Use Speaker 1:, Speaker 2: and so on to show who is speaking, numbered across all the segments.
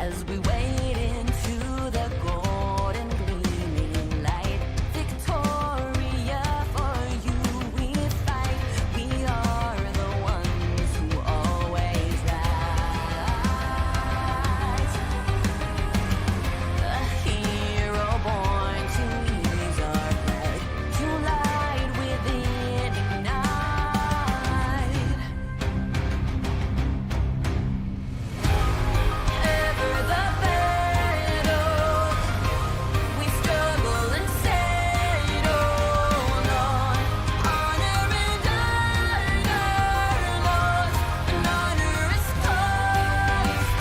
Speaker 1: as we wade into the golden gleaming light. Victoria, for you we fight. We are the ones who always rise. A hero born to ease our plight, to light within ignite. Ever the battle, we struggle and settle on. Honor and honor lost, and honor is cost.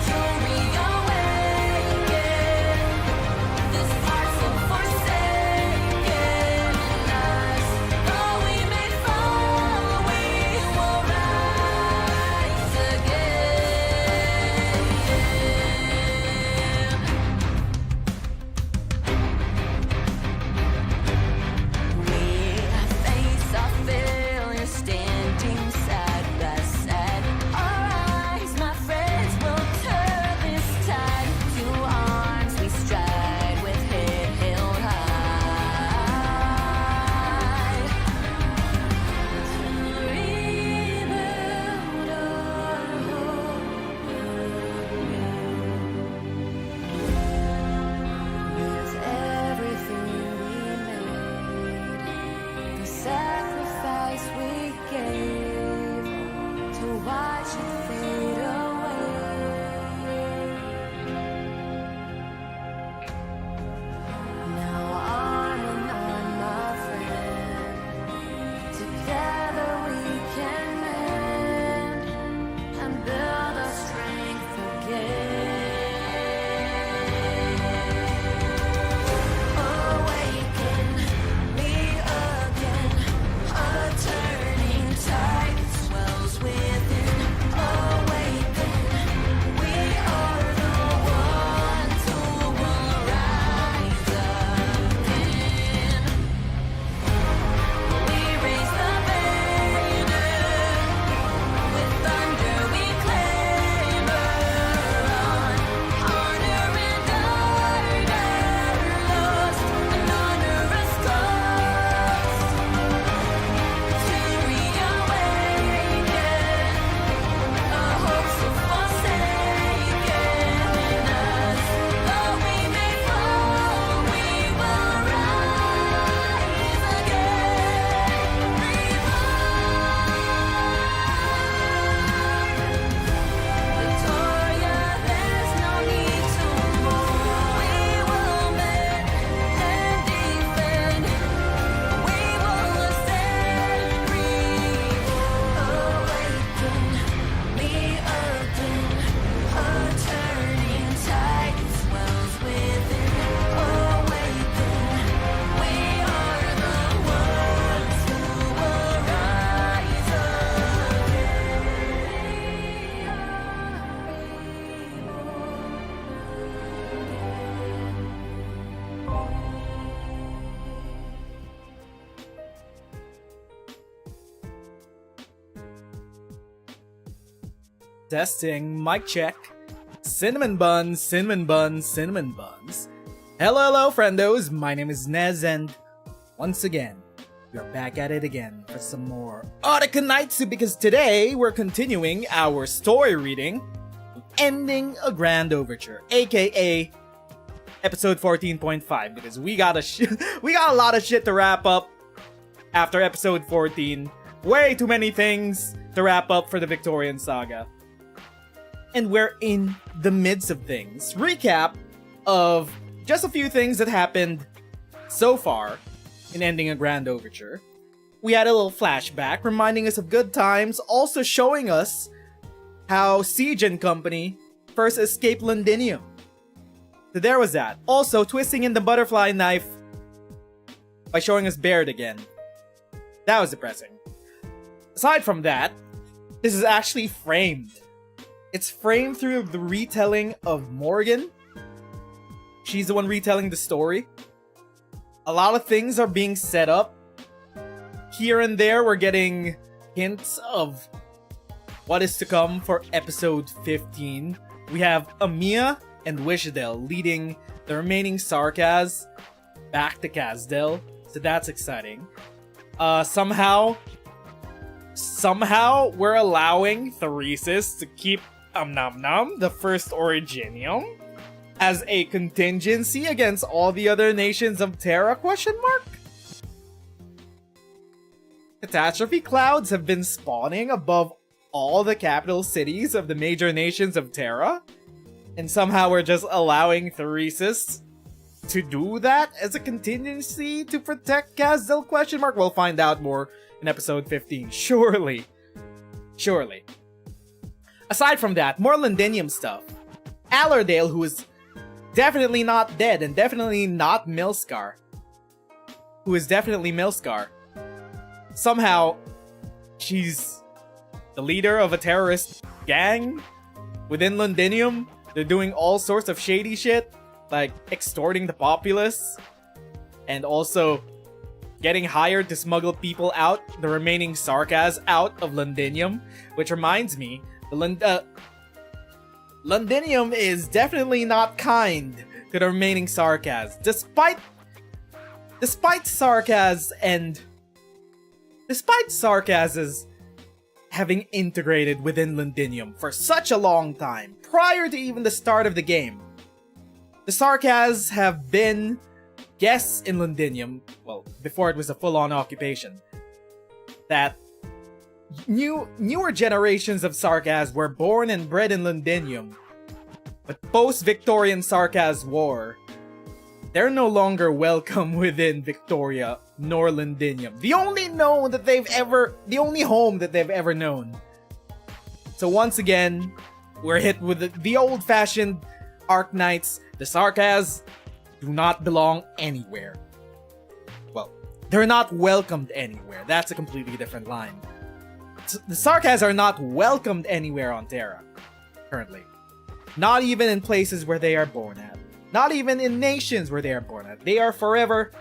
Speaker 1: To reawaken this heart so forsaken us. Though we may fall, we will rise again. We face our failure standing side by side. Our eyes, my friends, will turn this tide. To arms we stride with head held high. To rebuild our hope with everything we made, the sacrifice we gave to watch it fade away. Now on and on, my friend. Together we can mend and build our strength again. Awaken me again, a turning tide swells within. Awaken, we are the ones who will rise again. We raise the banner, with thunder we clamor on. Honor and honor lost, and honor is cost. To reawaken a hope so forsaken us. Though we may fall, we will rise again. Victoria, there's no need to mourn. We will mend and defend. We will ascend free. Awaken me again, a turning tide swells within. Awaken, we are the ones who will rise
Speaker 2: Testing, mic check. Cinnamon buns, cinnamon buns, cinnamon buns. Hello, friendos. My name is Nez, and once again, we're back at it again for some more Arknights, because today we're continuing our story reading, Ending a Grand Overture, aka episode 14.5, because we got a lot of shit to wrap up after episode 14. Way too many things to wrap up for the Victorian saga. And we're in the midst of things. Recap of just a few things that happened so far in Ending a Grand Overture. We had a little flashback reminding us of good times, also showing us how Siege and company first escaped Londinium. So there was that. Also twisting in the butterfly knife by showing us Baird again. That was depressing. Aside from that, this is actually framed. It's framed through the retelling of Morgan. She's the one retelling the story. A lot of things are being set up. Here and there, we're getting hints of what is to come for episode 15. we have Amiya and Wishdale leading the remaining Sarkaz back to Kazdel, so that's exciting. Somehow we're allowing Theresis to keep the first Originium as a contingency against all the other nations of Terra, ? Catastrophe clouds have been spawning above all the capital cities of the major nations of Terra, and somehow we're just allowing Theresis to do that as a contingency to protect Kazdel ? We'll find out more in episode 15. Surely. Aside from that, more Londinium stuff. Allerdale, who is definitely not dead and definitely not Milscar. Somehow, she's the leader of a terrorist gang within Londinium. They're doing all sorts of shady shit, like extorting the populace, and also getting hired to smuggle people out, the remaining Sarkaz out of Londinium. Which reminds me, Londinium is definitely not kind to the remaining Sarkaz. Despite Sarkaz's having integrated within Londinium for such a long time, prior to even the start of the game, the Sarkaz have been guests in Londinium, well, before it was a full-on occupation, that newer generations of Sarkaz were born and bred in Londinium, but post-Victorian Sarkaz War, they're no longer welcome within Victoria nor Londinium. The only home that they've ever known. So once again, we're hit with the old-fashioned Arknights. The Sarkaz do not belong anywhere. Well, they're not welcomed anywhere. That's a completely different line. The Sarkaz are not welcomed anywhere on Terra, currently. Not even in places where they are born at. Not even in nations where they are born at. They are forever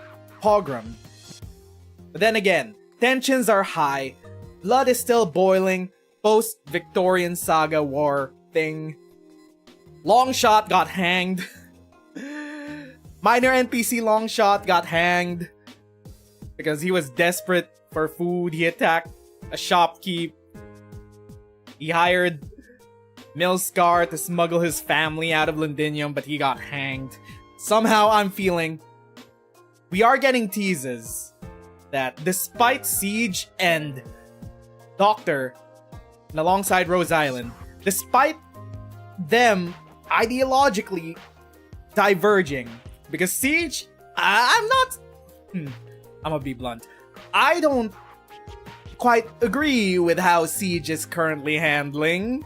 Speaker 2: pogromed. But then again, tensions are high. Blood is still boiling. Post-Victorian saga war thing. Longshot got hanged. Minor NPC Longshot got hanged because he was desperate for food. He attacked a shopkeep. He hired Milscar to smuggle his family out of Londinium, but he got hanged. Somehow I'm feeling we are getting teases that despite Siege and Doctor, and alongside Rhodes Island, despite them ideologically diverging, because Siege, I'm gonna be blunt, I don't quite agree with how Siege is currently handling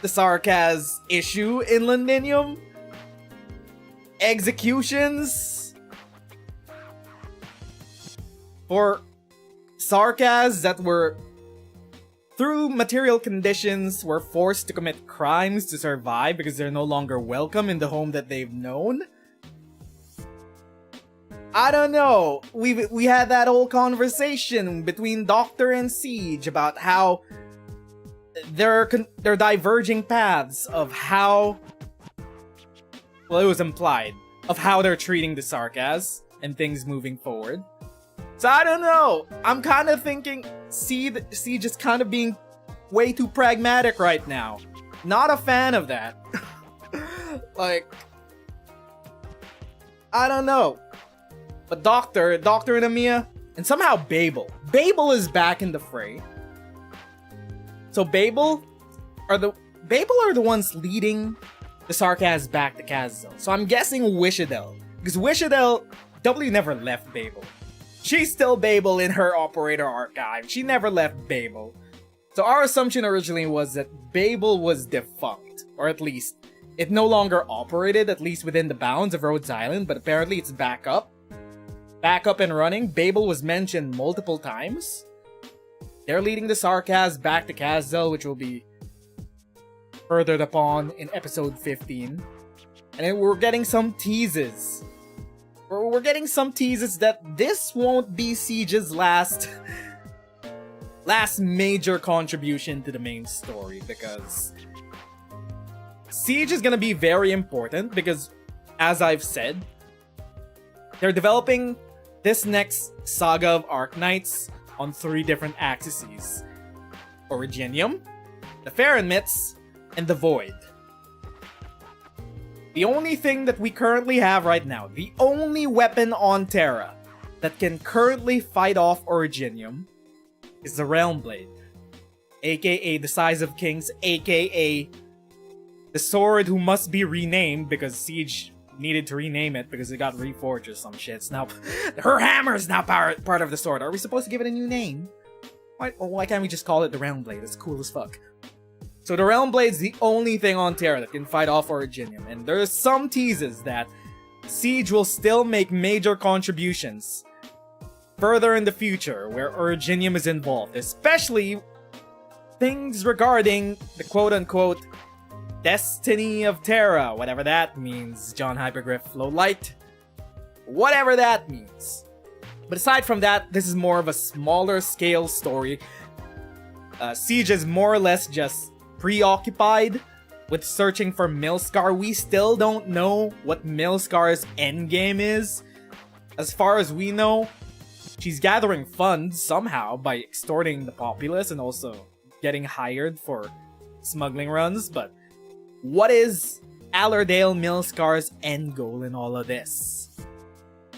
Speaker 2: the Sarkaz issue in Londinium. Executions for Sarkaz that were, through material conditions, were forced to commit crimes to survive because they're no longer welcome in the home that they've known. I don't know. We had that whole conversation between Doctor and Siege about how they're diverging paths of how, well, it was implied, of how they're treating the Sarkaz and things moving forward. So I don't know. I'm kind of thinking Siege is kind of being way too pragmatic right now. Not a fan of that. Like, I don't know. But Doctor and Amiya, and somehow Babel. Babel is back in the fray. So Babel are the ones leading the Sarkaz back to Kazdel. So I'm guessing Wishadel. Because Wishadel, W never left Babel. She's still Babel in her operator archive. She never left Babel. So our assumption originally was that Babel was defunct. Or at least, it no longer operated, at least within the bounds of Rhodes Island. But apparently it's back up. Back up and running. Babel was mentioned multiple times. They're leading the Sarkaz back to Kazdel, which will be furthered upon in episode 15. And then we're getting some teases. We're getting some teases that this won't be Siege's last major contribution to the main story, because Siege is gonna be very important because, as I've said, they're developing this next saga of Arknights on 3 different axes. Originium, the Farenmits, and the Void. The only thing that we currently have right now, the only weapon on Terra that can currently fight off Originium is the Realm Blade, aka the Size of Kings, aka the sword who must be renamed because Siege needed to rename it because it got reforged or some shit. It's now her hammer is now part of the sword. Are we supposed to give it a new name? Why can't we just call it the Realm Blade? It's cool as fuck. So the Realm Blade's the only thing on Terra that can fight off Originium, and there's some teases that Siege will still make major contributions further in the future where Originium is involved, especially things regarding the quote-unquote Destiny of Terra, whatever that means, John Hypergryph Lowlight, whatever that means. But aside from that, this is more of a smaller scale story. Siege is more or less just preoccupied with searching for Milscar. We still don't know what Milscar's endgame is. As far as we know, she's gathering funds somehow by extorting the populace and also getting hired for smuggling runs, but what is Allerdale Milscar's end goal in all of this?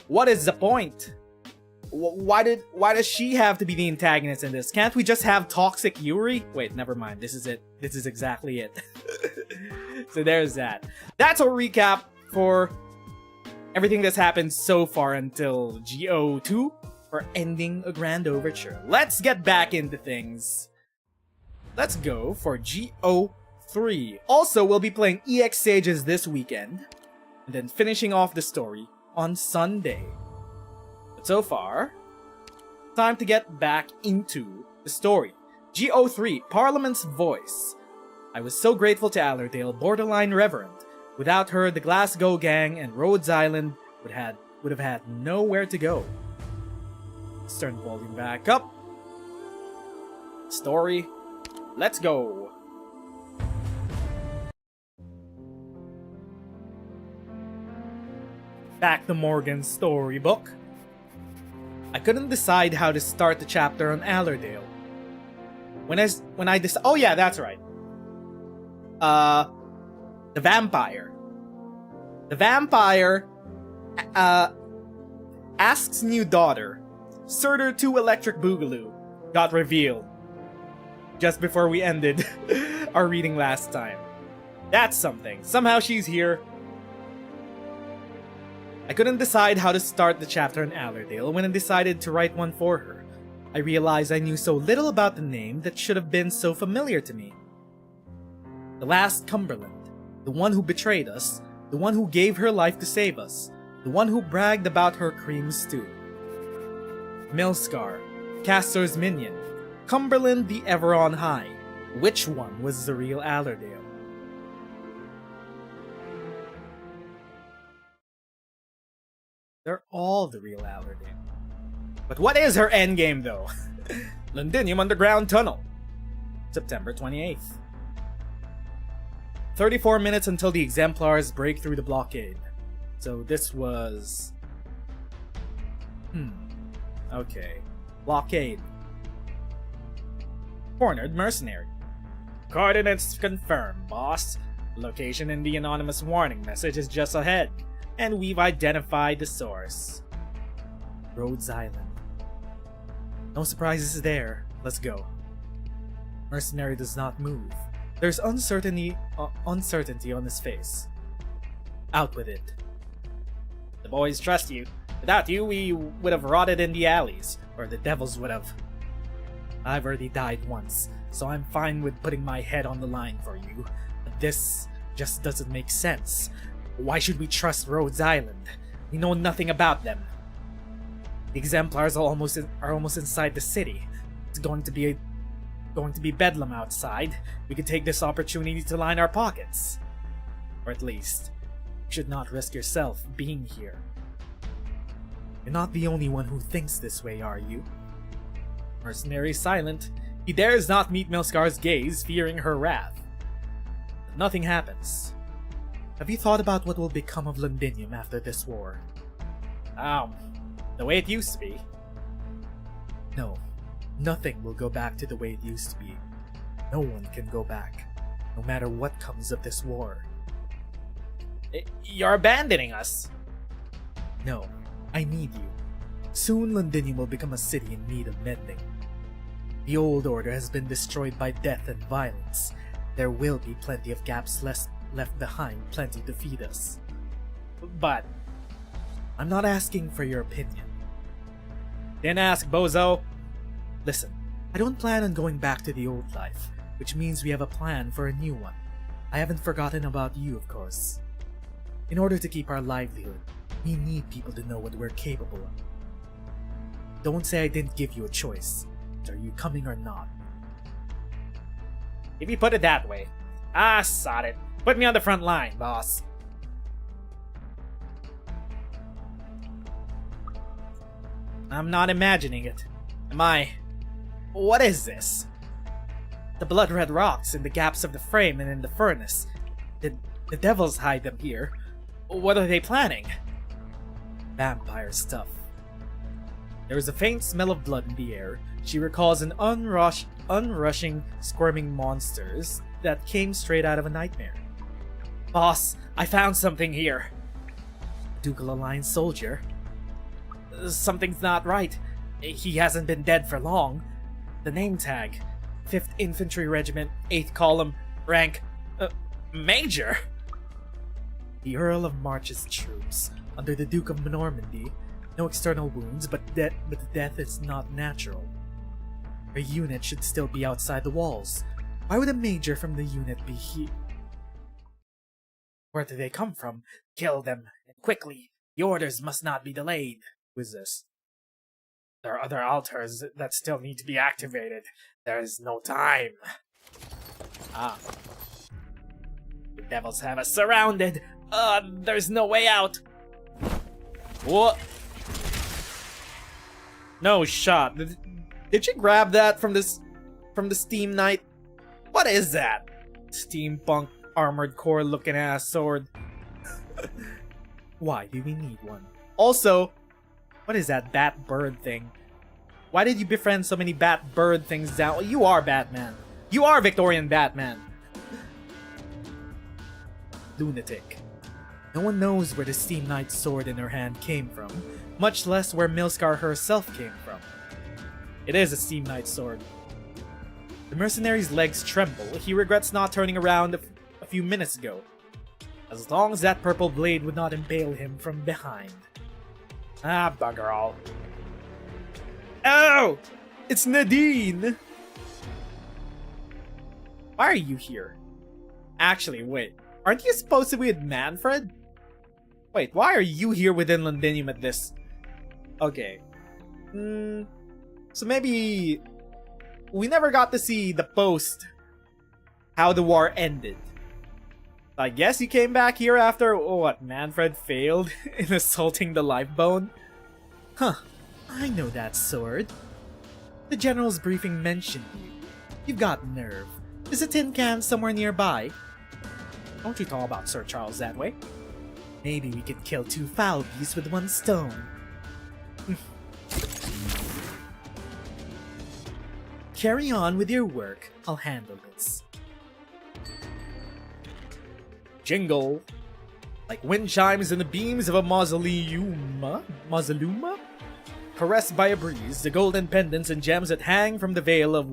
Speaker 2: What is the point? Why does she have to be the antagonist in this? Can't we just have Toxic Yuri? Wait, never mind. This is it. This is exactly it. So there's that. That's a recap for everything that's happened so far until GO-2 for ending a grand overture. Let's get back into things. Let's go for GO-3. Also, we'll be playing EX Sages this weekend, and then finishing off the story on Sunday. But so far, time to get back into the story. GO-3, Parliament's Voice. I was so grateful to Allerdale, borderline reverent. Without her, the Glasgow gang and Rhodes Island would have had nowhere to go. Let's turn the volume back up. Story. Let's go. Back to Morgan's storybook. I couldn't decide how to start the chapter on Allerdale. Oh yeah, that's right. The vampire. The vampire asks new daughter, Surtur 2 Electric Boogaloo, got revealed just before we ended our reading last time. That's something. Somehow she's here. I couldn't decide how to start the chapter on Allerdale when I decided to write one for her. I realized I knew so little about the name that should have been so familiar to me. The last Cumberland, the one who betrayed us, the one who gave her life to save us, the one who bragged about her cream stew. Milscar, Castor's minion, Cumberland the ever on high. Which one was the real Allerdale? They're all the real Allerdale. But what is her endgame though? Londinium Underground Tunnel. September 28th. 34 minutes until the Exemplars break through the blockade. So this was... Okay. Blockade. Cornered mercenary. Coordinates confirmed, boss. Location in the anonymous warning message is just ahead. And we've identified the source. Rhodes Island. No surprises there. Let's go. Mercenary does not move. There's uncertainty on his face. Out with it. The boys trust you. Without you, we would have rotted in the alleys. Or the devils would have. I've already died once, so I'm fine with putting my head on the line for you. But this just doesn't make sense. Why should we trust Rhodes Island? We know nothing about them. The Exemplars are almost inside the city. It's going to be bedlam outside. We could take this opportunity to line our pockets. Or at least, you should not risk yourself being here. You're not the only one who thinks this way, are you? Mercenary is silent. He dares not meet Milscar's gaze, fearing her wrath. nothing happens. Have you thought about what will become of Londinium after this war? The way it used to be. No, nothing will go back to the way it used to be. No one can go back, no matter what comes of this war. You're abandoning us. No, I need you. Soon Londinium will become a city in need of mending. The old order has been destroyed by death and violence. There will be plenty of gaps left behind, plenty to feed us. But I'm not asking for your opinion. Didn't ask, bozo. Listen, I don't plan on going back to the old life, which means we have a plan for a new one. I haven't forgotten about you, of course. In order to keep our livelihood, we need people to know what we're capable of. Don't say I didn't give you a choice. Are you coming or not? If you put it that way. Sod it. Put me on the front line, boss. I'm not imagining it. Am I? What is this? The blood red rocks in the gaps of the frame and in the furnace. Did the devils hide them here? What are they planning? Vampire stuff. There is a faint smell of blood in the air. She recalls an unrushing, squirming monsters that came straight out of a nightmare. Boss, I found something here. Ducal Alliance soldier. Something's not right. He hasn't been dead for long. The name tag. 5th Infantry Regiment, 8th Column, rank... Major? The Earl of March's troops, under the Duke of Normandy. No external wounds, but the death is not natural. A unit should still be outside the walls. Why would a major from the unit be here? Where do they come from? Kill them, and quickly. The orders must not be delayed. Who is this? There are other altars that still need to be activated. There is no time. The devils have us surrounded. There's no way out. What? No shot. Did you grab that from the Steam Knight? What is that? Steampunk armored core looking ass sword. Why do we need one? Also, what is that bat bird thing? Why did you befriend so many bat bird things down? Well, you are Batman. You are Victorian Batman. Lunatic. No one knows where the Steam Knight's sword in her hand came from, much less where Milskar herself came from. It is a Steam Knight sword. The mercenary's legs tremble. He regrets not turning around a few minutes ago. As long as that purple blade would not impale him from behind. Bugger all. Oh! It's Nadine! Why are you here? Actually, wait. Aren't you supposed to be with Manfred? Wait, why are you here within Londinium at this? Okay. So maybe... we never got to see the post. How the war ended. I guess you came back here after, what, Manfred failed in assaulting the Lifebone? Huh, I know that sword. The general's briefing mentioned you. You've got nerve. Is a tin can somewhere nearby? Don't you talk about Sir Charles that way. Maybe we could kill two foul beasts with one stone. Carry on with your work. I'll handle this. Jingle. Like wind chimes in the beams of a mausoleum. Caressed by a breeze, the golden pendants and gems that hang from the veil of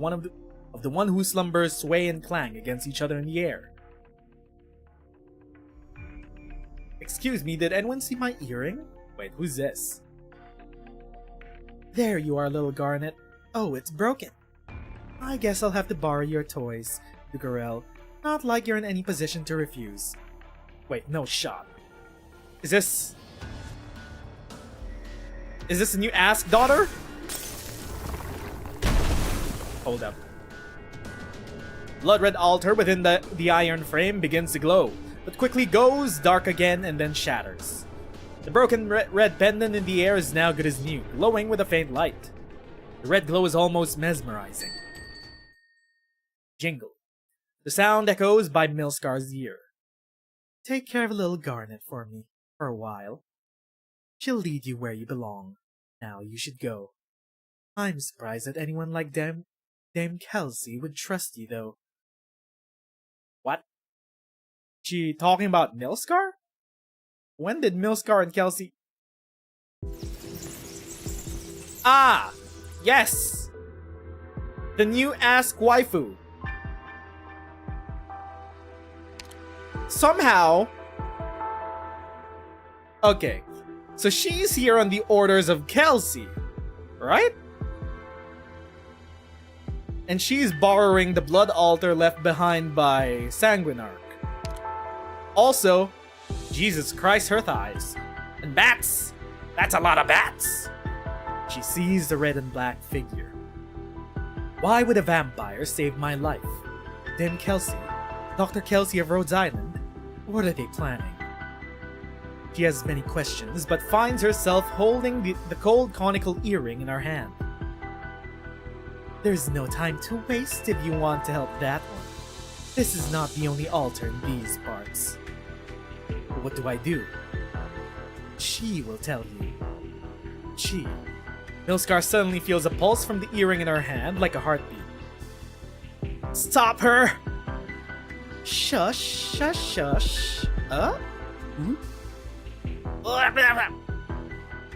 Speaker 2: the one who slumbers sway and clang against each other in the air. Excuse me, did anyone see my earring? Wait, who's this? There you are, little Garnet. Oh, it's broken. I guess I'll have to borrow your toys, Dugarel. Not like you're in any position to refuse. Wait, no shot. Is this a new Ask Daughter? Hold up. Blood red altar within the iron frame begins to glow, but quickly goes dark again and then shatters. The broken red pendant in the air is now good as new, glowing with a faint light. The red glow is almost mesmerizing. Jingle. The sound echoes by Milskar's ear. Take care of little Garnet for me, for a while. She'll lead you where you belong. Now you should go. I'm surprised that anyone like Dame Kelsey would trust you, though. What? She talking about Milskar? When did Milskar and Kelsey... Ah! Yes! The new Ask Waifu. Somehow... Okay, so she's here on the orders of Kelsey, right? And she's borrowing the blood altar left behind by Sanguinarch. Also, Jesus Christ, her thighs. And bats! That's a lot of bats! She sees the red and black figure. Why would a vampire save my life? Dame Kelsey? Dr. Kelsey of Rhodes Island? What are they planning? She has many questions, but finds herself holding the cold conical earring in her hand. There's no time to waste if you want to help that one. This is not the only altar in these parts. But what do I do? She will tell you. She. Milskar suddenly feels a pulse from the earring in her hand like a heartbeat. Stop her! Shush, shush, shush.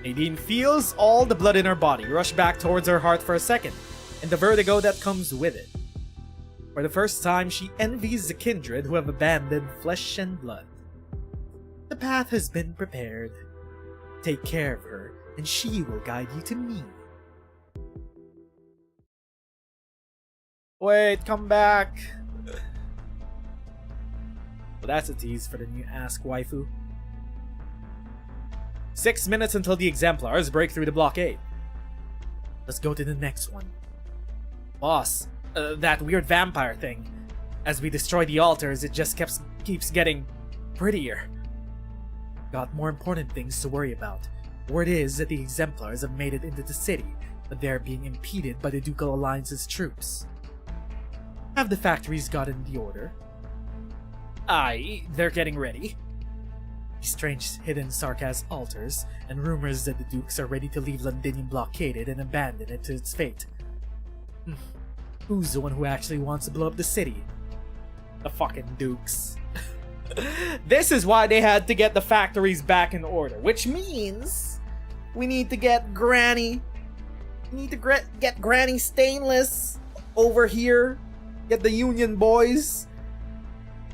Speaker 2: Nadine feels all the blood in her body rush back towards her heart for a second, and the vertigo that comes with it. For the first time, she envies the kindred who have abandoned flesh and blood. The path has been prepared. Take care of her, and she will guide you to me. Wait, come back. Well, that's a tease for the new Ask Waifu. 6 minutes until the Exemplars break through the blockade. Let's go to the next one. Boss, that weird vampire thing. As we destroy the altars, it just keeps getting prettier. Got more important things to worry about. Word is that the Exemplars have made it into the city, but they're being impeded by the Ducal Alliance's troops. Have the factories gotten the order? Aye, they're getting ready. Strange hidden Sarkaz altars, and rumors that the Dukes are ready to leave Londinium blockaded and abandon it to its fate. Who's the one who actually wants to blow up the city? The fucking Dukes. This is why they had to get the factories back in order, which means we need to get Granny. We need to get Granny Stainless over here. Get the Union boys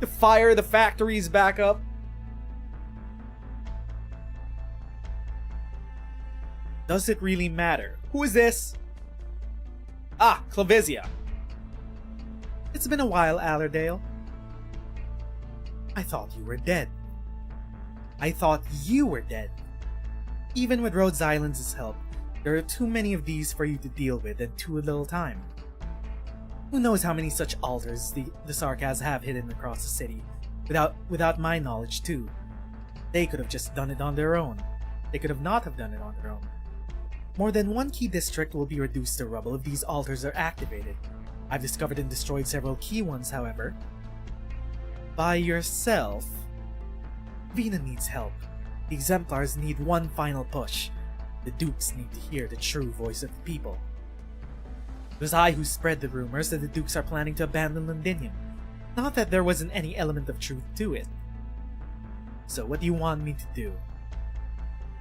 Speaker 2: to fire the factories back up. Does it really matter? Who is this? Ah, Clavizia. It's been a while, Allerdale. I thought you were dead. I thought you were dead. Even with Rhodes Island's help, there are too many of these for you to deal with and too little time. Who knows how many such altars the Sarkaz have hidden across the city, without my knowledge too. They could have just done it on their own. They could have not have done it on their own. More than one key district will be reduced to rubble if these altars are activated. I've discovered and destroyed several key ones, however. By yourself? Vina needs help. The Exemplars need one final push. The Dukes need to hear the true voice of the people. It was I who spread the rumors that the Dukes are planning to abandon Londinium. Not that there wasn't any element of truth to it. So what do you want me to do?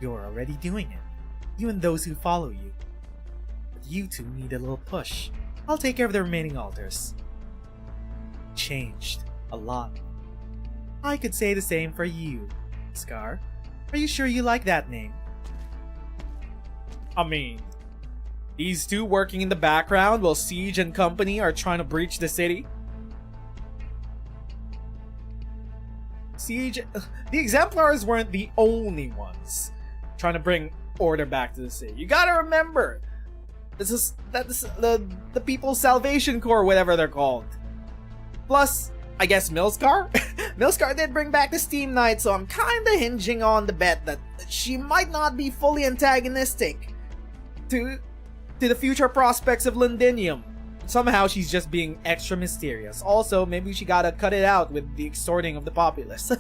Speaker 2: You're already doing it. You and those who follow you. But you two need a little push. I'll take care of the remaining altars. Changed. A lot. I could say the same for you, Scar. Are you sure you like that name? I mean, these two working in the background while Siege and company are trying to breach the city? Siege... The Exemplars weren't the only ones trying to bring order back to the city. You gotta remember, this is the People's Salvation Corps, whatever they're called. Plus, I guess Milskar? Milskar did bring back the Steam Knight, so I'm kinda hinging on the bet that she might not be fully antagonistic to the future prospects of Londinium. somehow she's just being extra mysterious. Also, maybe she gotta cut it out with the extorting of the populace.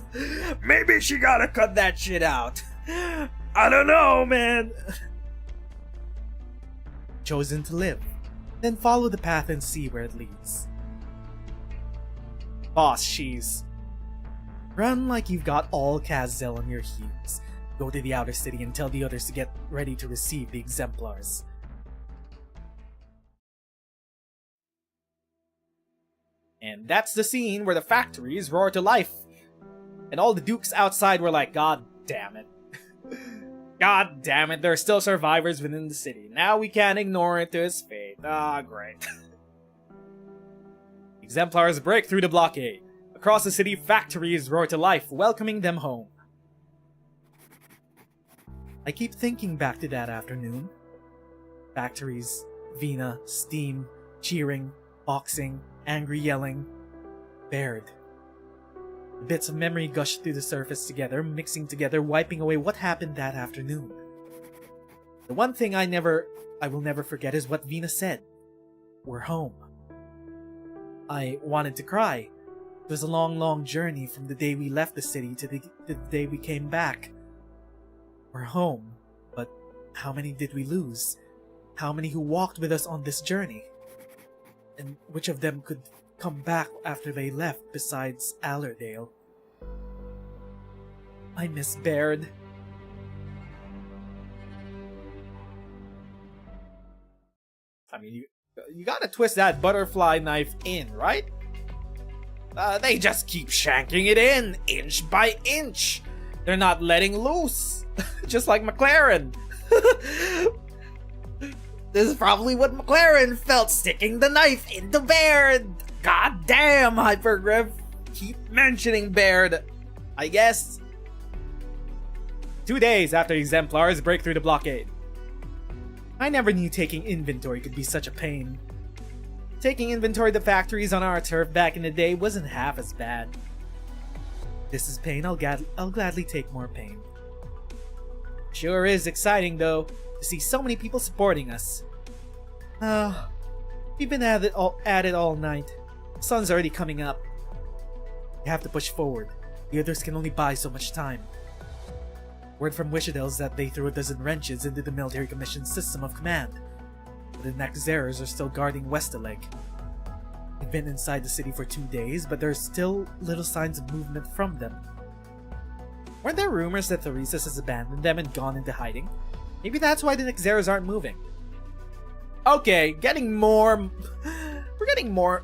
Speaker 2: Maybe she gotta cut that shit out. I don't know, man. Chosen to live. Then follow the path and see where it leads. Boss, she's... Run like you've got all Kazzel on your heels. Go to the outer city and tell the others to get ready to receive the exemplars. And that's the scene where the factories roar to life. And all the dukes outside were like, God damn it. God damn it, there are still survivors within the city. Now we can't ignore it to his fate. Ah, great. Exemplars break through the blockade. Across the city, factories roar to life, welcoming them home. I keep thinking back to that afternoon. Factories, Vina, steam, cheering, boxing, angry yelling. Baird. The bits of memory gush through the surface together, mixing together, wiping away what happened that afternoon. The one thing I will never forget is what Vina said. We're home. I wanted to cry. It was a long, long journey from the day we left the city to the day we came back. We're home, but how many did we lose? How many who walked with us on this journey? And which of them could come back after they left besides Allerdale? I miss Baird. I mean, you gotta twist that butterfly knife in, right? They just keep shanking it in, inch by inch. They're not letting loose. Just like McLaren. This is probably what McLaren felt sticking the knife into Baird. God damn, Hypergryph. Keep mentioning Baird. I guess. 2 days after exemplars break through the blockade. I never knew taking inventory could be such a pain. Taking inventory of the factories on our turf back in the day wasn't half as bad. This is pain, I'll gladly take more pain. Sure is exciting, though, to see so many people supporting us. We've been at it all night. The sun's already coming up. We have to push forward. The others can only buy so much time. Word from Wishadel is that they threw a dozen wrenches into the military commission's system of command. But the Nezeru are still guarding Westaleg. We've been inside the city for 2 days, but there's still little signs of movement from them. Weren't there rumors that Theresis has abandoned them and gone into hiding? Maybe that's why the Nezeru aren't moving. Okay, we're getting more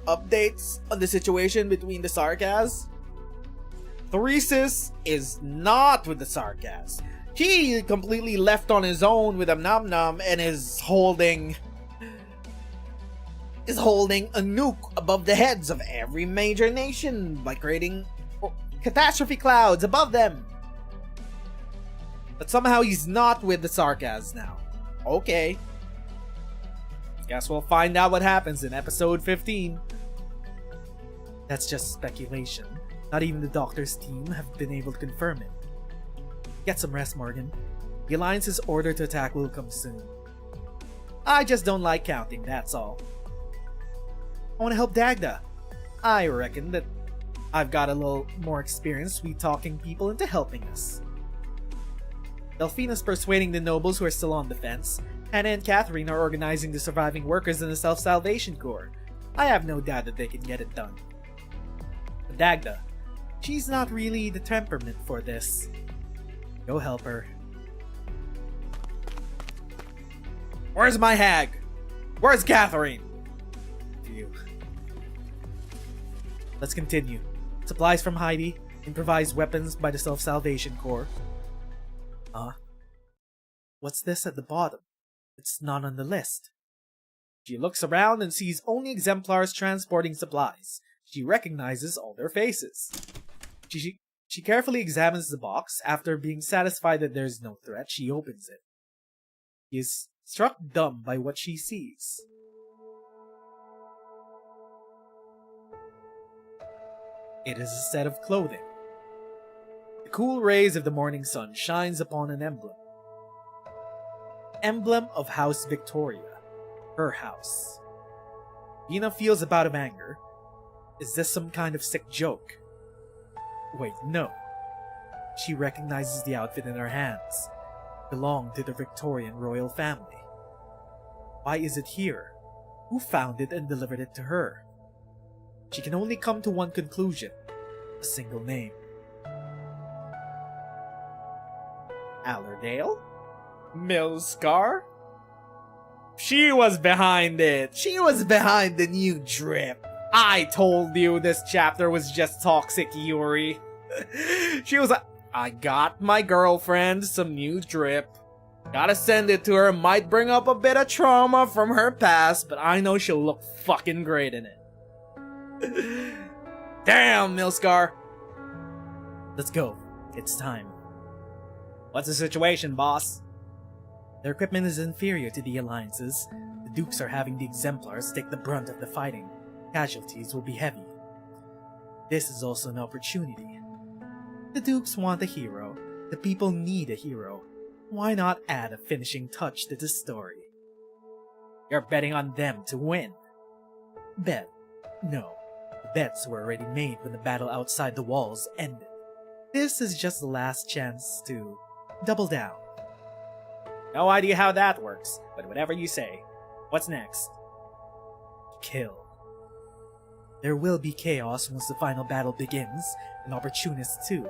Speaker 2: updates on the situation between the Sarkaz. Theresis is not with the Sarkaz. He completely left on his own with Amnamnam and is holding a nuke above the heads of every major nation by creating catastrophe clouds above them. But somehow he's not with the Sarkaz now. Okay. Guess we'll find out what happens in episode 15. That's just speculation. Not even the Doctor's team have been able to confirm it. Get some rest, Morgan. The Alliance's order to attack will come soon. I just don't like counting, that's all. I want to help Dagda. I reckon that I've got a little more experience sweet-talking people into helping us. Delphina's persuading the nobles who are still on the fence. Hannah and Catherine are organizing the surviving workers in the Self-Salvation Corps. I have no doubt that they can get it done. But Dagda, she's not really the temperament for this. Go help her. Where's my hag? Where's Catherine? You. Let's continue. Supplies from Heidi. Improvised weapons by the Self-Salvation Corps. What's this at the bottom? It's not on the list. She looks around and sees only exemplars transporting supplies. She recognizes all their faces. She carefully examines the box. After being satisfied that there's no threat, she opens it. She is struck dumb by what she sees. It is a set of clothing. The cool rays of the morning sun shines upon an emblem. Emblem of House Victoria. Her house. Bina feels a bout of anger. Is this some kind of sick joke? Wait, no. She recognizes the outfit in her hands. It belonged to the Victorian royal family. Why is it here? Who found it and delivered it to her? She can only come to one conclusion. A single name. Allerdale? Milscar? She was behind it. She was behind the new drip. I told you this chapter was just toxic Yuri. She was like, I got my girlfriend some new drip. Gotta send it to her. Might bring up a bit of trauma from her past, but I know she'll look fucking great in it. Damn, Milscar. Let's go. It's time. What's the situation, boss? Their equipment is inferior to the Alliance's. The Dukes are having the Exemplars take the brunt of the fighting. Casualties will be heavy. This is also an opportunity. The Dukes want a hero. The people need a hero. Why not add a finishing touch to the story? You're betting on them to win. Bet. No. The bets were already made when the battle outside the walls ended. This is just the last chance to double down. No idea how that works, but whatever you say. What's next? Kill. There will be chaos once the final battle begins, and opportunists too.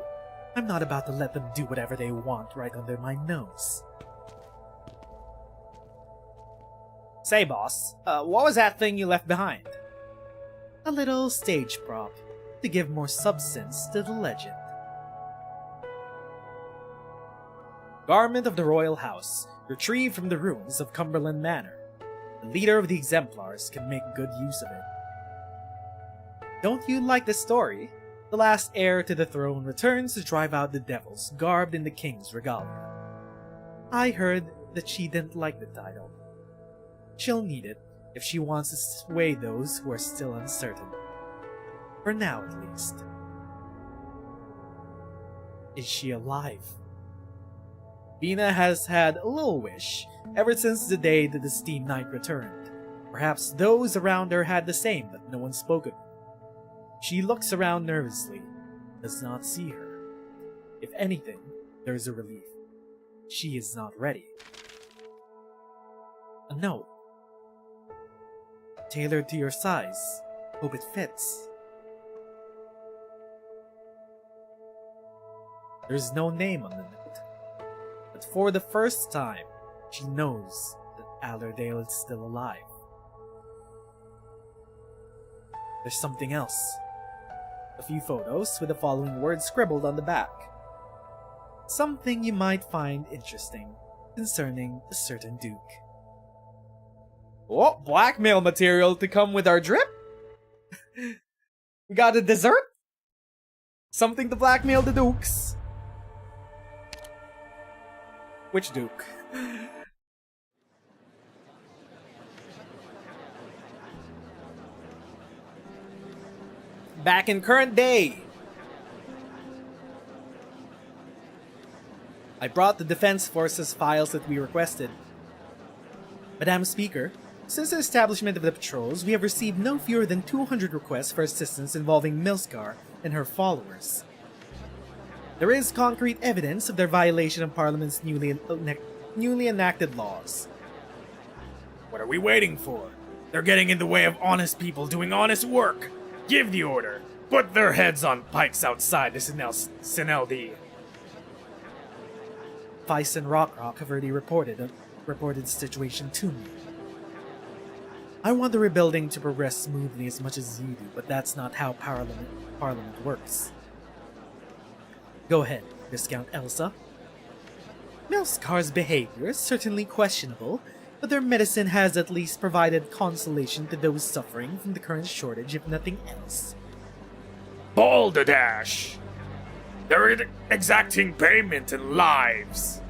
Speaker 2: I'm not about to let them do whatever they want right under my nose. Say, boss, what was that thing you left behind? A little stage prop, to give more substance to the legend. Garment of the Royal House, retrieved from the ruins of Cumberland Manor. The leader of the Exemplars can make good use of it. Don't you like the story? The last heir to the throne returns to drive out the devils, garbed in the king's regalia. I heard that she didn't like the title. She'll need it if she wants to sway those who are still uncertain. For now, at least. Is she alive? Bina has had a little wish ever since the day that the Steam Knight returned. Perhaps those around her had the same, but no one spoke of it. She looks around nervously, does not see her. If anything, there's a relief. She is not ready. A note. Tailored to your size. Hope it fits. There's no name on the note. But for the first time, she knows that Allerdale is still alive. There's something else. A few photos with the following words scribbled on the back. Something you might find interesting concerning a certain Duke. Oh, blackmail material to come with our drip? We got a dessert? Something to blackmail the Dukes. Which Duke? Back in current day. I brought the Defense Forces files that we requested. Madam Speaker, since the establishment of the patrols, we have received no fewer than 200 requests for assistance involving Milscar and her followers. There is concrete evidence of their violation of Parliament's newly enacted laws. What are we waiting for? They're getting in the way of honest people doing honest work. Give the order. Put their heads on pikes outside the Sineldi. Vice and Rock have already reported the situation to me. I want the rebuilding to progress smoothly as much as you do, but that's not how Parliament works. Go ahead, Viscount Elsa. Milscar's behavior is certainly questionable, but their medicine has at least provided consolation to those suffering from the current shortage, if nothing else. Balderdash! They're exacting payment in lives!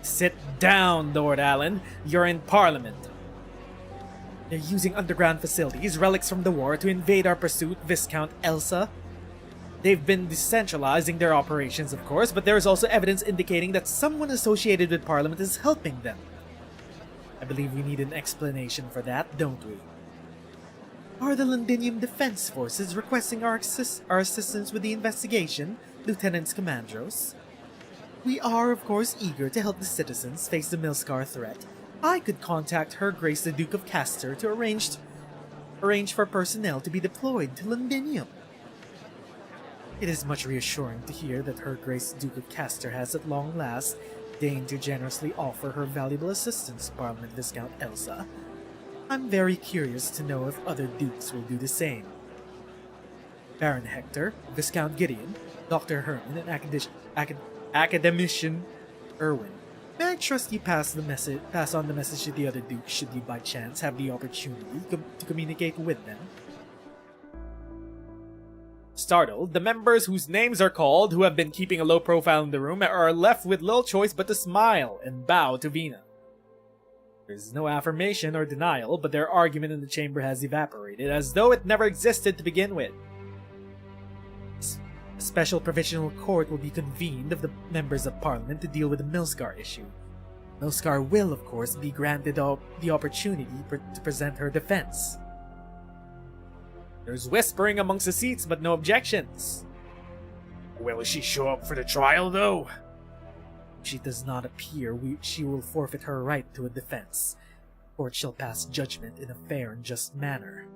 Speaker 2: Sit down, Lord Allen. You're in Parliament. They're using underground facilities, relics from the war, to invade our pursuit, Viscount Elsa. They've been decentralizing their operations, of course, but there is also evidence indicating that someone associated with Parliament is helping them. I believe we need an explanation for that, don't we? Are the Londinium Defense Forces requesting our assistance with the investigation, Lieutenants Commandros? We are, of course, eager to help the citizens face the Milscar threat. I could contact Her Grace the Duke of Castor to arrange for personnel to be deployed to Londinium. It is much reassuring to hear that Her Grace Duke of Castor has at long last deigned to generously offer her valuable assistance to Parliament Viscount Elsa. I'm very curious to know if other dukes will do the same. Baron Hector, Viscount Gideon, Dr. Herman, and Academician Irwin. May I trust you pass on the message to the other dukes should you by chance have the opportunity to communicate with them? Startled, the members whose names are called, who have been keeping a low profile in the room, are left with little choice but to smile and bow to Vina. There is no affirmation or denial, but their argument in the chamber has evaporated, as though it never existed to begin with. A special provisional court will be convened of the members of Parliament to deal with the Milscar issue. Milscar will, of course, be granted the opportunity to present her defense. There's whispering amongst the seats, but no objections. Will she show up for the trial, though? If she does not appear, she will forfeit her right to a defense. The court shall pass judgment in a fair and just manner.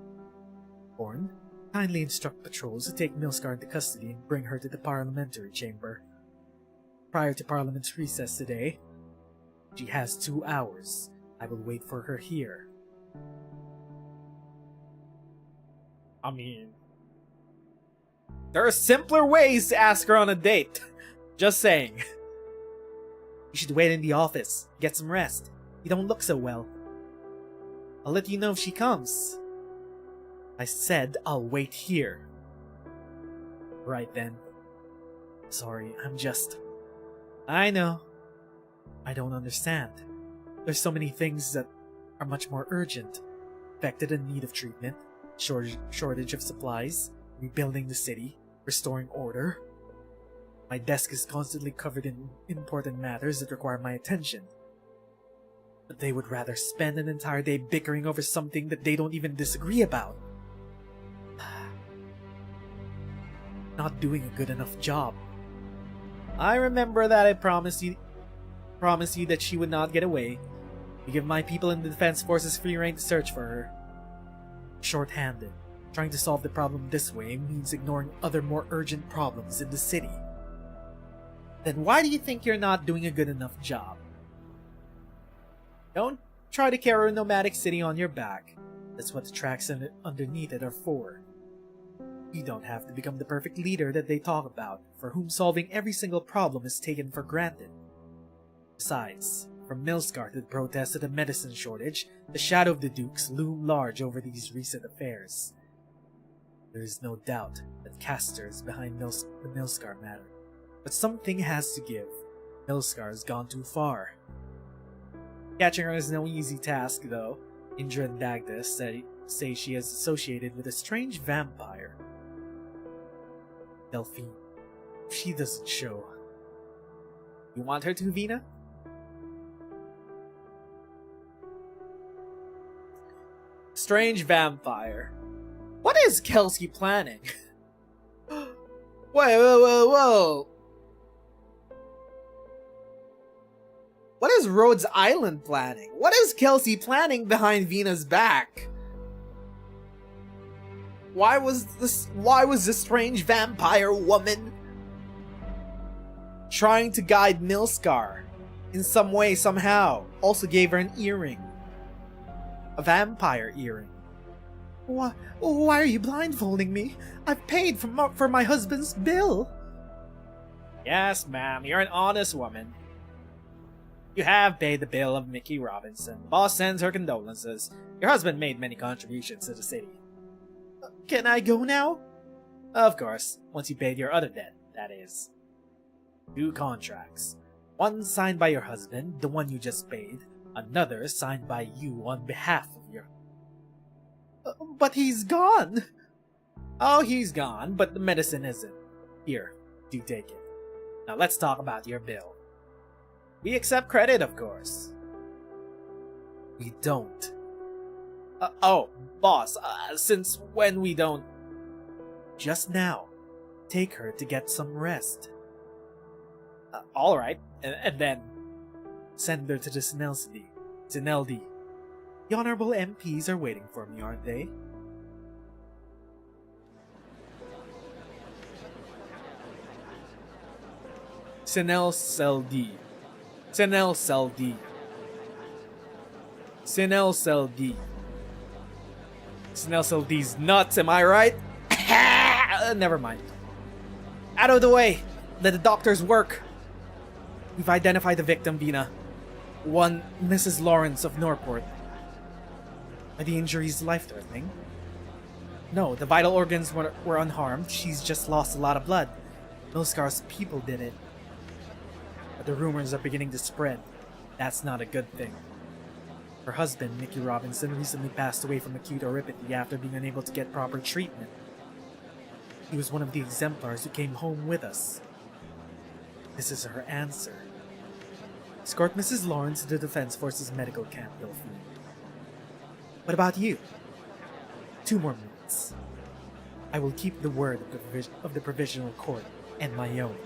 Speaker 2: Horn, kindly instruct patrols to take Milscar into custody and bring her to the parliamentary chamber. Prior to Parliament's recess today, she has 2 hours. I will wait for her here. I mean, there are simpler ways to ask her on a date. Just saying. You should wait in the office. Get some rest. You don't look so well. I'll let you know if she comes. I said I'll wait here. Right then. Sorry, I know. I don't understand. There's so many things that are much more urgent. Affected in need of treatment. Shortage of supplies, rebuilding the city, restoring order. My desk is constantly covered in important matters that require my attention. But they would rather spend an entire day bickering over something that they don't even disagree about. Not doing a good enough job. I remember that I promised you that she would not get away. You give my people in the defense forces free rein to search for her. Short-handed. Trying to solve the problem this way means ignoring other more urgent problems in the city. Then why do you think you're not doing a good enough job? Don't try to carry a nomadic city on your back. That's what the tracks underneath it are for. You don't have to become the perfect leader that they talk about, for whom solving every single problem is taken for granted. Besides, from Milscar to the protest of the medicine shortage, the shadow of the Dukes loom large over these recent affairs. There is no doubt that Castor is behind the Milscar matter, but something has to give. Milscar has gone too far. Catching her is no easy task, though. Indra and Dagda say she is associated with a strange vampire. Delphine, if she doesn't show. You want her to, Vina? Strange vampire. What is Kelsey planning? Whoa. What is Rhodes Island planning? What is Kelsey planning behind Vina's back? Why was this strange vampire woman trying to guide Milscar in some way, somehow? Also gave her an earring. A vampire earring. Why are you blindfolding me? I've paid for my husband's bill. Yes, ma'am, you're an honest woman. You have paid the bill of Mickey Robinson. Boss sends her condolences. Your husband made many contributions to the city. Can I go now? Of course, once you paid your other debt, that is. 2 contracts. One signed by your husband, the one you just paid. Another signed by you on behalf of your... But he's gone! Oh, he's gone, but the medicine isn't. Here, do take it. Now let's talk about your bill. We accept credit, of course. We don't. Oh, boss, since when we don't... Just now. Take her to get some rest. Alright, and then... Send her to the Sineldi. The honorable MPs are waiting for me, aren't they? Sinelseldi. Sinelseldi's nuts, am I right? Never mind. Out of the way! Let the doctors work! We've identified the victim, Vina. One Mrs. Lawrence of Norport. Are the injuries life-threatening? No, the vital organs were unharmed. She's just lost a lot of blood. Milskar's people did it. But the rumors are beginning to spread. That's not a good thing. Her husband, Nicky Robinson, recently passed away from acute oropathy after being unable to get proper treatment. He was one of the exemplars who came home with us. This is her answer. Escort Mrs. Lawrence to the Defense Forces medical camp, Delphine. What about you? 2 more minutes. I will keep the word of the Provisional Court and my own.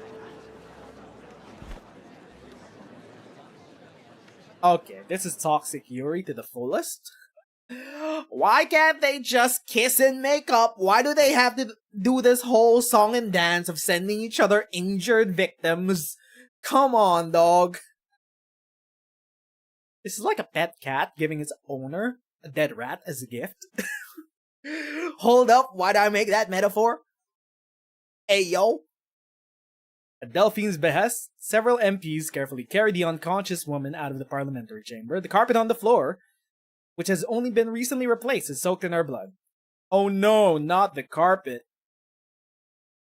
Speaker 2: Okay, this is toxic Yuri to the fullest. Why can't they just kiss and make up? Why do they have to do this whole song and dance of sending each other injured victims? Come on, dog. This is like a pet cat giving its owner a dead rat as a gift. Hold up, why did I make that metaphor? Hey, yo. At Delphine's behest, several MPs carefully carry the unconscious woman out of the parliamentary chamber. The carpet on the floor, which has only been recently replaced, is soaked in her blood. Oh no, not the carpet.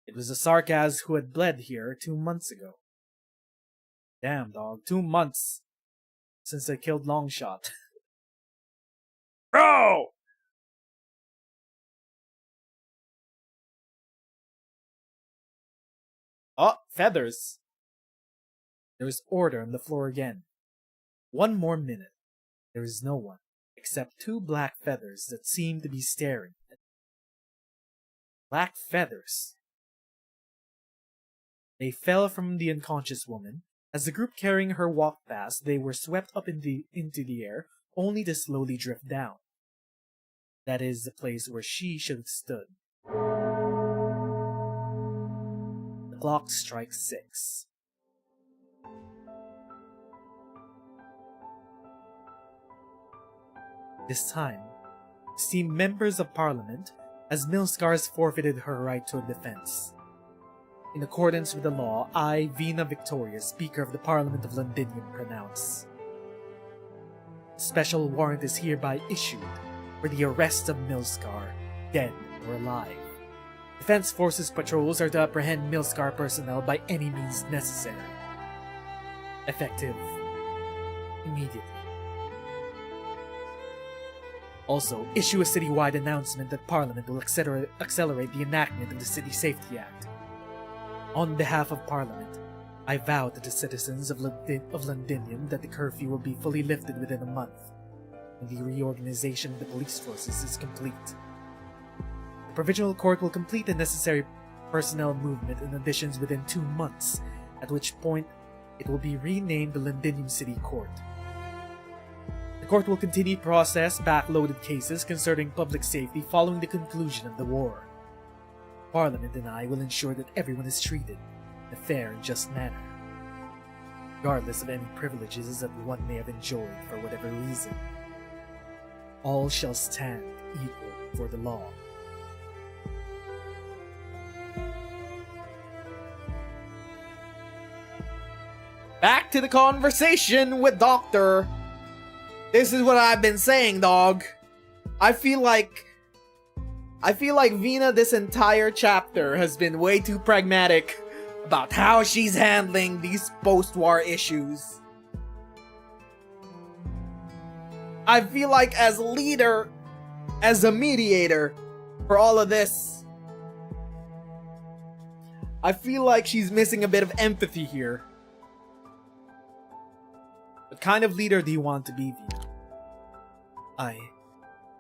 Speaker 2: It was the Sarkaz who had bled here 2 months ago. Damn, dog. 2 months since I killed Longshot. Bro! Oh, feathers. There is order on the floor again. 1 more minute. There is no one, except 2 black feathers that seem to be staring at me. Black feathers. They fell from the unconscious woman. As the group carrying her walked past, they were swept up into the air, only to slowly drift down. That is the place where she should have stood. The clock strikes 6. This time, esteemed members of Parliament, as Milskars forfeited her right to a defense. In accordance with the law, I, Vina Victoria, Speaker of the Parliament of Londinium, pronounce. Special warrant is hereby issued for the arrest of Milskar, dead or alive. Defense Forces patrols are to apprehend Milskar personnel by any means necessary. Effective immediately. Also, issue a citywide announcement that Parliament will accelerate the enactment of the City Safety Act. On behalf of Parliament, I vow to the citizens of Londinium that the curfew will be fully lifted within a month, and the reorganization of the police forces is complete. The Provisional Court will complete the necessary personnel movement and additions within 2 months, at which point it will be renamed the Londinium City Court. The court will continue to process backloaded cases concerning public safety following the conclusion of the war. Parliament and I will ensure that everyone is treated in a fair and just manner, regardless of any privileges that one may have enjoyed for whatever reason. All shall stand equal before the law. Back to the conversation with Doctor. This is what I've been saying, dog. I feel like Vina this entire chapter has been way too pragmatic about how she's handling these post-war issues. I feel like as leader, as a mediator for all of this, I feel like she's missing a bit of empathy here. What kind of leader do you want to be, Vina?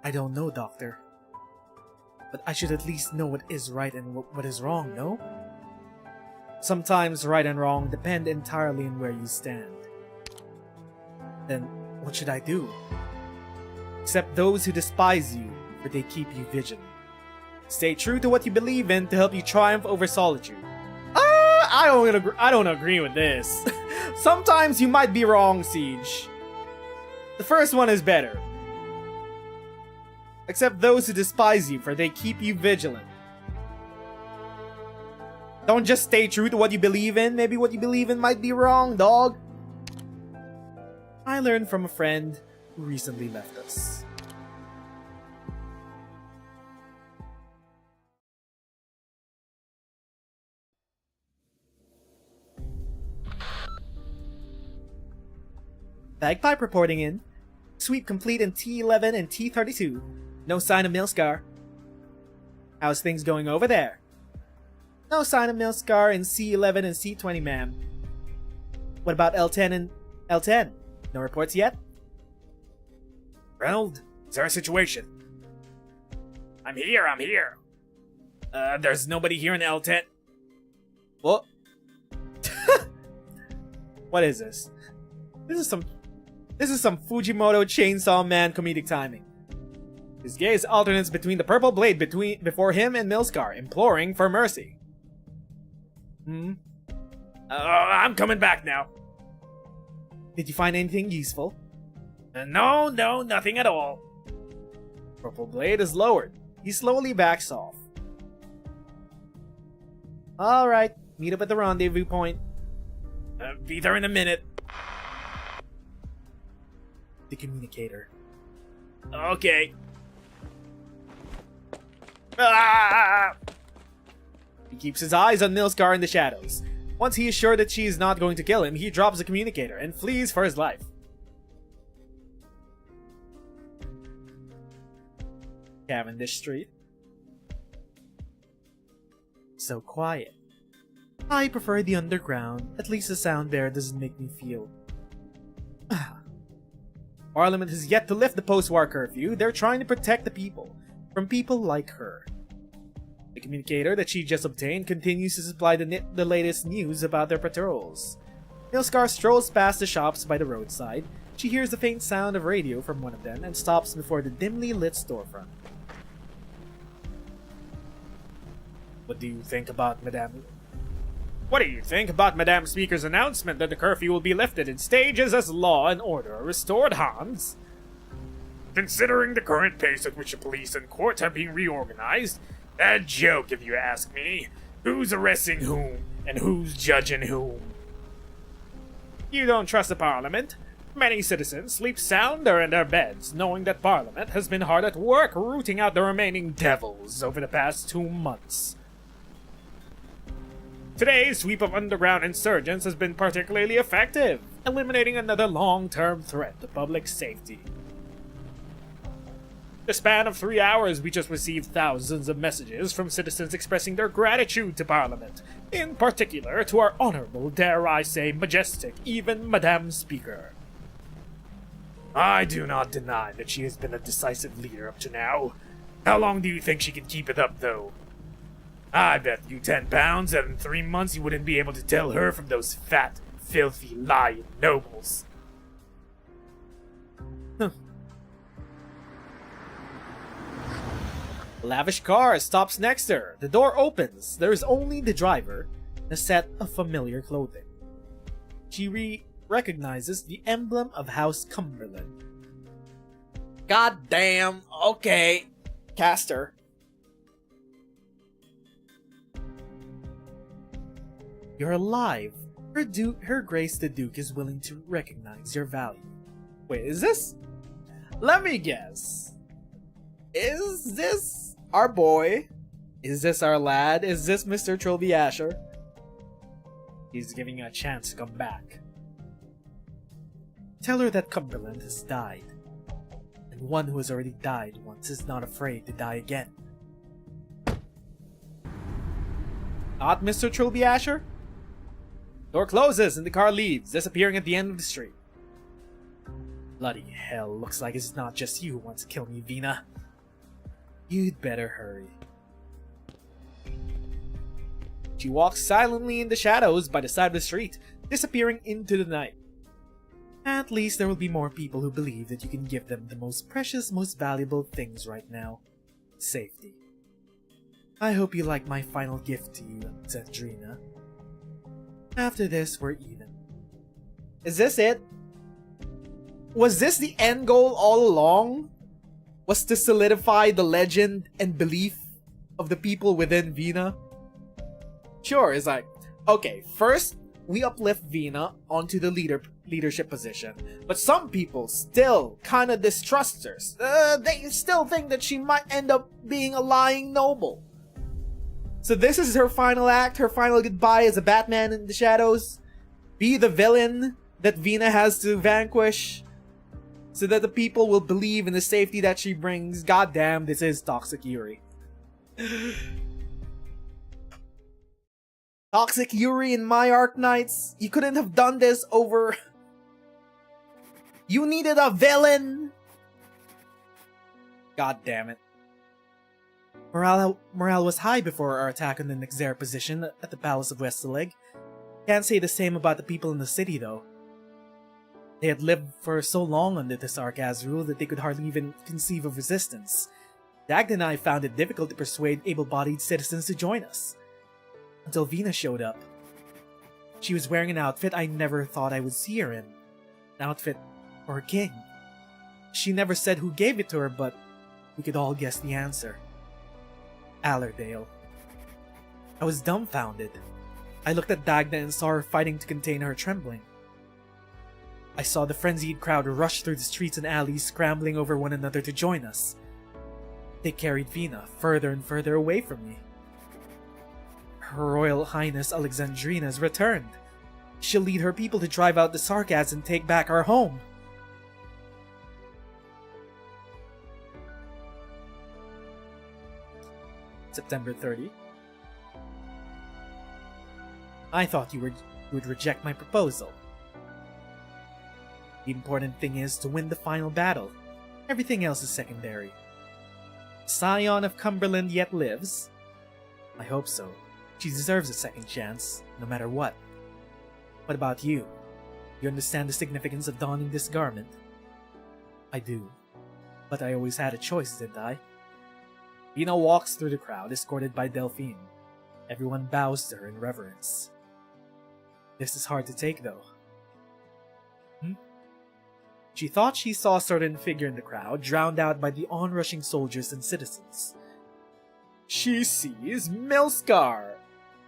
Speaker 2: I don't know, Doctor. But I should at least know what is right and what is wrong, no? Sometimes right and wrong depend entirely on where you stand. Then what should I do? Accept those who despise you, for they keep you vigilant. Stay true to what you believe in to help you triumph over solitude. I don't agree with this. Sometimes you might be wrong, Siege. The first one is better. Accept those who despise you, for they keep you vigilant. Don't just stay true to what you believe in. Maybe what you believe in might be wrong, dog. I learned from a friend who recently left us. Bagpipe reporting in. Sweep complete in T11 and T32. No sign of Milscar. How's things going over there? No sign of Milscar in C11 and C20, ma'am. What about L10 and L10? No reports yet?
Speaker 3: Reynolds, is there a situation? I'm here. There's nobody here in L10.
Speaker 2: What? What is this? This is some Fujimoto Chainsaw Man comedic timing. His gaze alternates between the purple blade before him and Milscar, imploring for mercy.
Speaker 3: I'm coming back now.
Speaker 2: Did you find anything useful?
Speaker 3: No, nothing at all.
Speaker 2: Purple blade is lowered. He slowly backs off. Alright, meet up at the rendezvous point.
Speaker 3: Be there in a minute.
Speaker 2: The communicator.
Speaker 3: Okay.
Speaker 2: He keeps his eyes on Milscar in the shadows. Once he is sure that she is not going to kill him, he drops the communicator and flees for his life. Cavendish Street. So quiet. I prefer the underground. At least the sound there doesn't make me feel... Parliament has yet to lift the post-war curfew. They're trying to protect the people from people like her. The communicator that she just obtained continues to supply the latest news about their patrols. Milscar strolls past the shops by the roadside. She hears the faint sound of radio from one of them and stops before the dimly lit storefront.
Speaker 3: What do you think about Madame Speaker's announcement that the curfew will be lifted in stages as law and order are restored, Hans? Considering the current pace at which the police and courts are being reorganized, a joke if you ask me. Who's arresting whom, and who's judging whom? You don't trust the Parliament? Many citizens sleep sounder in their beds, knowing that Parliament has been hard at work rooting out the remaining devils over the past 2 months. Today's sweep of underground insurgents has been particularly effective, eliminating another long-term threat to public safety. In the span of 3 hours, we just received thousands of messages from citizens expressing their gratitude to Parliament, in particular to our honorable, dare I say, majestic, even Madame Speaker. I do not deny that she has been a decisive leader up to now. How long do you think she can keep it up, though? I bet you 10 pounds that in 3 months you wouldn't be able to tell her from those fat, filthy, lying nobles.
Speaker 2: A lavish car stops next to her. The door opens. There is only the driver and a set of familiar clothing. She recognizes the emblem of House Cumberland. God damn. Okay. Caster. You're alive. Her Grace the Duke is willing to recognize your value. Wait, is this? Let me guess. Is this our boy? Is this our lad? Is this Mr. Trilby Asher? He's giving you a chance to come back. Tell her that Cumberland has died. And one who has already died once is not afraid to die again. Not Mr. Trilby Asher? Door closes and the car leaves, disappearing at the end of the street. Bloody hell, looks like it's not just you who wants to kill me, Vina. You'd better hurry. She walks silently in the shadows by the side of the street, disappearing into the night. At least there will be more people who believe that you can give them the most precious, most valuable things right now. Safety. I hope you like my final gift to you, Zendrina. After this, we're even. Is this it? Was this the end goal all along? Was to solidify the legend and belief of the people within Vina? Sure, it's like, okay, first we uplift Vina onto the leadership position, but some people still kind of distrust her. They still think that she might end up being a lying noble. So this is her final act, her final goodbye as a Batman in the shadows. Be the villain that Vina has to vanquish, so that the people will believe in the safety that she brings. Goddamn, this is Toxic Yuri. Toxic Yuri in my Arknights. You couldn't have done this over... You needed a villain! God damn it. Morale was high before our attack on the Nezeru position at the Palace of Westaleg. Can't say the same about the people in the city though. They had lived for so long under the Sarkaz rule that they could hardly even conceive of resistance. Dagda and I found it difficult to persuade able-bodied citizens to join us. Until Vina showed up. She was wearing an outfit I never thought I would see her in. An outfit for a king. She never said who gave it to her, but we could all guess the answer. Allerdale. I was dumbfounded. I looked at Dagda and saw her fighting to contain her trembling. I saw the frenzied crowd rush through the streets and alleys, scrambling over one another to join us. They carried Vina further and further away from me. Her Royal Highness Alexandrina has returned. She'll lead her people to drive out the Sarkaz and take back our home. September 30. I thought you would reject my proposal. The important thing is to win the final battle. Everything else is secondary. Scion of Cumberland yet lives? I hope so. She deserves a second chance, no matter what. What about you? You understand the significance of donning this garment? I do. But I always had a choice, didn't I? Vina walks through the crowd, escorted by Delphine. Everyone bows to her in reverence. This is hard to take, though. She thought she saw a certain figure in the crowd, drowned out by the onrushing soldiers and citizens. She sees Milskar,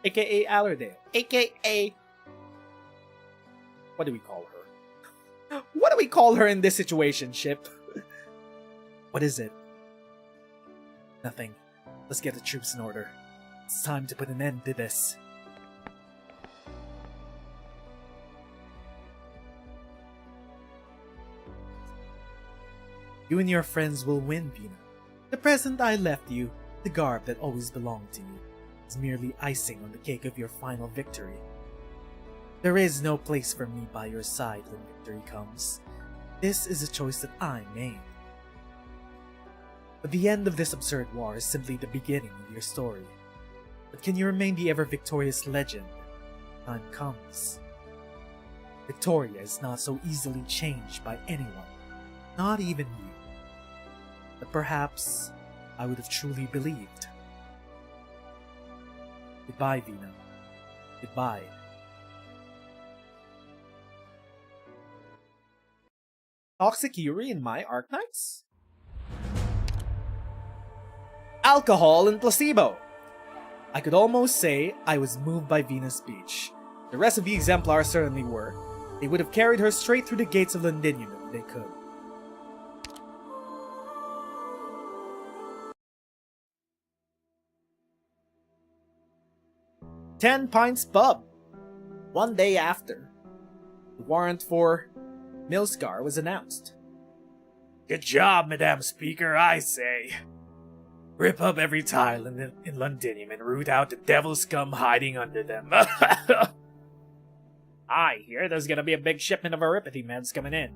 Speaker 2: aka Allerdale, aka... What do we call her? What do we call her in this situation, Ship? What is it? Nothing. Let's get the troops in order. It's time to put an end to this. You and your friends will win, Vina. The present I left you, the garb that always belonged to you, is merely icing on the cake of your final victory. There is no place for me by your side when victory comes. This is a choice that I made. But the end of this absurd war is simply the beginning of your story. But can you remain the ever-victorious legend when time comes? Victoria is not so easily changed by anyone, not even you. But perhaps I would have truly believed. Goodbye, Vina. Goodbye. Toxic Yuri in my Arknights? Alcohol and placebo! I could almost say I was moved by Vina's speech. The rest of the exemplars certainly were. They would have carried her straight through the gates of Londinium if they could. Ten Pints Pub. One day after, the warrant for Milskar was announced. Good job, Madame Speaker, I say. Rip up every tile in Londinium and root out the devil scum hiding under them. I hear there's gonna be a big shipment of Aripathy meds coming in.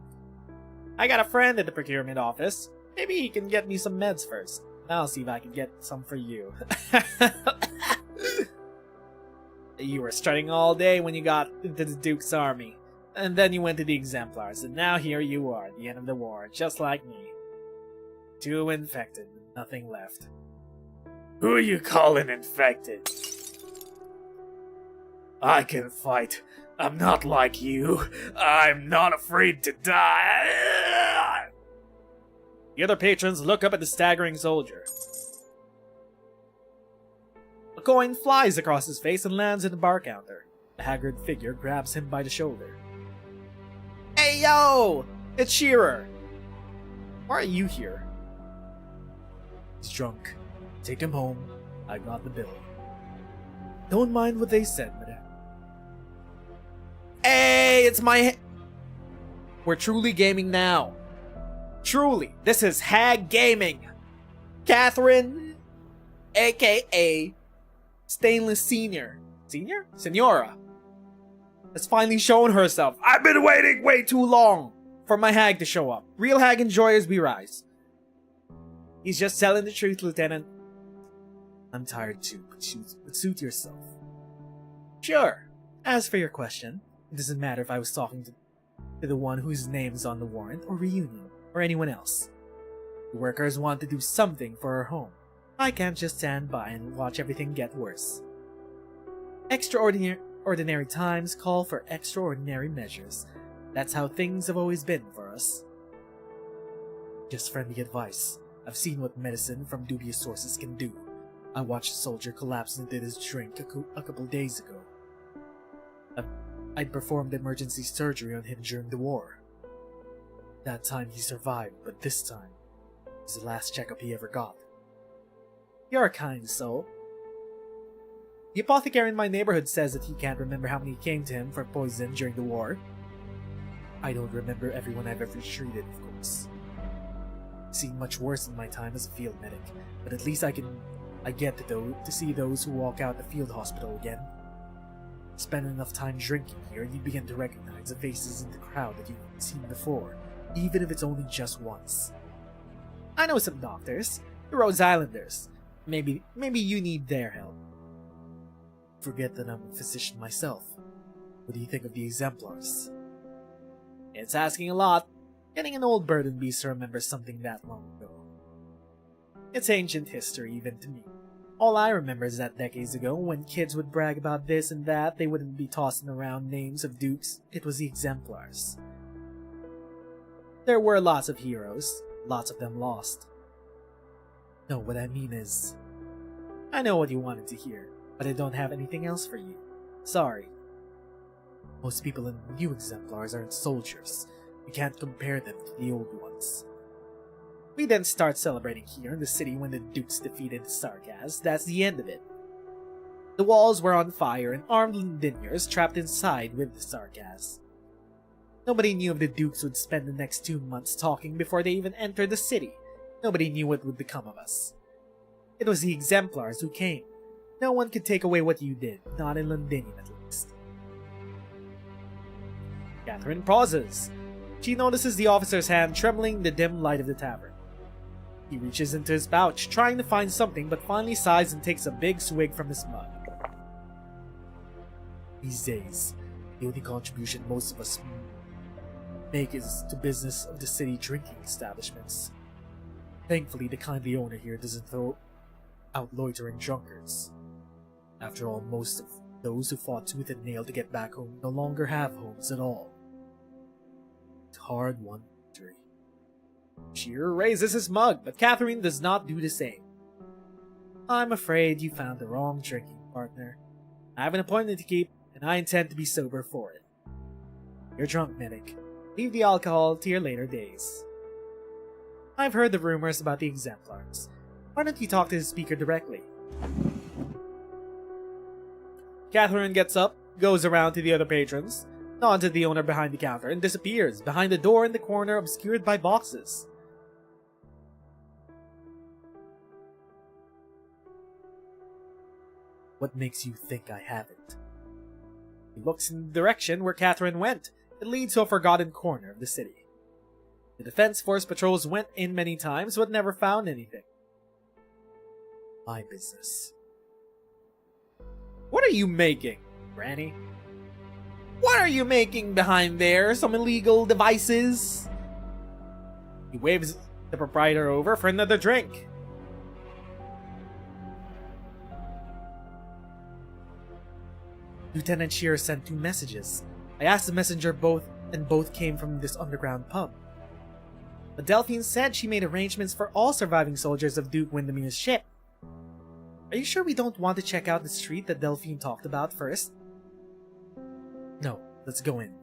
Speaker 2: I got a friend at the procurement office. Maybe he can get me some meds first. I'll see if I can get some for you. You were strutting all day when you got into the Duke's army. And then you went to the Exemplars, and now here you are at the end of the war, just like me. 2 infected, with nothing left.
Speaker 3: Who are you calling infected? I can fight. I'm not like you. I'm not afraid to die.
Speaker 2: The other patrons look up at the staggering soldier. A coin flies across his face and lands in the bar counter. The haggard figure grabs him by the shoulder. Hey yo! It's Shearer! Why are you here? He's drunk. Take him home. I got the bill. Don't mind what they said, madame. Hey, it's my... We're truly gaming now. Truly, this is Hag Gaming. Catherine, aka Stainless Senior. Senior? Senora. Has finally shown herself. I've been waiting way too long for my hag to show up. Real hag enjoyers we rise. He's just telling the truth, Lieutenant. I'm tired too, but suit yourself. Sure. As for your question, it doesn't matter if I was talking to the one whose name's on the warrant or reunion, or anyone else. The workers want to do something for our home. I can't just stand by and watch everything get worse. Extraordinary times call for extraordinary measures. That's how things have always been for us. Just friendly advice. I've seen what medicine from dubious sources can do. I watched a soldier collapse into his drink a couple days ago. I performed emergency surgery on him during the war. That time he survived, but this time was the last checkup he ever got. You're a kind soul. The apothecary in my neighborhood says that he can't remember how many came to him for poison during the war. I don't remember everyone I've ever treated, of course. I've seen much worse in my time as a field medic, but at least I get to see those who walk out the field hospital again. Spend enough time drinking here and you begin to recognize the faces in the crowd that you've seen before, even if it's only just once. I know some doctors, the Rhodes Islanders. Maybe you need their help. Forget that I'm a physician myself. What do you think of the Exemplars? It's asking a lot. Getting an old burden beast to remember something that long ago. It's ancient history even to me. All I remember is that decades ago, when kids would brag about this and that, they wouldn't be tossing around names of dukes. It was the Exemplars. There were lots of heroes, lots of them lost. No, what I mean is... I know what you wanted to hear, but I don't have anything else for you. Sorry. Most people in the new Exemplars aren't soldiers. You can't compare them to the old ones. We then start celebrating here in the city when the Dukes defeated the Sarkaz. That's the end of it. The walls were on fire and armed Londiniers trapped inside with the Sarkaz. Nobody knew if the Dukes would spend the next 2 months talking before they even entered the city. Nobody knew what would become of us. It was the Exemplars who came. No one could take away what you did, not in Londinium at least. Catherine pauses. She notices the officer's hand trembling in the dim light of the tavern. He reaches into his pouch, trying to find something, but finally sighs and takes a big swig from his mug. These days, the only contribution most of us make is to business of the city drinking establishments. Thankfully, the kindly owner here doesn't throw out loitering drunkards. After all, most of those who fought tooth and nail to get back home no longer have homes at all. It's hard-won victory. Shearer raises his mug, but Catherine does not do the same. I'm afraid you found the wrong drinking partner. I have an appointment to keep, and I intend to be sober for it. You're drunk, medic. Leave the alcohol to your later days. I've heard the rumors about the Exemplars. Why don't you talk to the speaker directly? Catherine gets up, goes around to the other patrons, nods at the owner behind the counter, and disappears behind the door in the corner obscured by boxes. What makes you think I haven't? He looks in the direction where Catherine went. It leads to a forgotten corner of the city. The Defense Force patrols went in many times but never found anything. My business. What are you making, Granny? What are you making behind there? Some illegal devices? He waves the proprietor over for another drink. Lieutenant Shearer sent 2 messages. I asked the messenger and both came from this underground pub. But Delphine said she made arrangements for all surviving soldiers of Duke Windermere's ship. Are you sure we don't want to check out the street that Delphine talked about first? No, let's go in.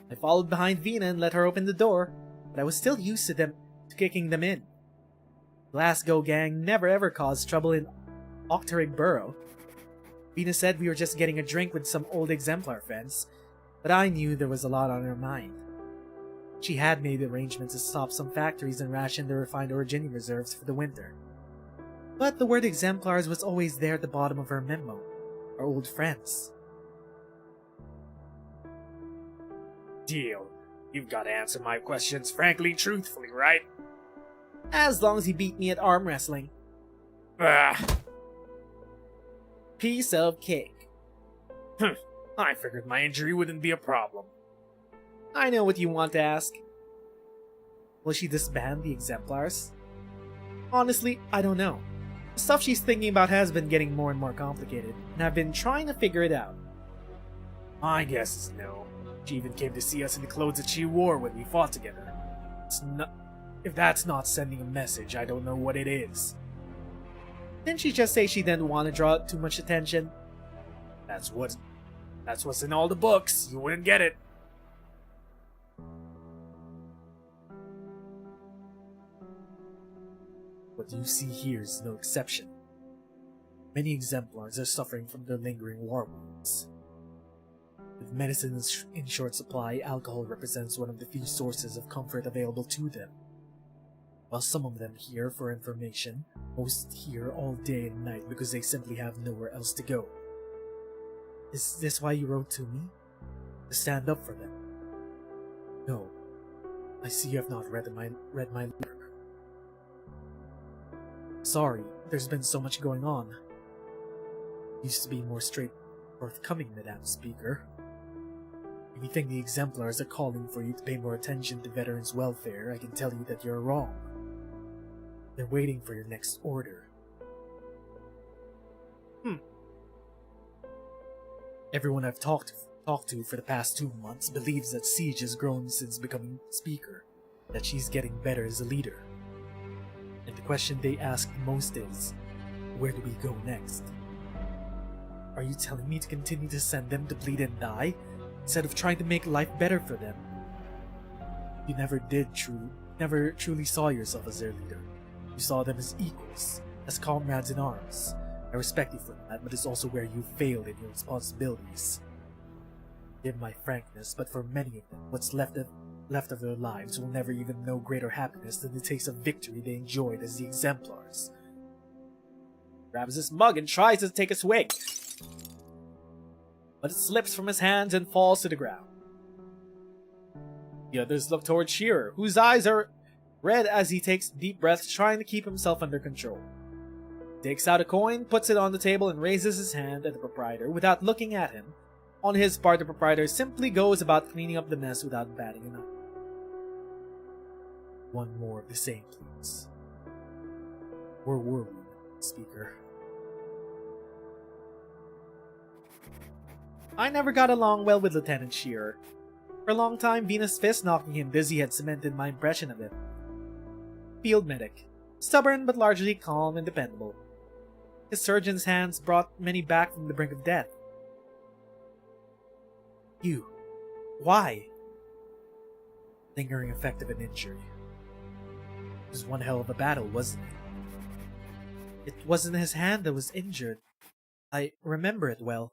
Speaker 2: I followed behind Vina and let her open the door, but I was still used to kicking them in. Glasgow gang never ever caused trouble in Octarig Borough. Vina said we were just getting a drink with some old exemplar friends, but I knew there was a lot on her mind. She had made arrangements to stop some factories and ration the refined origini reserves for the winter. But the word exemplars was always there at the bottom of her memo. Our old friends.
Speaker 3: Deal. You've got to answer my questions frankly, truthfully, right?
Speaker 2: As long as he beat me at arm wrestling.
Speaker 3: Ah.
Speaker 2: Piece of cake.
Speaker 3: I figured my injury wouldn't be a problem.
Speaker 2: I know what you want to ask. Will she disband the exemplars? Honestly, I don't know. The stuff she's thinking about has been getting more and more complicated, and I've been trying to figure it out.
Speaker 3: My guess is no. She even came to see us in the clothes that she wore when we fought together. If that's not sending a message, I don't know what it is.
Speaker 2: Didn't she just say she didn't want to draw too much attention?
Speaker 3: That's what's in all the books. You wouldn't get it.
Speaker 2: What you see here is no exception. Many exemplars are suffering from their lingering war wounds. With medicine in short supply, alcohol represents one of the few sources of comfort available to them. While some of them here for information, most here all day and night because they simply have nowhere else to go. Is this why you wrote to me? To stand up for them? No. I see you have not read my letter. Sorry, there's been so much going on. Used to be more forthcoming, Madame Speaker. If you think the exemplars are calling for you to pay more attention to veterans' welfare, I can tell you that you're wrong. They're waiting for your next order. Everyone I've talked to for the past 2 months believes that Siege has grown since becoming Speaker, that she's getting better as a leader. And the question they ask most is, where do we go next? Are you telling me to continue to send them to bleed and die, instead of trying to make life better for them? You never truly saw yourself as their leader. You saw them as equals, as comrades in arms. I respect you for that, but it's also where you failed in your responsibilities. Forgive my frankness, but for many of them, what's left of their lives will never even know greater happiness than the taste of victory they enjoyed as the exemplars. Grabs his mug and tries to take a swig, but it slips from his hands and falls to the ground. The others look toward Shearer, whose eyes are red as he takes deep breaths, trying to keep himself under control. He takes out a coin, puts it on the table, and raises his hand at the proprietor without looking at him. On his part, the proprietor simply goes about cleaning up the mess without batting an eye. One more of the same, please. Where were we, Speaker? I never got along well with Lieutenant Shearer. For a long time, Venus' fist knocking him dizzy had cemented my impression of him. Field medic. Stubborn but largely calm and dependable. His surgeon's hands brought many back from the brink of death. You. Why? Lingering effect of an injury. It was one hell of a battle, wasn't it? It wasn't his hand that was injured. I remember it well.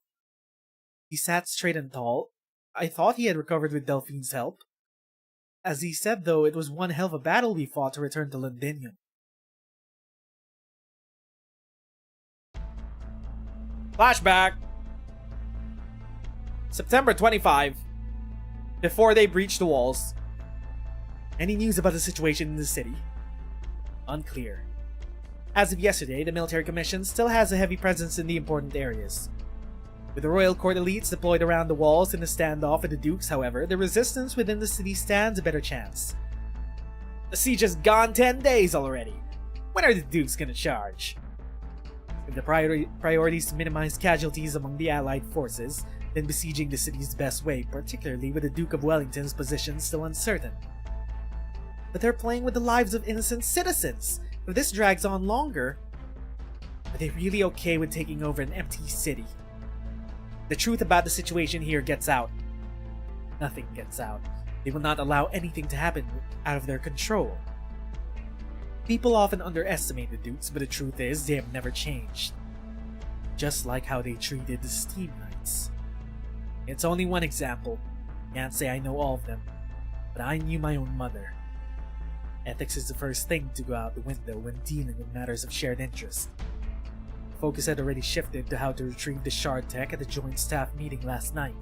Speaker 2: He sat straight and tall. I thought he had recovered with Delphine's help. As he said, though, it was one hell of a battle we fought to return to Londinium.
Speaker 3: Flashback!
Speaker 2: September 25. Before they breach the walls. Any news about the situation in the city? Unclear. As of yesterday, the military commission still has a heavy presence in the important areas. With the royal court elites deployed around the walls in a standoff with the dukes, however, the resistance within the city stands a better chance. The siege has gone 10 days already. When are the dukes gonna charge? If the priority is to minimize casualties among the allied forces, then besieging the city is the best way, particularly with the Duke of Wellington's position still uncertain. But they're playing with the lives of innocent citizens. If this drags on longer, are they really okay with taking over an empty city? The truth about the situation here gets out. Nothing gets out. They will not allow anything to happen out of their control. People often underestimate the Dukes, but the truth is they have never changed. Just like how they treated the Steam Knights. It's only one example. Can't say I know all of them, but I knew my own mother. Ethics is the first thing to go out the window when dealing with matters of shared interest. Focus had already shifted to how to retrieve the shard tech at the joint staff meeting last night.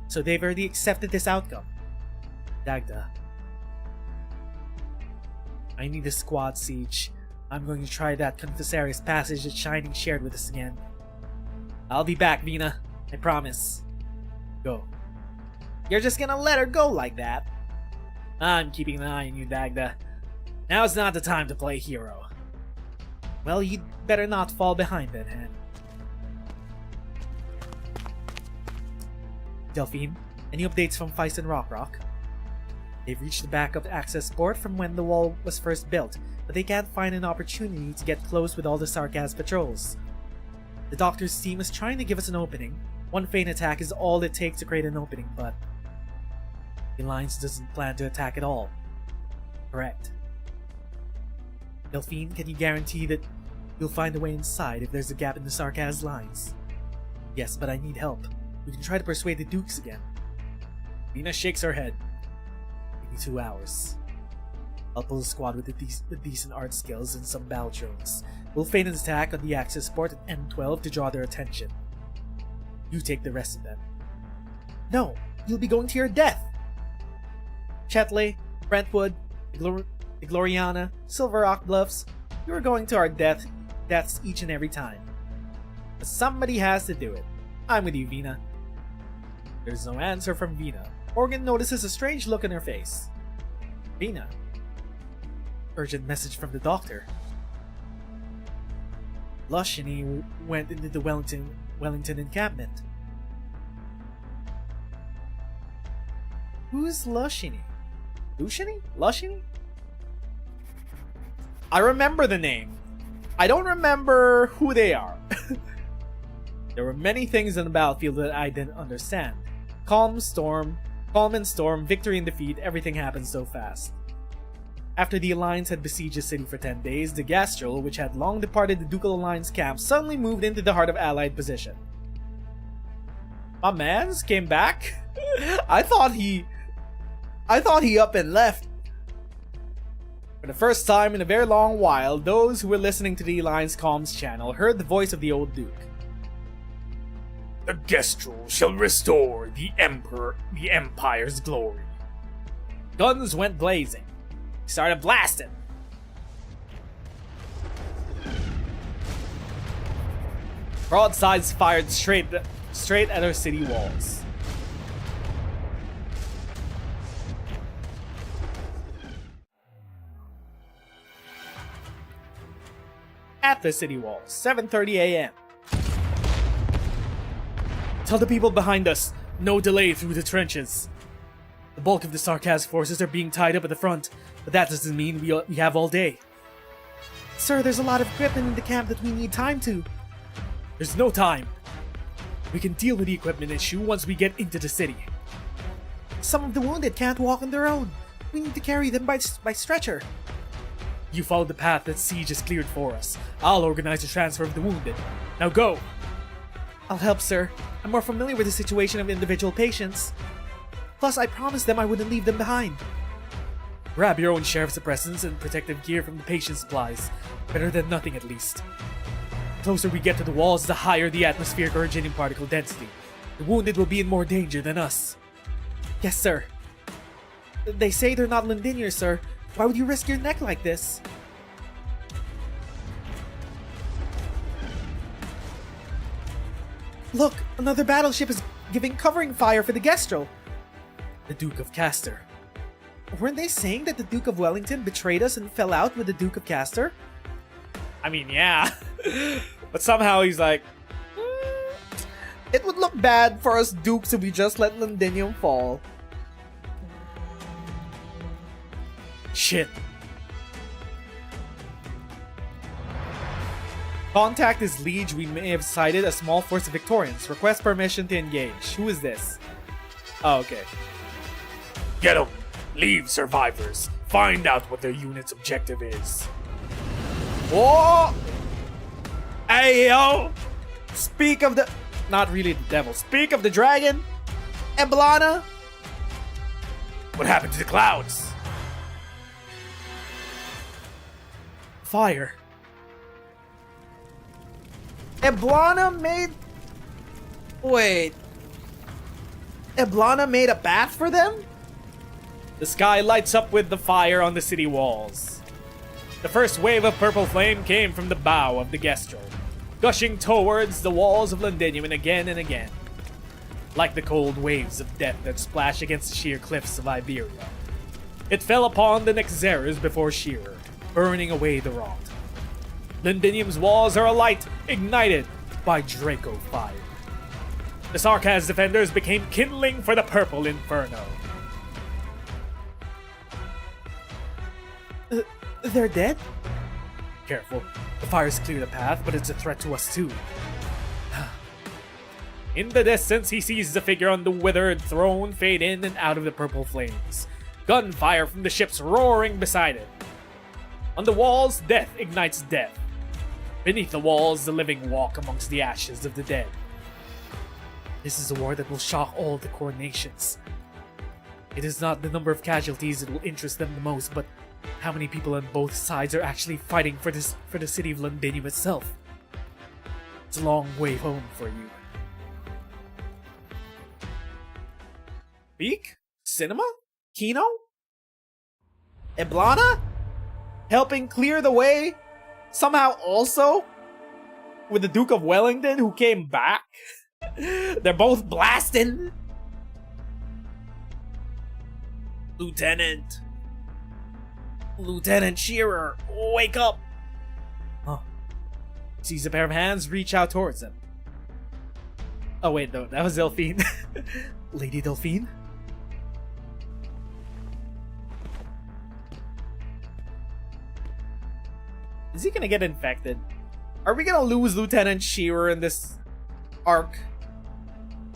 Speaker 2: So they've already accepted this outcome. Dagda. I need a squad siege. I'm going to try that Confessarius passage that Shining shared with us again. I'll be back, Vina. I promise. Go. You're just gonna let her go like that? I'm keeping an eye on you, Dagda. Now's not the time to play hero. Well, you'd better not fall behind then, Hen. Delphine, any updates from Feist and Rock? They've reached the backup access port from when the wall was first built, but they can't find an opportunity to get close with all the Sarkaz patrols. The Doctor's team is trying to give us an opening. One feint attack is all it takes to create an opening, but the Alliance doesn't plan to attack at all. Correct. Delphine, can you guarantee that you'll find a way inside if there's a gap in the Sarkaz lines? Yes, but I need help. We can try to persuade the Dukes again. Vina shakes her head. Give me 2 hours. I'll pull a squad with decent art skills and some battle drones. We'll feint an attack on the access port at M12 to draw their attention. You take the rest of them. No, you'll be going to your death! Chetley, Brentwood, Gloriana, Silver Rock Bluffs, you are going to our deaths each and every time. But somebody has to do it. I'm with you, Vina. There's no answer from Vina. Morgan notices a strange look on her face. Vina. Urgent message from the Doctor. Lushini went into the Wellington encampment. Who's Lushini? Lushini? I remember the name. I don't remember who they are. There were many things on the battlefield that I didn't understand. Calm and storm, victory and defeat, everything happened so fast. After the Alliance had besieged the city for 10 days, the Gastrol, which had long departed the Ducal Alliance camp, suddenly moved into the heart of Allied position. My mans came back? I thought he up and left. For the first time in a very long while, those who were listening to the Alliance comms channel heard the voice of the old Duke.
Speaker 3: The Gestrel shall restore the Empire's glory.
Speaker 2: Guns went blazing. He started blasting. Broadsides fired straight at our city walls. At the city walls, 7:30 a.m. Tell the people behind us, no delay through the trenches. The bulk of the Sarkaz forces are being tied up at the front, but that doesn't mean we have all day. Sir, there's a lot of equipment in the camp that we need time to. There's no time. We can deal with the equipment issue once we get into the city. Some of the wounded can't walk on their own. We need to carry them by stretcher. You follow the path that Siege has cleared for us. I'll organize the transfer of the wounded. Now go! I'll help, sir. I'm more familiar with the situation of individual patients. Plus, I promised them I wouldn't leave them behind. Grab your own share of suppressants and protective gear from the patient supplies. Better than nothing, at least. The closer we get to the walls, the higher the atmospheric originating particle density. The wounded will be in more danger than us. Yes, sir. They say they're not Londiniers, sir. Why would you risk your neck like this? Look, another battleship is giving covering fire for the Gestro. The Duke of Castor. Weren't they saying that the Duke of Wellington betrayed us and fell out with the Duke of Castor?
Speaker 3: I mean, yeah. But somehow he's like,
Speaker 2: It would look bad for us dukes if we just let Londinium fall. Shit. Contact is Liege. We may have sighted a small force of Victorians. Request permission to engage. Who is this? Oh, okay.
Speaker 3: get 'em! Leave, survivors! Find out what their unit's objective is.
Speaker 2: Whoa! Hey, yo! Speak of the... Not really the devil. Speak of the dragon. Eblana.
Speaker 3: What happened to the clouds?
Speaker 2: Fire. Eblana made... Wait. Eblana made a bath for them?
Speaker 3: The sky lights up with the fire on the city walls. The first wave of purple flame came from the bow of the Gestro, gushing towards the walls of Londinium and again, like the cold waves of death that splash against the sheer cliffs of Iberia. It fell upon the Nexerus before Shearer, burning away the rot. Londinium's walls are alight, ignited by Draco fire. The Sarkaz defenders became kindling for the purple inferno.
Speaker 2: They're dead?
Speaker 3: Careful,
Speaker 2: The fire's cleared a path, but it's a threat to us too.
Speaker 3: in the distance, he sees the figure on the withered throne fade in and out of the purple flames. Gunfire from the ships roaring beside it. On the walls, death ignites death. Beneath the walls, the living walk amongst the ashes of the dead.
Speaker 2: This is a war that will shock all the core nations. It is not the number of casualties that will interest them the most, but how many people on both sides are actually fighting for the city of Londinium itself. It's a long way home for you. Beak? Cinema? Kino? Eblana? Helping clear the way? Somehow also? With the Duke of Wellington who came back? They're both blasting? Lieutenant Shearer, wake up! Huh. Sees a pair of hands reach out towards him. Oh wait, no, that was Delphine. Lady Delphine? Is he gonna get infected? Are we gonna lose Lieutenant Shearer in this arc?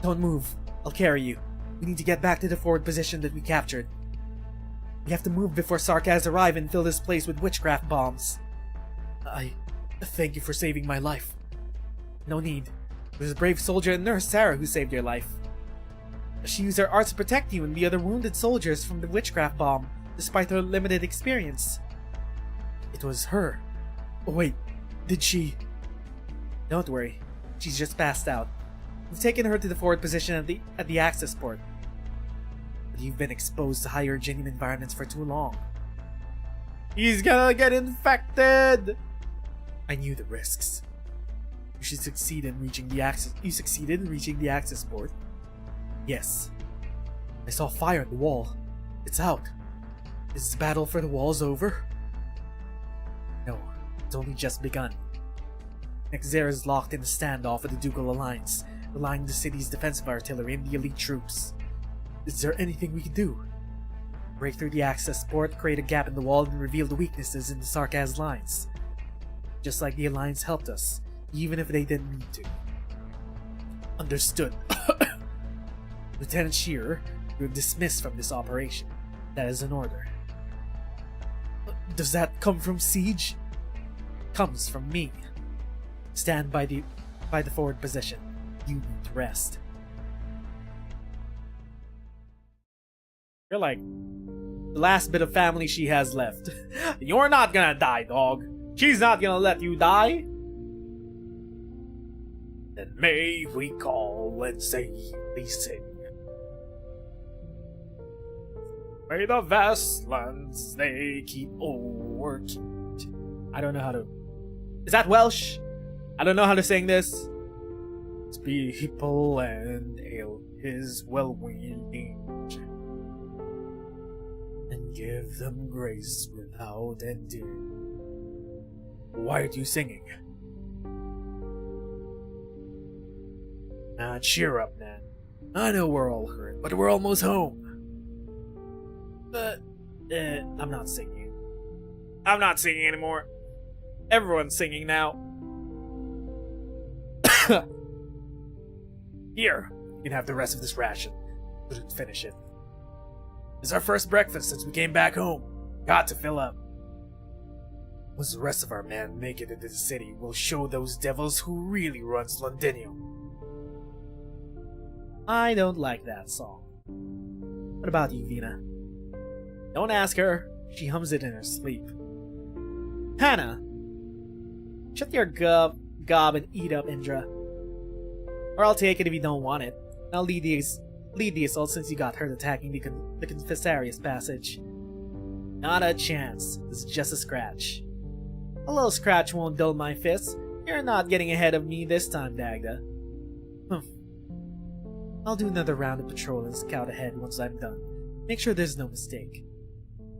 Speaker 2: Don't move. I'll carry you. We need to get back to the forward position that we captured. We have to move before Sarkaz arrive and fill this place with witchcraft bombs. I thank you for saving my life. No need. There's a brave soldier and nurse, Sarah, who saved your life. She used her art to protect you and the other wounded soldiers from the witchcraft bomb, despite her limited experience. It was her. Oh wait, did she... Don't worry, she's just passed out. We've taken her to the forward position at the access port. But you've been exposed to higher genuine environments for too long. He's gonna get infected! I knew the risks. You should succeed in reaching the access... You succeeded in reaching the access port? Yes. I saw fire on the wall. It's out. Is the battle for the walls over? No, it's only just begun. Nezeru is locked in a standoff with the Ducal Alliance, relying on the city's defensive artillery and the elite troops. Is there anything we can do? Break through the access port, create a gap in the wall, and reveal the weaknesses in the Sarkaz lines. Just like the Alliance helped us, even if they didn't need to. Understood. Lieutenant Shearer, you're dismissed from this operation. That is an order. Does that come from Siege? Comes from me. Stand by the forward position. You need to rest. You're like the last bit of family she has left. You're not gonna die, dog. She's not gonna let you die.
Speaker 3: Then may we call and say we sing. May the vast lands they keep overkept.
Speaker 2: I don't know how to. Is that Welsh? I don't know how to sing this.
Speaker 3: People and ale his well-wielding, and give them grace without ending.
Speaker 2: Why aren't you singing?
Speaker 3: Now cheer up, man.
Speaker 2: I know we're all hurt, but we're almost home. I'm not singing.
Speaker 3: I'm not singing anymore. Everyone's singing now. Here, you can have the rest of this ration. Couldn't finish it. It's our first breakfast since we came back home. Got to fill up. Once the rest of our men make it into the city, we'll show those devils who really runs Londinium.
Speaker 2: I don't like that song. What about you, Vina? Don't ask her. She hums it in her sleep. Hannah! Shut your gob and eat up, Indra. Or I'll take it if you don't want it. I'll lead the assault since you got hurt attacking the Confessarius passage. Not a chance. This is just a scratch. A little scratch won't dull my fists. You're not getting ahead of me this time, Dagda. I'll do another round of patrol and scout ahead once I'm done. Make sure there's no mistake.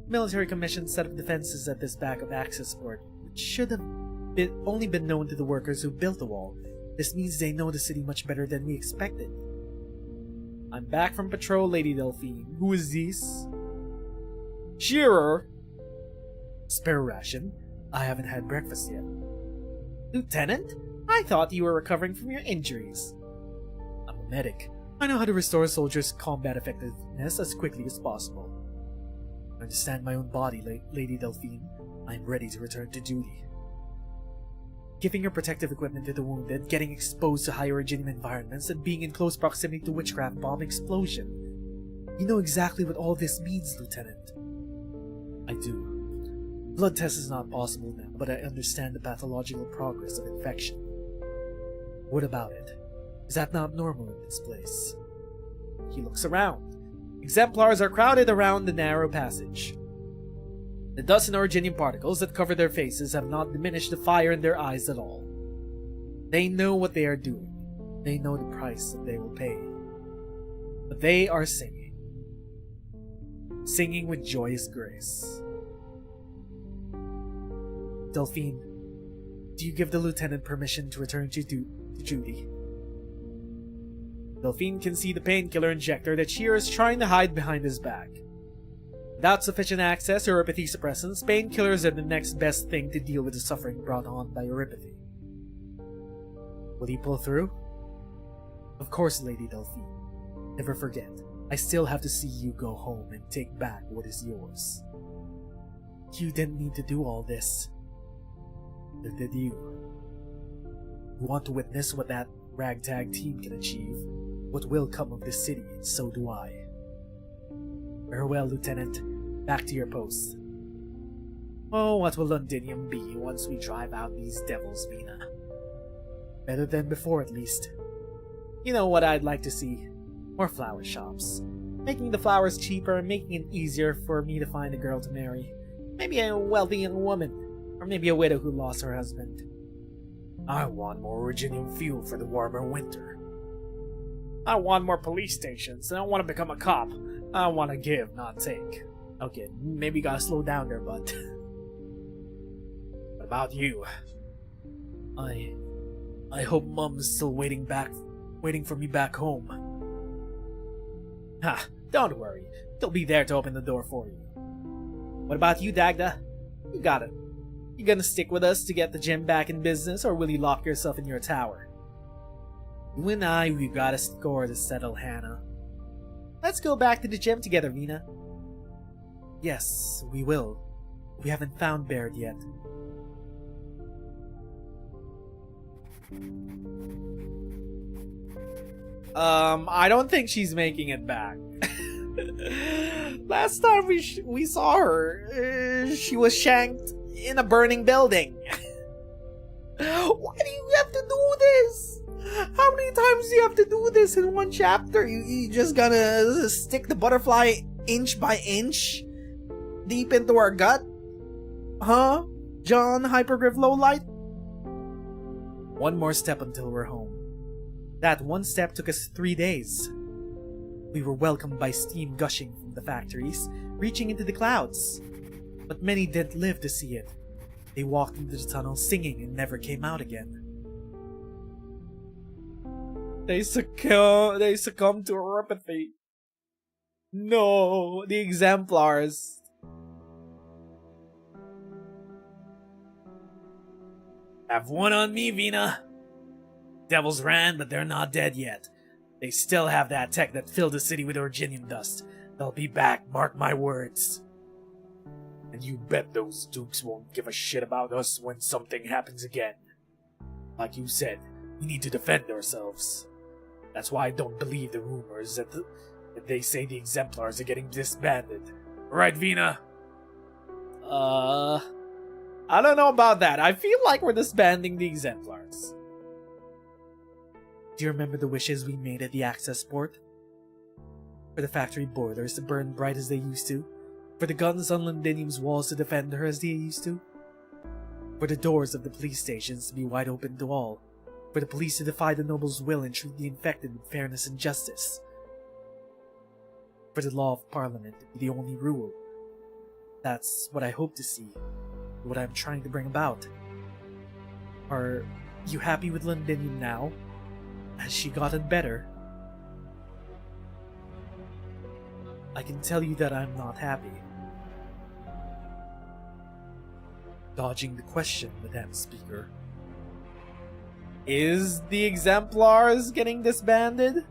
Speaker 2: Military commission set up defenses at this backup access port, which should have only been known to the workers who built the wall. This means they know the city much better than we expected. I'm back from patrol, Lady Delphine. Who is this? Shearer! Spare ration? I haven't had breakfast yet. Lieutenant? I thought you were recovering from your injuries. I'm a medic. I know how to restore soldiers' combat effectiveness as quickly as possible. I understand my own body, Lady Delphine. I am ready to return to duty. Giving your protective equipment to the wounded, getting exposed to high-originium environments, and being in close proximity to witchcraft bomb explosion. You know exactly what all this means, Lieutenant. I do. Blood test is not possible now, but I understand the pathological progress of infection. What about it? Is that not normal in this place? He looks around. Exemplars are crowded around the narrow passage. The dust and originium particles that cover their faces have not diminished the fire in their eyes at all. They know what they are doing. They know the price that they will pay. But they are singing. Singing with joyous grace. Delphine, do you give the lieutenant permission to return to duty? Delphine can see the painkiller injector that Shearer is trying to hide behind his back. Without sufficient access to Eurypathy suppressants, painkillers are the next best thing to deal with the suffering brought on by Eurypathy. Will he pull through? Of course, Lady Delphine. Never forget, I still have to see you go home and take back what is yours. You didn't need to do all this. Or did you? You want to witness what that ragtag team can achieve? What will come of this city, and so do I. Farewell, Lieutenant. Back to your post. Oh, what will Londinium be once we drive out these devils, Vina? Better than before, at least. You know what I'd like to see? More flower shops. Making the flowers cheaper and making it easier for me to find a girl to marry. Maybe a wealthy young woman. Or maybe a widow who lost her husband. I want more originium fuel for the warmer winter. I want more police stations, and I want to become a cop. I want to give, not take. Okay, maybe you gotta slow down there, bud. What about you? I hope Mom's still waiting for me back home. Ha, don't worry. They'll be there to open the door for you. What about you, Dagda? You got it. You gonna stick with us to get the gym back in business, or will you lock yourself in your tower? You and I, we got a score to settle, Hannah. Let's go back to the gym together, Vina. Yes, we will. We haven't found Baird yet. I don't think she's making it back. Last time we saw her, she was shanked in a burning building. Why do you have to do this? How many times do you have to do this in one chapter? You just gonna stick the butterfly inch by inch deep into our gut? Huh? John Hypergryph Lowlight? One more step until we're home. That one step took us 3 days. We were welcomed by steam gushing from the factories, reaching into the clouds. But many didn't live to see it. They walked into the tunnel singing and never came out again. They succumbed to apathy. No, the exemplars. Have one on me, Vina. Devils ran, but they're not dead yet. They still have that tech that filled the city with Originium dust. They'll be back, mark my words. And you bet those dukes won't give a shit about us when something happens again. Like you said, we need to defend ourselves. That's why I don't believe the rumors that they say the exemplars are getting disbanded. Right, Vina? I don't know about that. I feel like we're disbanding the exemplars. Do you remember the wishes we made at the access port? For the factory boilers to burn bright as they used to? For the guns on Londinium's walls to defend her as they used to? For the doors of the police stations to be wide open to all? For the police to defy the noble's will and treat the infected with fairness and justice? For the law of Parliament to be the only rule? That's what I hope to see, what I'm trying to bring about. Are you happy with Londinium now? Has she gotten better? I can tell you that I'm not happy. Dodging the question, Madam Speaker. Is the exemplars getting disbanded?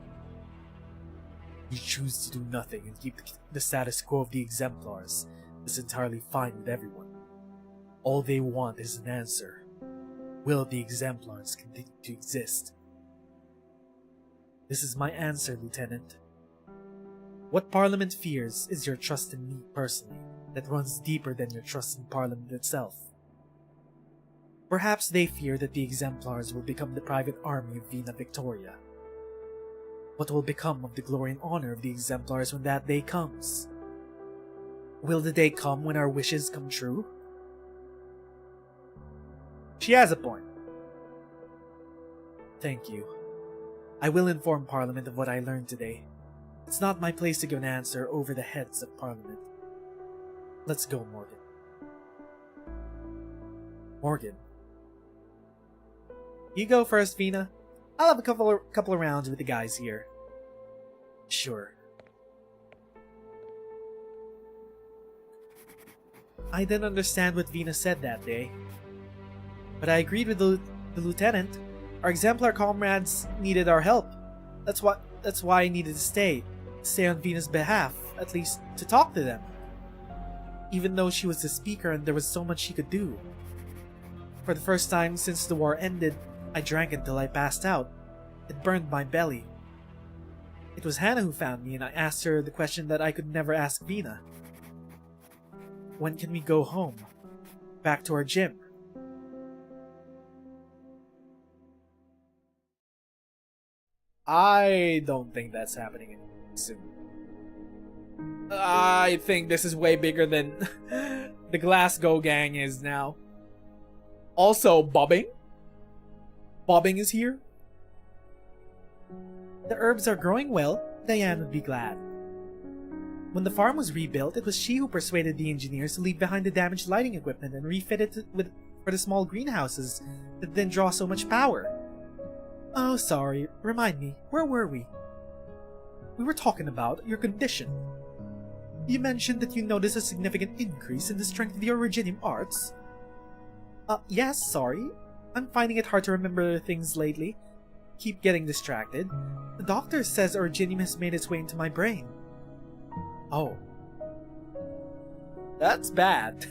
Speaker 2: You choose to do nothing and keep the status quo of the exemplars. It's entirely fine with everyone. All they want is an answer. Will the exemplars continue to exist? This is my answer, Lieutenant. What Parliament fears is your trust in me personally, that runs deeper than your trust in Parliament itself. Perhaps they fear that the exemplars will become the private army of Vina Victoria. What will become of the glory and honor of the exemplars when that day comes? Will the day come when our wishes come true? She has a point. Thank you. I will inform Parliament of what I learned today. It's not my place to give an answer over the heads of Parliament. Let's go, Morgan. Morgan. You go first, Vina. I'll have a couple of rounds with the guys here. Sure. I didn't understand what Vina said that day, but I agreed with the lieutenant. Our exemplar comrades needed our help. That's why I needed to stay on Vina's behalf, at least to talk to them. Even though she was the speaker and there was so much she could do. For the first time since the war ended, I drank until I passed out. It burned my belly. It was Hannah who found me, and I asked her the question that I could never ask Vina. When can we go home? Back to our gym? I don't think that's happening soon. I think this is way bigger than the Glasgow gang is now. Also, Bobbing? Bobbing is here? The herbs are growing well, Diane would be glad. When the farm was rebuilt, it was she who persuaded the engineers to leave behind the damaged lighting equipment and refit it for the small greenhouses that didn't draw so much power. Oh, sorry. Remind me, where were we? We were talking about your condition. You mentioned that you noticed a significant increase in the strength of your Originium arts. Yes, sorry. I'm finding it hard to remember things lately. Keep getting distracted. The doctor says Originium has made its way into my brain. Oh. That's bad.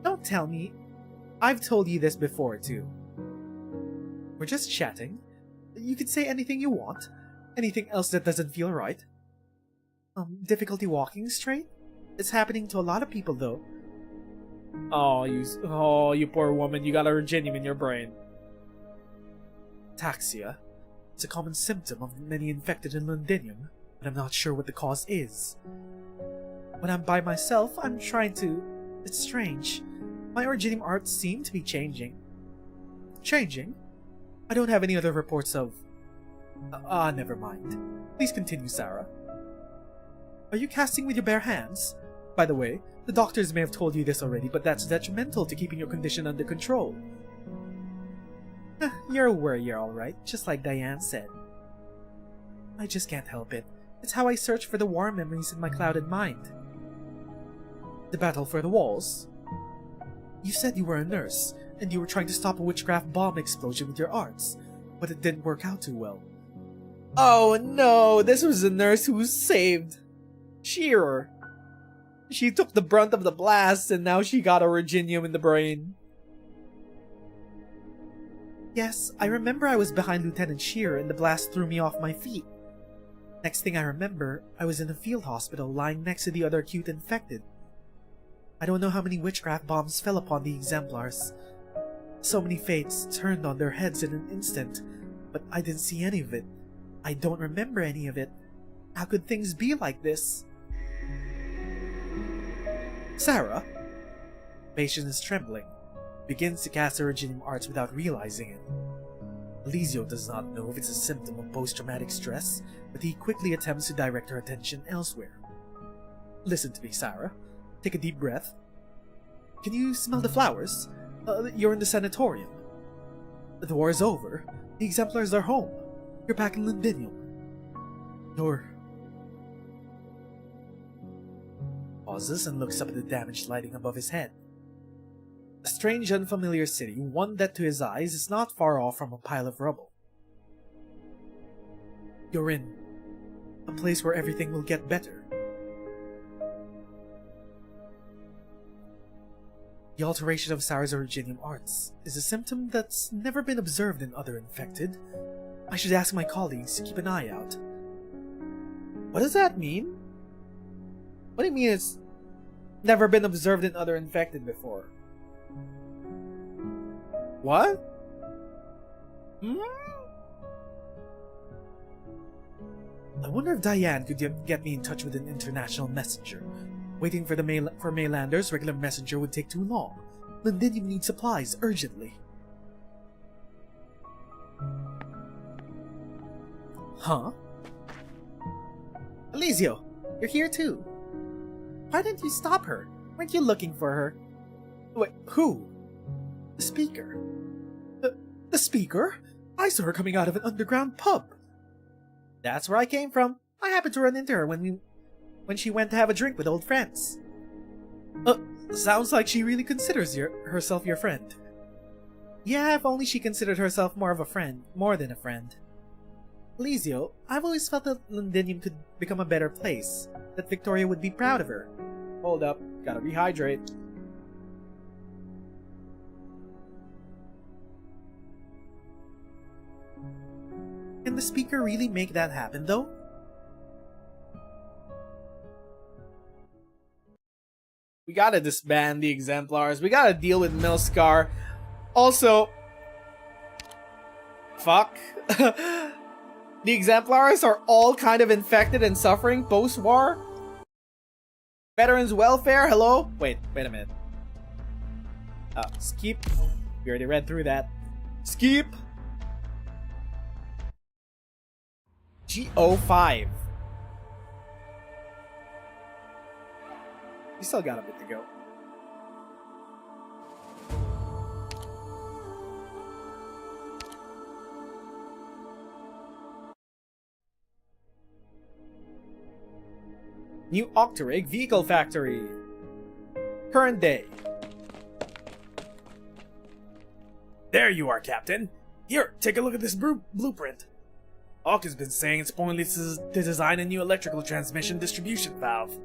Speaker 2: Don't tell me. I've told you this before, too. We're just chatting. You can say anything you want. Anything else that doesn't feel right. Difficulty walking straight? It's happening to a lot of people, though. Oh, you poor woman. You got a Originium in your brain. Ataxia. It's a common symptom of many infected in Londinium, but I'm not sure what the cause is. When I'm by myself, I'm trying to... It's strange. My Originium arts seem to be changing. Changing? I don't have any other reports of... never mind. Please continue, Sarah. Are you casting with your bare hands? By the way, the doctors may have told you this already, but that's detrimental to keeping your condition under control. You're a worrier, alright, just like Diane said. I just can't help it. It's how I search for the war memories in my clouded mind. The battle for the walls? You said you were a nurse, and you were trying to stop a witchcraft bomb explosion with your arts, but it didn't work out too well. Oh no, this was the nurse who saved Shearer. She took the brunt of the blast, and now she got Originium in the brain. Yes, I remember I was behind Lieutenant Shearer and the blast threw me off my feet. Next thing I remember, I was in a field hospital lying next to the other acute infected. I don't know how many witchcraft bombs fell upon the exemplars. So many fates turned on their heads in an instant, but I didn't see any of it. I don't remember any of it. How could things be like this? Sarah? Patient is trembling. Begins to cast Originium arts without realizing it. Eliseo does not know if it's a symptom of post-traumatic stress, but he quickly attempts to direct her attention elsewhere. Listen to me, Sarah. Take a deep breath. Can you smell the flowers? You're in the sanatorium. The war is over. The exemplars are home. You're back in Londinium. You're... Pauses and looks up at the damaged lighting above his head. A strange, unfamiliar city, one that to his eyes is not far off from a pile of rubble. You're in a place where everything will get better. The alteration of Sarah's Originium arts is a symptom that's never been observed in other infected. I should ask my colleagues to keep an eye out. What does that mean? What do you mean it's never been observed in other infected before? What? I wonder if Diane could get me in touch with an international messenger. Waiting for Mainlanders, regular messenger would take too long. Londinium needs supplies urgently. Huh? Eliseo, you're here too. Why didn't you stop her? Weren't you looking for her? Wait, who? The speaker. The speaker? I saw her coming out of an underground pub. That's where I came from. I happened to run into her when she went to have a drink with old friends. Sounds like she really considers herself your friend. Yeah, if only she considered herself more than a friend. Eliseo, I've always felt that Londinium could become a better place, that Victoria would be proud of her. Hold up, gotta rehydrate. Can the speaker really make that happen, though? We gotta disband the exemplars. We gotta deal with Milscar. Also... Fuck. The exemplars are all kind of infected and suffering post-war. Veterans welfare, hello? Wait a minute. Skip. We already read through that. Skip. GO-5. We still got a bit to go. New Octarig Vehicle Factory. Current day. There you are, Captain. Here, take a look at this blueprint. Hawk has been saying it's pointless to design a new electrical transmission distribution valve.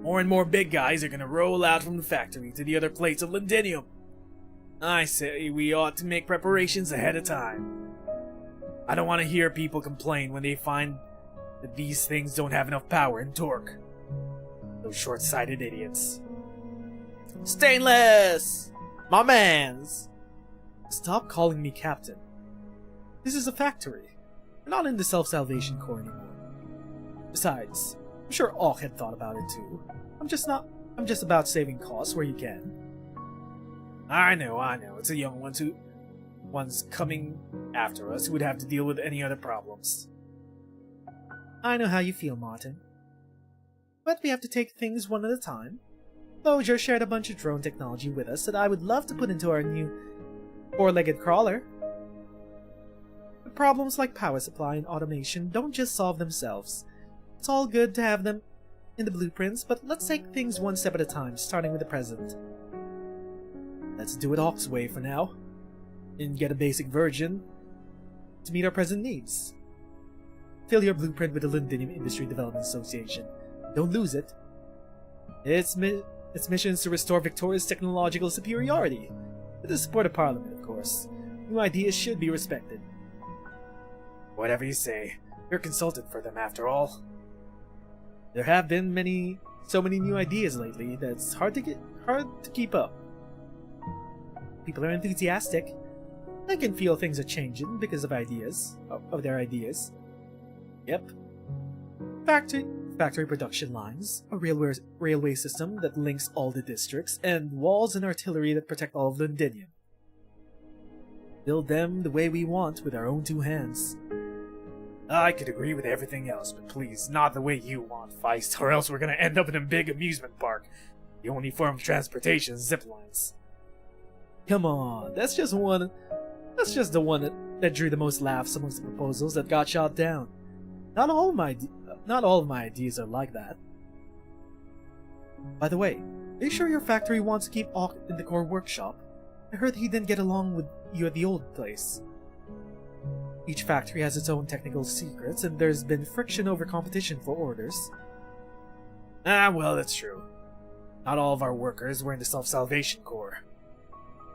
Speaker 2: More and more big guys are gonna roll out from the factory to the other plates of Londinium. I say we ought to make preparations ahead of time. I don't want to hear people complain when they find that these things don't have enough power and torque. Those short-sighted idiots. Stainless! My mans! Stop calling me Captain. This is a factory. We're not in the Self-Salvation Corps anymore. Besides, I'm sure Auk had thought about it too. I'm just about saving costs where you can. I know. It's the young ones coming after us who would have to deal with any other problems. I know how you feel, Martin. But we have to take things one at a time. Overture shared a bunch of drone technology with us that I would love to put into our new four-legged crawler. But problems like power supply and automation don't just solve themselves. It's all good to have them in the blueprints, but let's take things one step at a time, starting with the present. Let's do it Auk's way for now, and get a basic version to meet our present needs. Fill your blueprint with the Londinium Industry Development Association. Don't lose it. Its mission is to restore Victoria's technological superiority. With the support of Parliament, of course. New ideas should be respected. Whatever you say. You're a consultant for them, after all. There have been so many new ideas lately that it's hard to keep up. People are enthusiastic. I can feel things are changing because of their ideas. Yep. Factory production lines, a railway system that links all the districts, and walls and artillery that protect all of Londinium. Build them the way we want with our own two hands. I could agree with everything else, but please, not the way you want, Feist, or else we're gonna end up in a big amusement park. The only form of transportation is zip lines. Come on, that's just the one that drew the most laughs amongst the proposals that got shot down. Not all of my ideas are like that. By the way, are you sure your factory wants to keep Auk in the core workshop? I heard he didn't get along with you at the old place. Each factory has its own technical secrets, and there's been friction over competition for orders. Well, that's true. Not all of our workers were in the Self-Salvation Corps.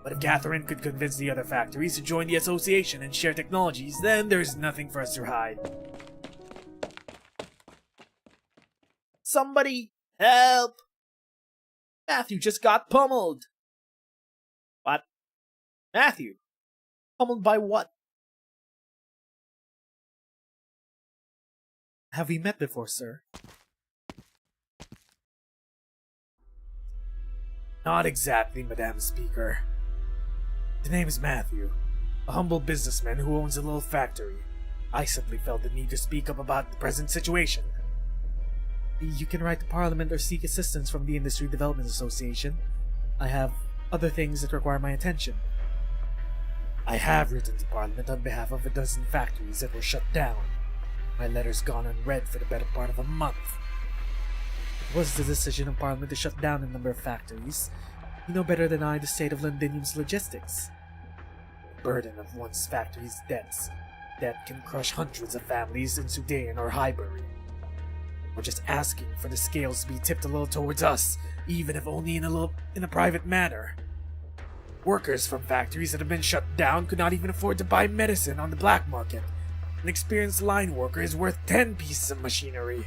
Speaker 2: But if Catherine could convince the other factories to join the association and share technologies, then there's nothing for us to hide. Somebody help! Matthew just got pummeled! What? Matthew? Pummeled by what? Have we met before, sir? Not exactly, Madam Speaker. The name is Matthew, a humble businessman who owns a little factory. I simply felt the need to speak up about the present situation. You can write to Parliament or seek assistance from the Industry Development Association. I have other things that require my attention. I have written to Parliament on behalf of a dozen factories that were shut down. My letter's gone unread for the better part of a month. It was the decision of Parliament to shut down a number of factories. You know better than I the state of Londinium's logistics. The burden of one's factory's debts. Debt can crush hundreds of families in Sudan or Highbury. We're just asking for the scales to be tipped a little towards us, even if only in a private manner. Workers from factories that have been shut down could not even afford to buy medicine on the black market. An experienced line worker is worth 10 pieces of machinery.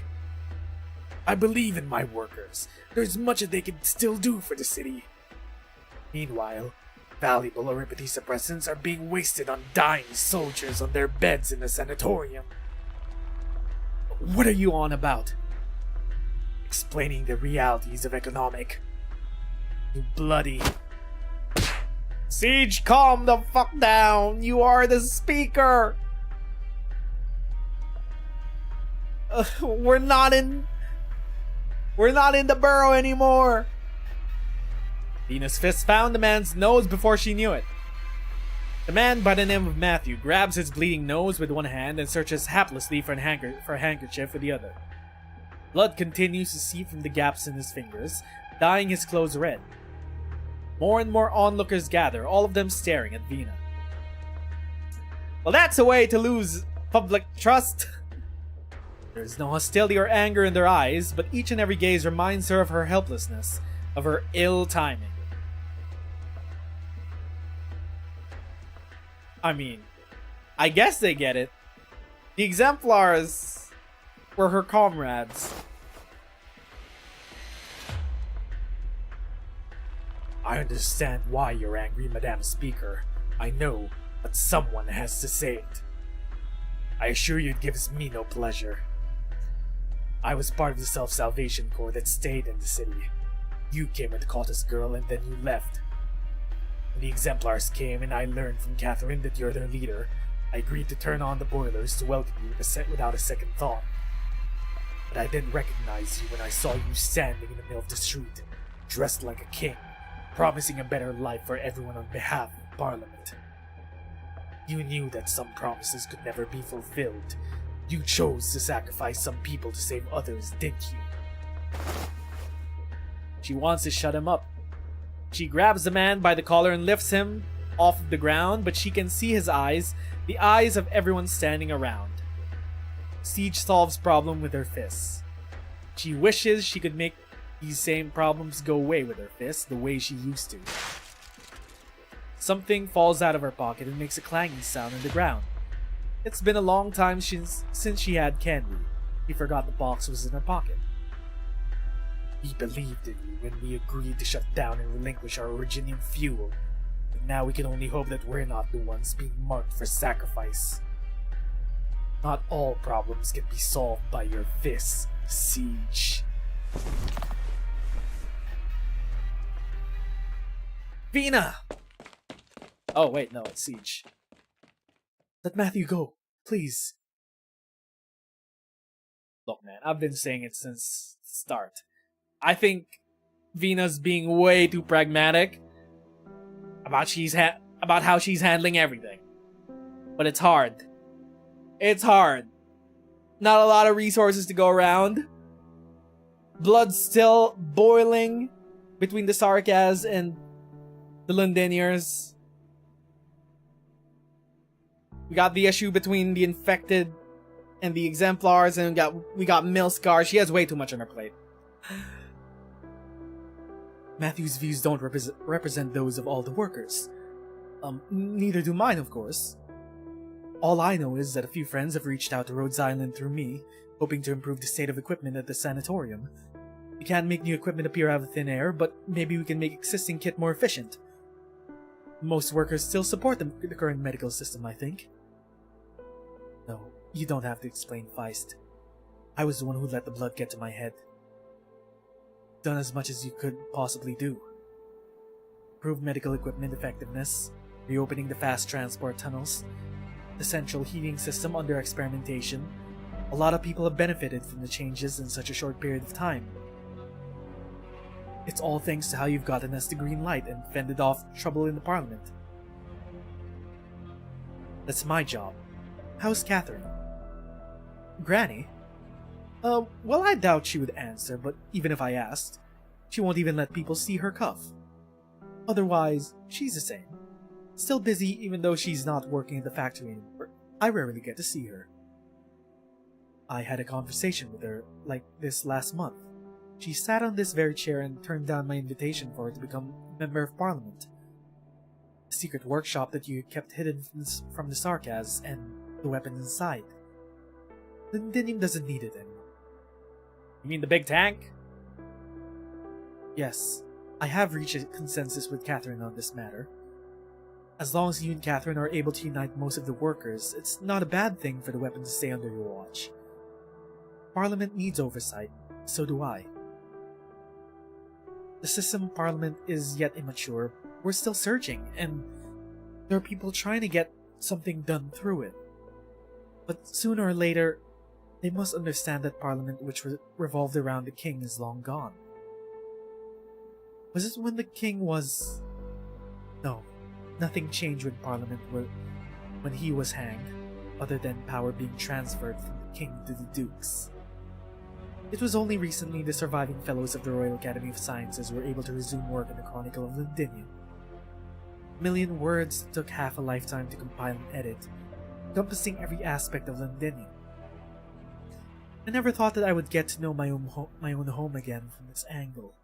Speaker 2: I believe in my workers. There's much that they can still do for the city. Meanwhile, valuable aripathy suppressants are being wasted on dying soldiers on their beds in the sanatorium. What are you on about? Explaining the realities of economic. You bloody... Siege, calm the fuck down! You are the speaker! We're not in the burrow anymore! Venus Fist found the man's nose before she knew it. The man by the name of Matthew grabs his bleeding nose with one hand and searches haplessly for a handkerchief with the other. Blood continues to seep from the gaps in his fingers, dyeing his clothes red. More and more onlookers gather, all of them staring at Vina. Well, that's a way to lose public trust. There's no hostility or anger in their eyes, but each and every gaze reminds her of her helplessness, of her ill timing. I mean, I guess they get it. The exemplars were her comrades. I understand why you're angry, Madam Speaker. I know, but someone has to say it. I assure you it gives me no pleasure. I was part of the Self-Salvation Corps that stayed in the city. You came and caught us, girl, and then you left. When the Exemplars came and I learned from Catherine that you're their leader, I agreed to turn on the boilers to welcome you without a second thought. But I didn't recognize you when I saw you standing in the middle of the street, dressed like a king, promising a better life for everyone on behalf of Parliament. You knew that some promises could never be fulfilled. You chose to sacrifice some people to save others, didn't you? She wants to shut him up. She grabs the man by the collar and lifts him off of the ground, but she can see his eyes, the eyes of everyone standing around. Siege solves problem with her fists. She wishes she could make these same problems go away with her fists the way she used to. Something falls out of her pocket and makes a clanging sound on the ground. It's been a long time since she had candy. He forgot the box was in her pocket. We believed in you when we agreed to shut down and relinquish our originium fuel. But now we can only hope that we're not the ones being marked for sacrifice. Not all problems can be solved by your fists, Siege. Vina! Oh, wait, no, it's Siege. Let Matthew go, please. Look, man, I've been saying it since the start. I think Vina's being way too pragmatic about how she's handling everything. But it's hard. It's hard. Not a lot of resources to go around. Blood's still boiling between the Sarkaz and the Londiniers. We got the issue between the infected and the Exemplars, and we got Milscar. She has way too much on her plate. Matthew's views don't represent those of all the workers. Neither do mine, of course. All I know is that a few friends have reached out to Rhodes Island through me, hoping to improve the state of equipment at the sanatorium. We can't make new equipment appear out of thin air, but maybe we can make existing kit more efficient. Most workers still support the current medical system, I think. No, you don't have to explain, Feist. I was the one who let the blood get to my head. Done as much as you could possibly do. Improved medical equipment effectiveness, reopening the fast transport tunnels, the central heating system under experimentation. A lot of people have benefited from the changes in such a short period of time. It's all thanks to how you've gotten us the green light and fended off trouble in the Parliament. That's my job. How's Catherine? Granny? Well, I doubt she would answer, but even if I asked, she won't even let people see her cuff. Otherwise, she's the same. Still busy even though she's not working in the factory anymore. I rarely get to see her. I had a conversation with her like this last month. She sat on this very chair and turned down my invitation for her to become a member of Parliament. The secret workshop that you kept hidden from the Sarkaz and the weapons inside. Lindinium doesn't need it anymore. You mean the big tank? Yes, I have reached a consensus with Catherine on this matter. As long as you and Catherine are able to unite most of the workers, it's not a bad thing for the weapons to stay under your watch. Parliament needs oversight, so do I. The system of Parliament is yet immature. We're still searching, and there are people trying to get something done through it. But sooner or later, they must understand that Parliament, which revolved around the king, is long gone. Was it when the king was... No, nothing changed with Parliament when he was hanged, other than power being transferred from the king to the dukes. It was only recently the surviving fellows of the Royal Academy of Sciences were able to resume work in the Chronicle of Londinium. A million words took half a lifetime to compile and edit, encompassing every aspect of Londinium. I never thought that I would get to know my own home again from this angle.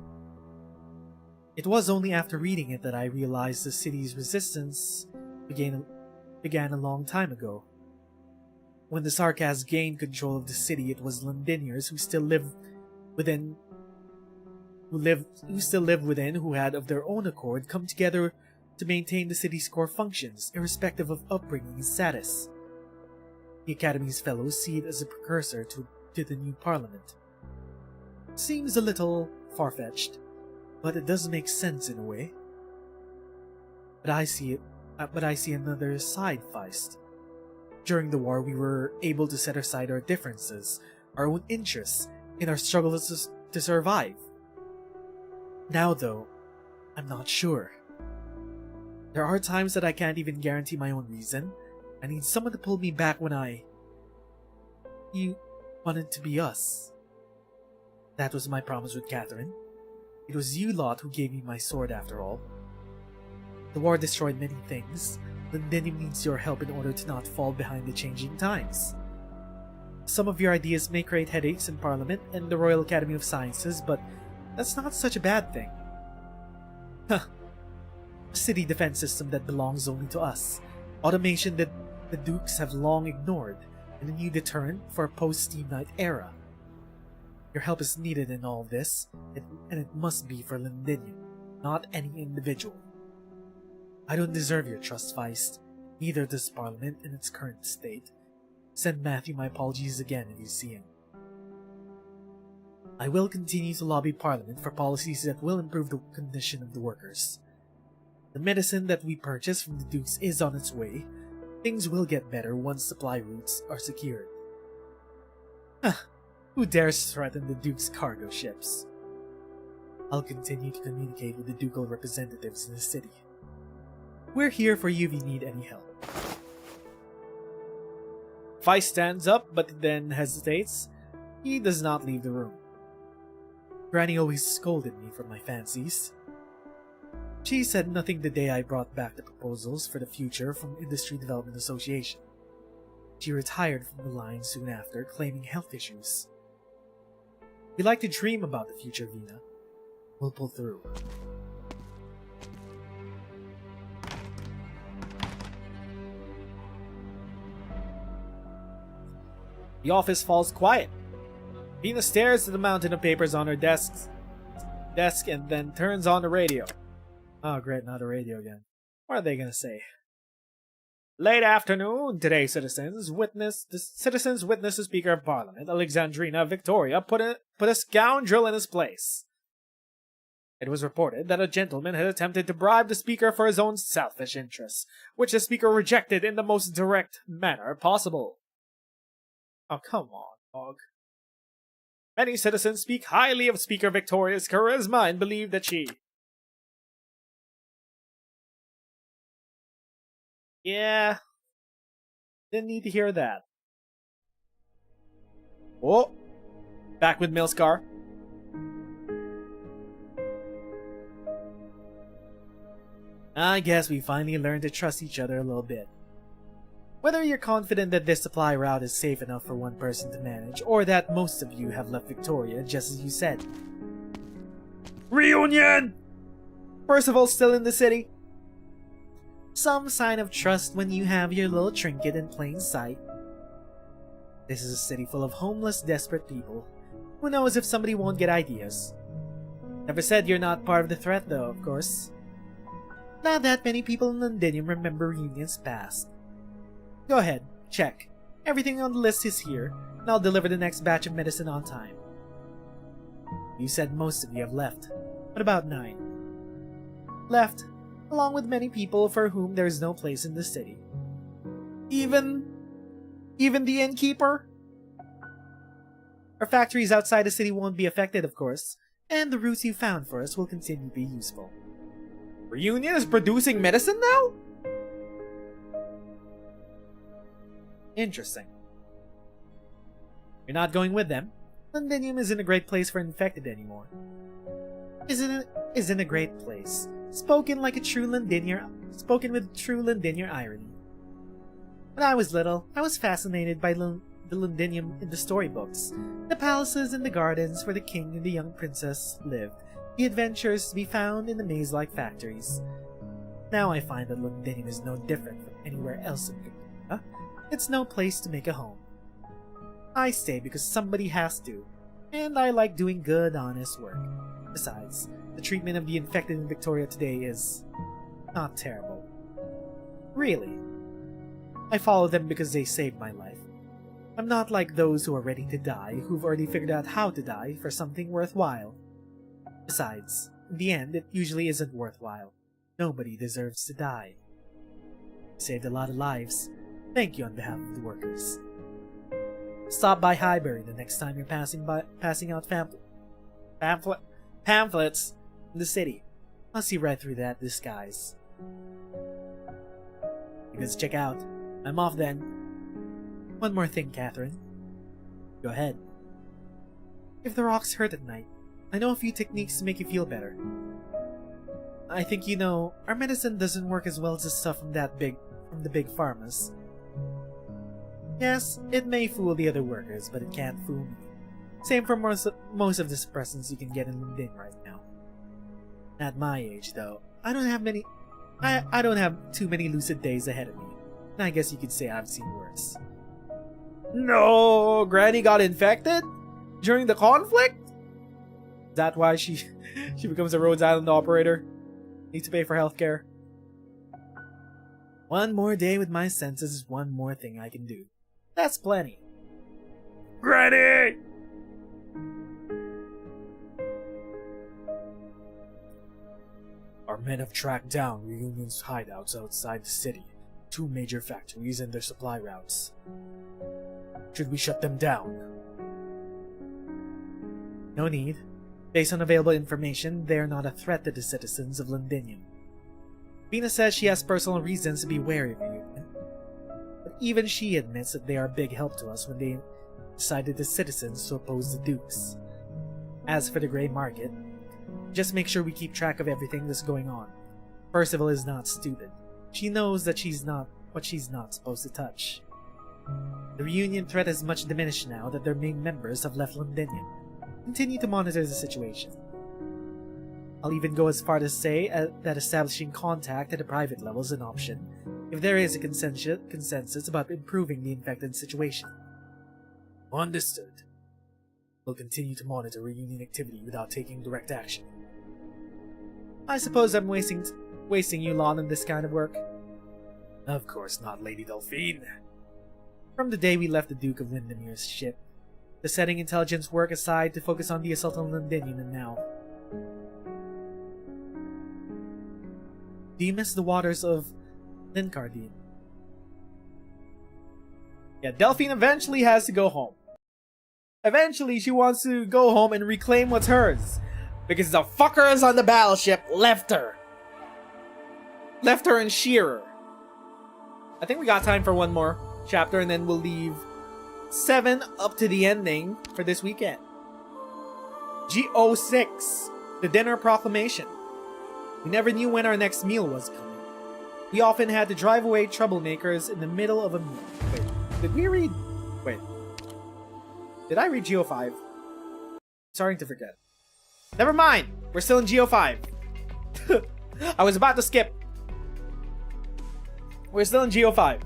Speaker 2: It was only after reading it that I realized the city's resistance began a long time ago. When the Sarkaz gained control of the city, it was Londiniers who still lived within, who had of their own accord come together to maintain the city's core functions, irrespective of upbringing and status. The Academy's fellows see it as a precursor to the new parliament. Seems a little far-fetched, but it does make sense in a way. But I see another side, Feist. During the war, we were able to set aside our differences, our own interests, in our struggle to survive. Now, though, I'm not sure. There are times that I can't even guarantee my own reason. I need someone to pull me back when You wanted to be us. That was my promise with Catherine. It was you lot who gave me my sword after all. The war destroyed many things. Londinium needs your help in order to not fall behind the changing times. Some of your ideas may create headaches in Parliament and the Royal Academy of Sciences, but that's not such a bad thing. Huh. A city defense system that belongs only to us. Automation that the Dukes have long ignored, and a new deterrent for a post-Steam Knight era. Your help is needed in all this, and it must be for Londinium, not any individual. I don't deserve your trust, Feist. Neither does Parliament in its current state. Send Matthew my apologies again if you see him. I will continue to lobby Parliament for policies that will improve the condition of the workers. The medicine that we purchase from the Dukes is on its way. Things will get better once supply routes are secured. Who dares threaten the Duke's cargo ships? I'll continue to communicate with the ducal representatives in the city. We're here for you if you need any help. Feist stands up, but then hesitates. He does not leave the room. Granny always scolded me for my fancies. She said nothing the day I brought back the proposals for the future from Industry Development Association. She retired from the line soon after, claiming health issues. We like to dream about the future, Vina. We'll pull through. The office falls quiet. Vina stares at the mountain of papers on her desk and then turns on the radio. Oh great, not a radio again. What are they gonna say? Late afternoon today, citizens witness the Speaker of Parliament, Alexandrina Victoria, put a scoundrel in his place. It was reported that a gentleman had attempted to bribe the Speaker for his own selfish interests, which the Speaker rejected in the most direct manner possible. Oh, come on, dog. Many citizens speak highly of Speaker Victoria's charisma and believe that she... Yeah, didn't need to hear that. Oh, back with Milscar. I guess we finally learned to trust each other a little bit. Whether you're confident that this supply route is safe enough for one person to manage, or that most of you have left Victoria just as you said. Reunion! Percival's still in the city. Some sign of trust when you have your little trinket in plain sight. This is a city full of homeless, desperate people. Who knows if somebody won't get ideas? Never said you're not part of the threat though, of course. Not that many people in Londinium remember reunions past. Go ahead, check. Everything on the list is here, and I'll deliver the next batch of medicine on time. You said most of you have left. What about 9? Left, along with many people for whom there is no place in the city. Even the innkeeper? Our factories outside the city won't be affected, of course, and the routes you found for us will continue to be useful. Reunion is producing medicine now? Interesting. You're not going with them. Londinium isn't a great place for infected anymore. Isn't a great place. Spoken with true Londinier irony. When I was little, I was fascinated by the Londinium in the storybooks. The palaces and the gardens where the king and the young princess lived. The adventures to be found in the maze-like factories. Now I find that Londinium is no different from anywhere else in Victoria. It's no place to make a home. I stay because somebody has to, and I like doing good, honest work. Besides, the treatment of the infected in Victoria today is not terrible. Really. I follow them because they saved my life, I'm not like those who are ready to die, who've already figured out how to die for something worthwhile. Besides, in the end, it usually isn't worthwhile. Nobody deserves to die. You saved a lot of lives. Thank you on behalf of the workers. Stop by Highbury the next time you're passing out pamphlets in the city. I'll see right through that disguise. You guys check out. I'm off then. One more thing, Catherine. Go ahead. If the rocks hurt at night, I know a few techniques to make you feel better. I think you know, our medicine doesn't work as well as the stuff from the big pharmas. Yes, it may fool the other workers, but it can't fool me. Same for most of the suppressants you can get in London right now. At my age, though, I don't have too many lucid days ahead of me. And I guess you could say I've seen worse. No, Granny got infected during the conflict? Is that why she becomes a Rhodes Island operator? Need to pay for healthcare? One more day with my senses is one more thing I can do. That's plenty. Granny! Our men have tracked down Reunion's hideouts outside the city, 2 major factories and their supply routes. Should we shut them down? No need. Based on available information, they are not a threat to the citizens of Londinium. Vina says she has personal reasons to be wary of Reunion, but even she admits that they are a big help to us when they decided the citizens to oppose the Dukes. As for the Grey Market, just make sure we keep track of everything that's going on. Percival is not stupid. She knows that she's not supposed to touch. The Reunion threat is much diminished now that their main members have left Londinium. Continue to monitor the situation. I'll even go as far to say that establishing contact at a private level is an option, if there is a consensus about improving the infected situation. Understood. We'll continue to monitor Reunion activity without taking direct action. I suppose I'm wasting you lot on this kind of work? Of course not, Lady Delphine. From the day we left the Duke of Windermere's ship, the setting intelligence work aside to focus on the assault on Londinium and now. Do you miss the waters of Lincardine? Yeah, Delphine eventually has to go home. Eventually, she wants to go home and reclaim what's hers. Because the fuckers on the battleship left her. Left her in Shearer. I think we got time for one more chapter and then we'll leave 7 up to the ending for this weekend. GO-6, the dinner proclamation. We never knew when our next meal was coming. We often had to drive away troublemakers in the middle of a meal. Wait, did we read... Wait. Did I read GO-5? Starting to forget. Never mind! We're still in GO-5. I was about to skip. We're still in GO-5.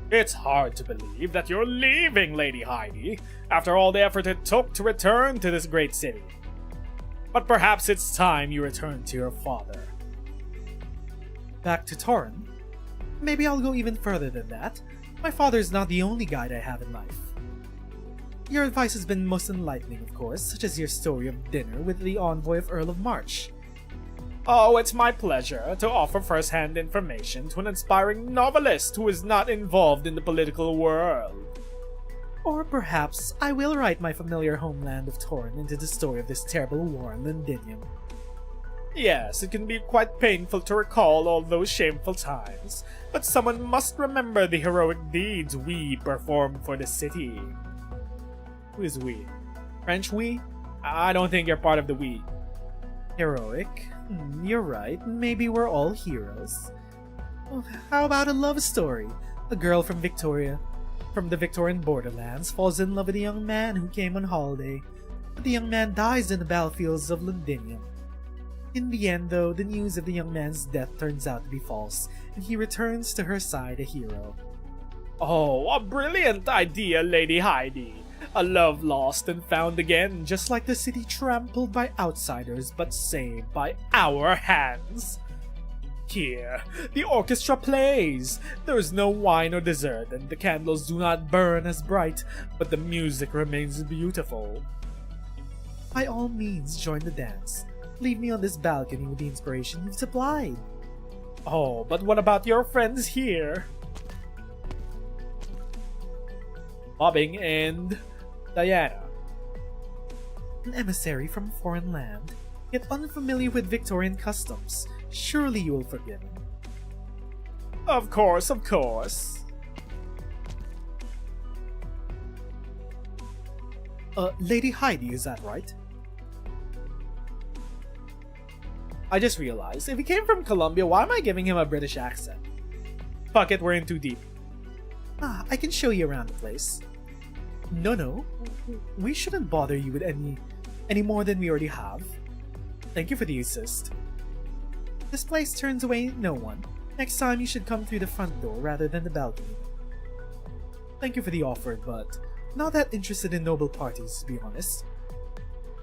Speaker 3: It's hard to believe that you're leaving, Lady Heidi, after all the effort it took to return to this great city. But perhaps it's time you return to your father.
Speaker 2: Back to Torren? Maybe I'll go even further than that. My father's not the only guide I have in life. Your advice has been most enlightening, of course, such as your story of dinner with the envoy of Earl of March.
Speaker 3: Oh, it's my pleasure to offer first-hand information to an inspiring novelist who is not involved in the political world.
Speaker 2: Or perhaps I will write my familiar homeland of Torren into the story of this terrible war in Londinium.
Speaker 3: Yes, it can be quite painful to recall all those shameful times, but someone must remember the heroic deeds we performed for the city.
Speaker 2: Who is we?
Speaker 3: French we? I don't think you're part of the we.
Speaker 2: Heroic? You're right. Maybe we're all heroes. Oh, how about a love story? A girl from the Victorian borderlands, falls in love with a young man who came on holiday, but the young man dies in the battlefields of Londinium. In the end, though, the news of the young man's death turns out to be false, and he returns to her side a hero.
Speaker 3: Oh, a brilliant idea, Lady Heidi! A love lost and found again,
Speaker 2: Just like the city trampled by outsiders, but saved by our hands. Here, the orchestra plays. There is no wine or dessert, and the candles do not burn as bright, but the music remains beautiful. By all means, join the dance. Leave me on this balcony with the inspiration you've supplied. Oh, but what about your friends here? Bobbing and Diana. An emissary from a foreign land, yet unfamiliar with Victorian customs. Surely you will forgive him. Of course, of course. Lady Heidi, is that right? I just realized, if he came from Colombia, why am I giving him a British accent? Fuck it, we're in too deep. I can show you around the place. No. We shouldn't bother you with any more than we already have. Thank you for the assist. This place turns away no one. Next time you should come through the front door rather than the balcony. Thank you for the offer, but not that interested in noble parties, to be honest.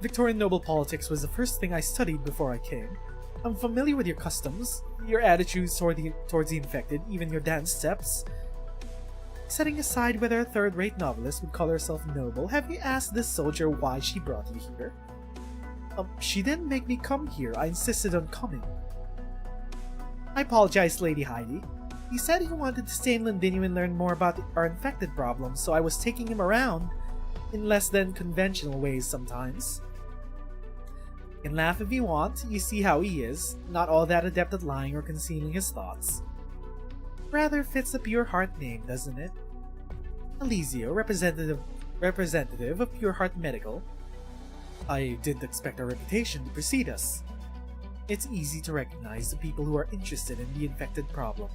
Speaker 2: Victorian noble politics was the first thing I studied before I came. I'm familiar with your customs, your attitudes towards the infected, even your dance steps. Setting aside whether a third-rate novelist would call herself noble, have you asked this soldier why she brought you here? She didn't make me come here, I insisted on coming. I apologize, Lady Heidi. He said he wanted to stay in Londinium and learn more about our infected problems, so I was taking him around in less than conventional ways sometimes. You can laugh if you want, you see how he is, not all that adept at lying or concealing his thoughts. Rather fits the Pure Heart name, doesn't it? Alizio, representative of Pure Heart Medical. I didn't expect our reputation to precede us. It's easy to recognize the people who are interested in the infected problem.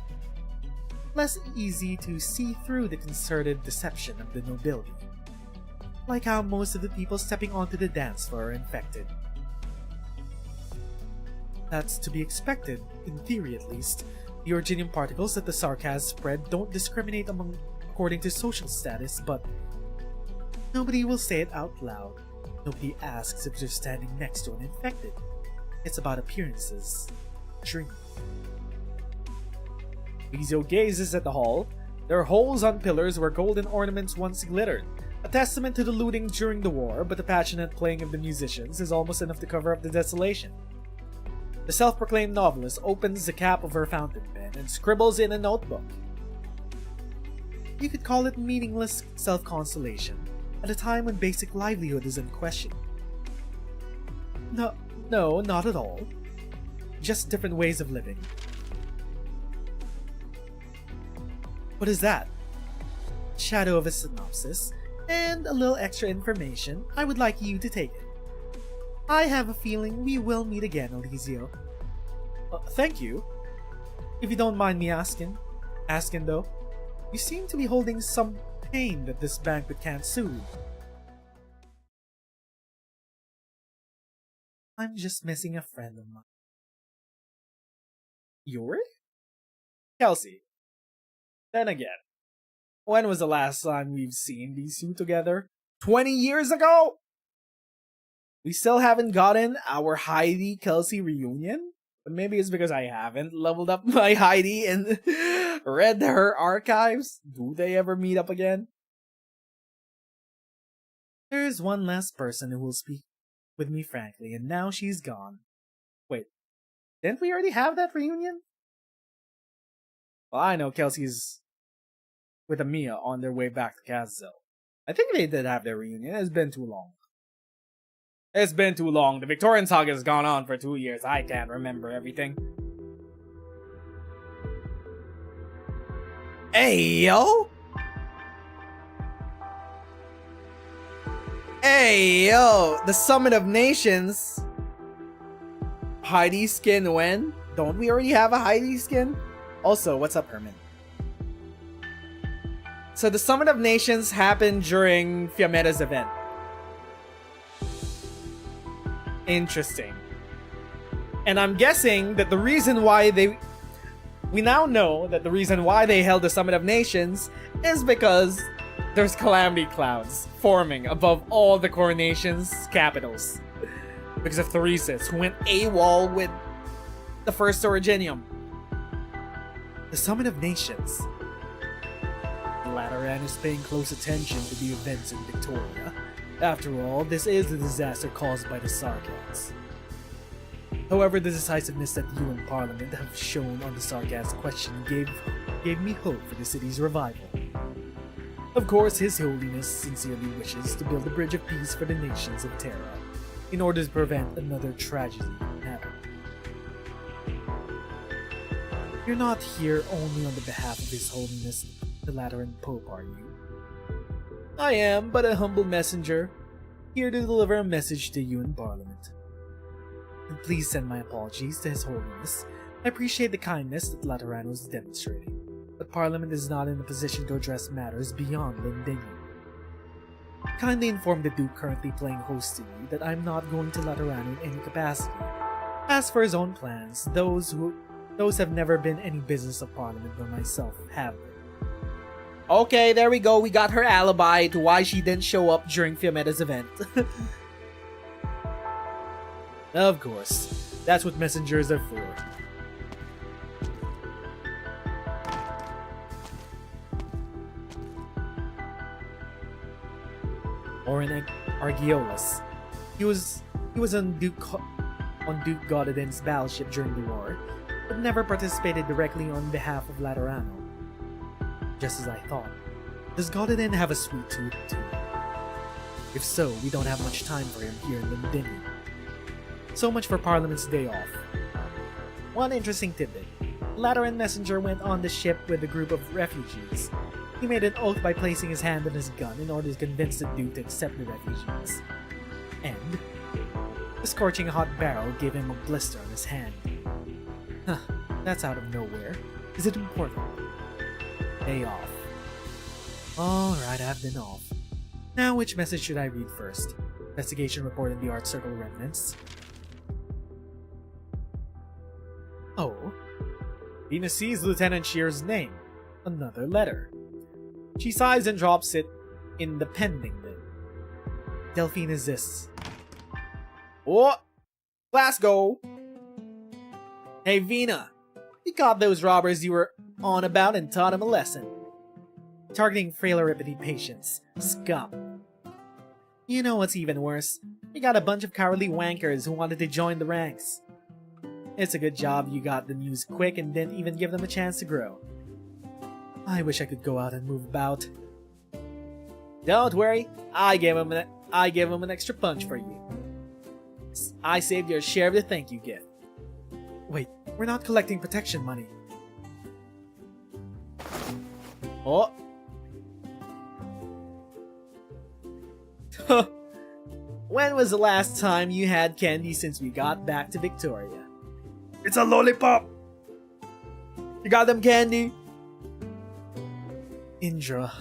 Speaker 2: Less easy to see through the concerted deception of the nobility. Like how most of the people stepping onto the dance floor are infected. That's to be expected, in theory at least. The originium particles that the sarcasm spread don't discriminate according to social status, but nobody will say it out loud. Nobody asks if you're standing next to an infected. It's about appearances. Dream. Alizio gazes at the hall. There are holes on pillars where golden ornaments once glittered, a testament to the looting during the war, but the passionate playing of the musicians is almost enough to cover up the desolation. The self-proclaimed novelist opens the cap of her fountain pen and scribbles in a notebook. You could call it meaningless self-consolation, at a time when basic livelihood is in question. No, not at all. Just different ways of living. What is that? Shadow of a synopsis, and a little extra information. I would like you to take it. I have a feeling we will meet again, Alizio. Thank you. If you don't mind me asking though, you seem to be holding some pain that this banquet can't soothe. I'm just missing a friend of mine. Yuri? Kelsey. Then again, when was the last time we've seen these two together? 20 years ago? We still haven't gotten our Heidi-Kelsey reunion? But maybe it's because I haven't leveled up my Heidi and read her archives. Do they ever meet up again? There's one last person who will speak with me frankly, and now she's gone. Wait, didn't we already have that reunion? Well, I know Kelsey's with Amia on their way back to Kazzo. I think they did have their reunion. It's been too long. It's been too long. The Victorian saga has gone on for 2 years. I can't remember everything. Hey, yo! Hey, yo! The Summit of Nations! Heidi skin when? Don't we already have a Heidi skin? Also, what's up, Herman? So the Summit of Nations happened during Fiametta's event. Interesting. And I'm guessing that the reason why we now know that the reason why they held the Summit of Nations is because there's calamity clouds forming above all the coronation's capitals. Because of Theresis, who went AWOL with the first Originium. The Summit of Nations. The Lateran is paying close attention to the events in Victoria. After all, this is the disaster caused by the Sarkans. However, the decisiveness that you and Parliament have shown on the Sarkans question gave me hope for the city's revival. Of course, His Holiness sincerely wishes to build a bridge of peace for the nations of Terra, in order to prevent another tragedy from happening. You're not here only on the behalf of His Holiness, the Lateran Pope, are you? I am but a humble messenger, here to deliver a message to you in Parliament. And please send my apologies to His Holiness. I appreciate the kindness that Lateran was demonstrating, but Parliament is not in a position to address matters beyond Londinium. Kindly inform the Duke currently playing host to you that I'm not going to Lateran in any capacity. As for his own plans, those have never been any business of Parliament nor myself have been. Okay, there we go. We got her alibi to why she didn't show up during Fiametta's event. Of course, that's what messengers are for. Orin Argiolus. He was on Duke Gododin's battleship during the war, but never participated directly on behalf of Laterano. Just as I thought. Does Gododin have a sweet tooth too? If so, we don't have much time for him here in Londinium. So much for Parliament's day off. One interesting tidbit. Lateran messenger went on the ship with a group of refugees. He made an oath by placing his hand on his gun in order to convince the Duke to accept the refugees. And the scorching hot barrel gave him a blister on his hand. Huh, that's out of nowhere. Is it important? Day off. Alright, I've been off. Now, which message should I read first? Investigation report in the Art Circle remnants. Oh. Venus sees Lieutenant Shear's name. Another letter. She sighs and drops it in the pending bin. Delphine is this. Oh! Glasgow! Hey, Vina! We caught those robbers you were on about and taught them a lesson. Targeting frail Euripides patients. Scum. You know what's even worse? We got a bunch of cowardly wankers who wanted to join the ranks. It's a good job you got the news quick and didn't even give them a chance to grow. I wish I could go out and move about. Don't worry, I gave him an extra punch for you. I saved your share of the thank you gift. Wait, we're not collecting protection money. Oh. When was the last time you had candy since we got back to Victoria? It's a lollipop! You got them candy? Indra.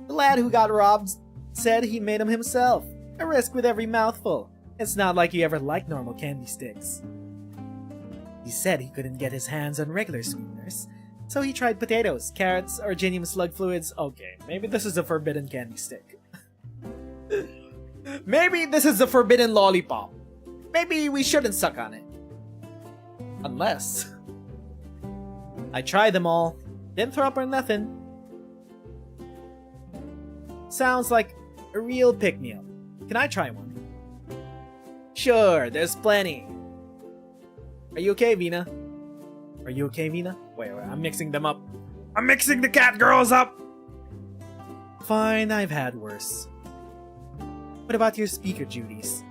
Speaker 2: The lad who got robbed said he made them himself. A risk with every mouthful. It's not like he ever liked normal candy sticks. He said he couldn't get his hands on regular sweeteners, so he tried potatoes, carrots, or genium slug fluids. Okay, maybe this is a forbidden candy stick. Maybe this is a forbidden lollipop. Maybe we shouldn't suck on it. Unless... I tried them all. Didn't throw up or nothing. Sounds like a real pick-me-up. Can I try one? Sure, there's plenty. Are you okay, Vina? Are you okay, Vina? Wait, I'm mixing them up. I'm mixing the cat girls up! Fine, I've had worse. What about your speaker duties?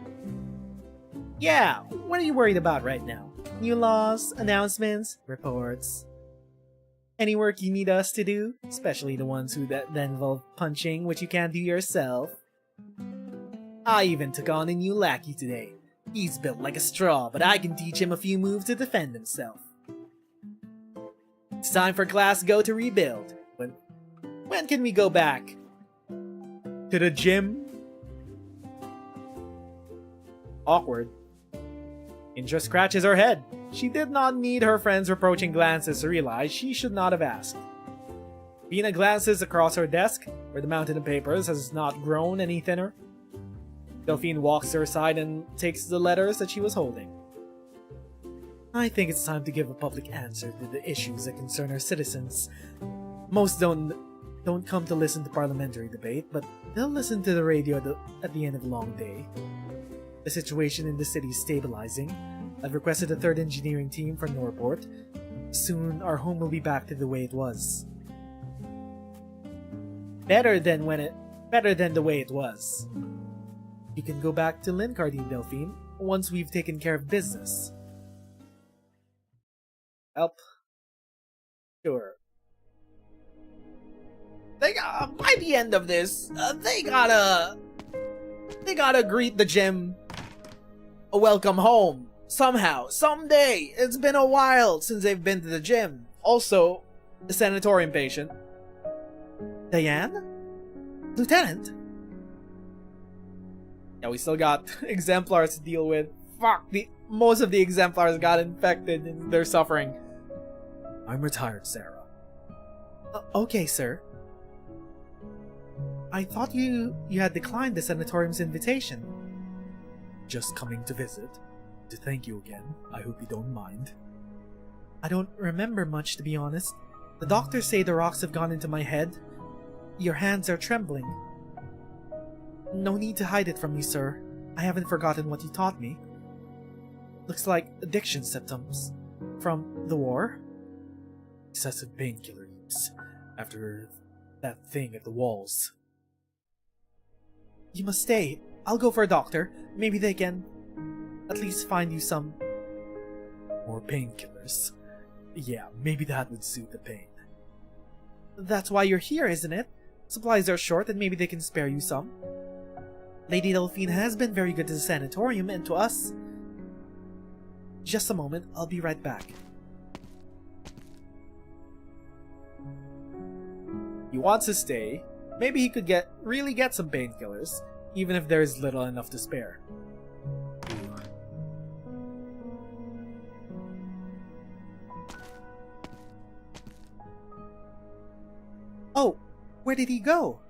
Speaker 2: Yeah, what are you worried about right now? New laws, announcements, reports. Any work you need us to do? Especially the ones that involve punching, which you can't do yourself. I even took on a new lackey today. He's built like a straw, but I can teach him a few moves to defend himself. It's time for Glasgow to rebuild. When can we go back? To the gym? Awkward. Indra scratches her head. She did not need her friend's reproaching glances to realize she should not have asked. Vina glances across her desk, where the mountain of papers has not grown any thinner. Delphine walks to her side and takes the letters that she was holding. I think it's time to give a public answer to the issues that concern our citizens. Most don't come to listen to parliamentary debate, but they'll listen to the radio at the end of a long day. The situation in the city is stabilizing. I've requested a third engineering team from Norport. Soon, our home will be back to the way it was. Better than the way it was. You can go back to Lincardine, Delphine, once we've taken care of business. Help. Sure. By the end of this, they gotta greet the gym a welcome home. Somehow, someday. It's been a while since they've been to the gym. Also, the sanatorium patient. Diane? Lieutenant? Yeah, we still got exemplars to deal with. Fuck, most of the exemplars got infected and they're suffering. I'm retired, Sarah. Okay, sir. I thought you had declined the sanatorium's invitation. Just coming to visit. To thank you again. I hope you don't mind. I don't remember much, to be honest. The doctors say the rocks have gone into my head. Your hands are trembling. No need to hide it from me, sir. I haven't forgotten what you taught me. Looks like addiction symptoms. From the war? Excessive painkiller use. After that thing at the walls. You must stay. I'll go for a doctor. Maybe they can at least find you some more painkillers. Yeah, maybe that would soothe the pain. That's why you're here, isn't it? Supplies are short and maybe they can spare you some. Lady Delphine has been very good to the sanatorium and to us. Just a moment, I'll be right back. He wants to stay. Maybe he could really get some painkillers, even if there is little enough to spare. Oh, where did he go?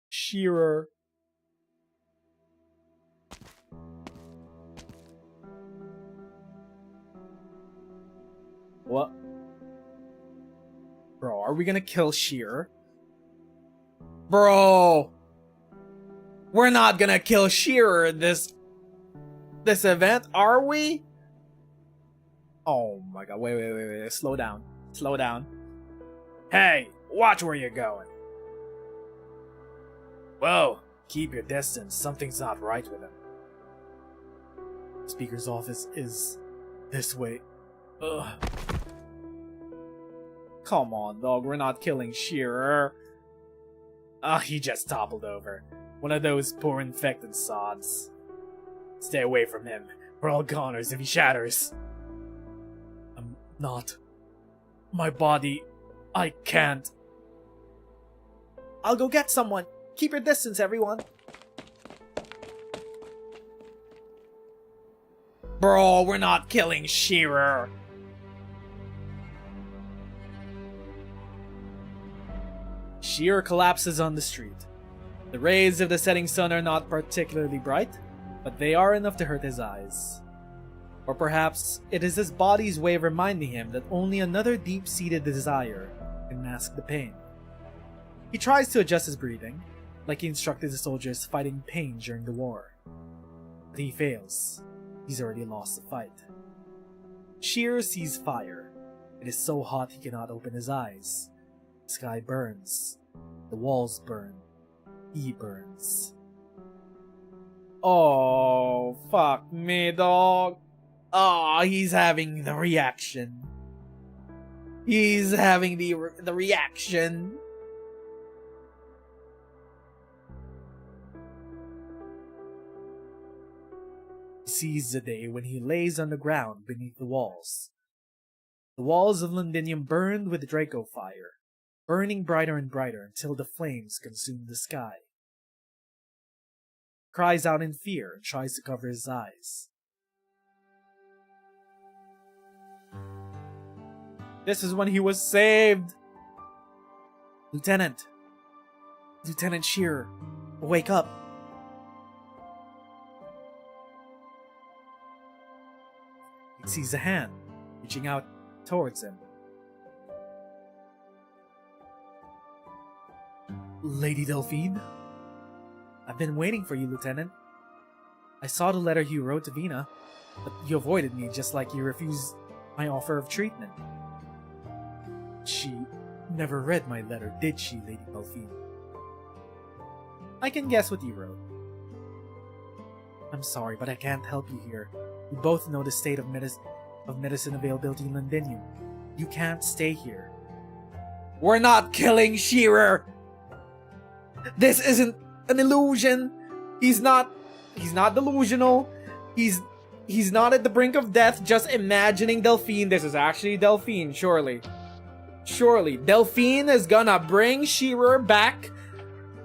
Speaker 2: Shearer. What? Bro, are we gonna kill Shearer? Bro! We're not gonna kill Shearer in this event, are we? Oh my god, wait, slow down. Slow down. Hey, watch where you're going. Whoa, keep your distance, something's not right with him. Speaker's office is this way. Ugh. Come on, dog, we're not killing Shearer. He just toppled over. One of those poor infected sods. Stay away from him. We're all goners if he shatters. I'm not. My body. I can't. I'll go get someone. Keep your distance, everyone. Bro, we're not killing Shearer. Shearer collapses on the street. The rays of the setting sun are not particularly bright, but they are enough to hurt his eyes. Or perhaps it is his body's way of reminding him that only another deep-seated desire can mask the pain. He tries to adjust his breathing, like he instructed the soldiers fighting pain during the war. But he fails. He's already lost the fight. Shearer sees fire. It is so hot he cannot open his eyes. The sky burns. The walls burn. He burns. Oh, fuck me, dog. Oh, he's having the reaction. He's having the reaction. He sees the day when he lays on the ground beneath the walls. The walls of Londinium burned with Draco fire, burning brighter and brighter until the flames consumed the sky. He cries out in fear and tries to cover his eyes. This is when he was saved! Lieutenant! Lieutenant Shearer, wake up! It sees a hand reaching out towards him. Lady Delphine? I've been waiting for you, Lieutenant. I saw the letter you wrote to Vina, but you avoided me just like you refused my offer of treatment. She never read my letter, did she, Lady Delphine? I can guess what you wrote. I'm sorry, but I can't help you here. We both know the state of medicine availability in Londinium. You can't stay here. We're not killing Shearer! This isn't an illusion. He's not delusional. He's not at the brink of death just imagining Delphine. This is actually Delphine, surely. Surely, Delphine is gonna bring Shearer back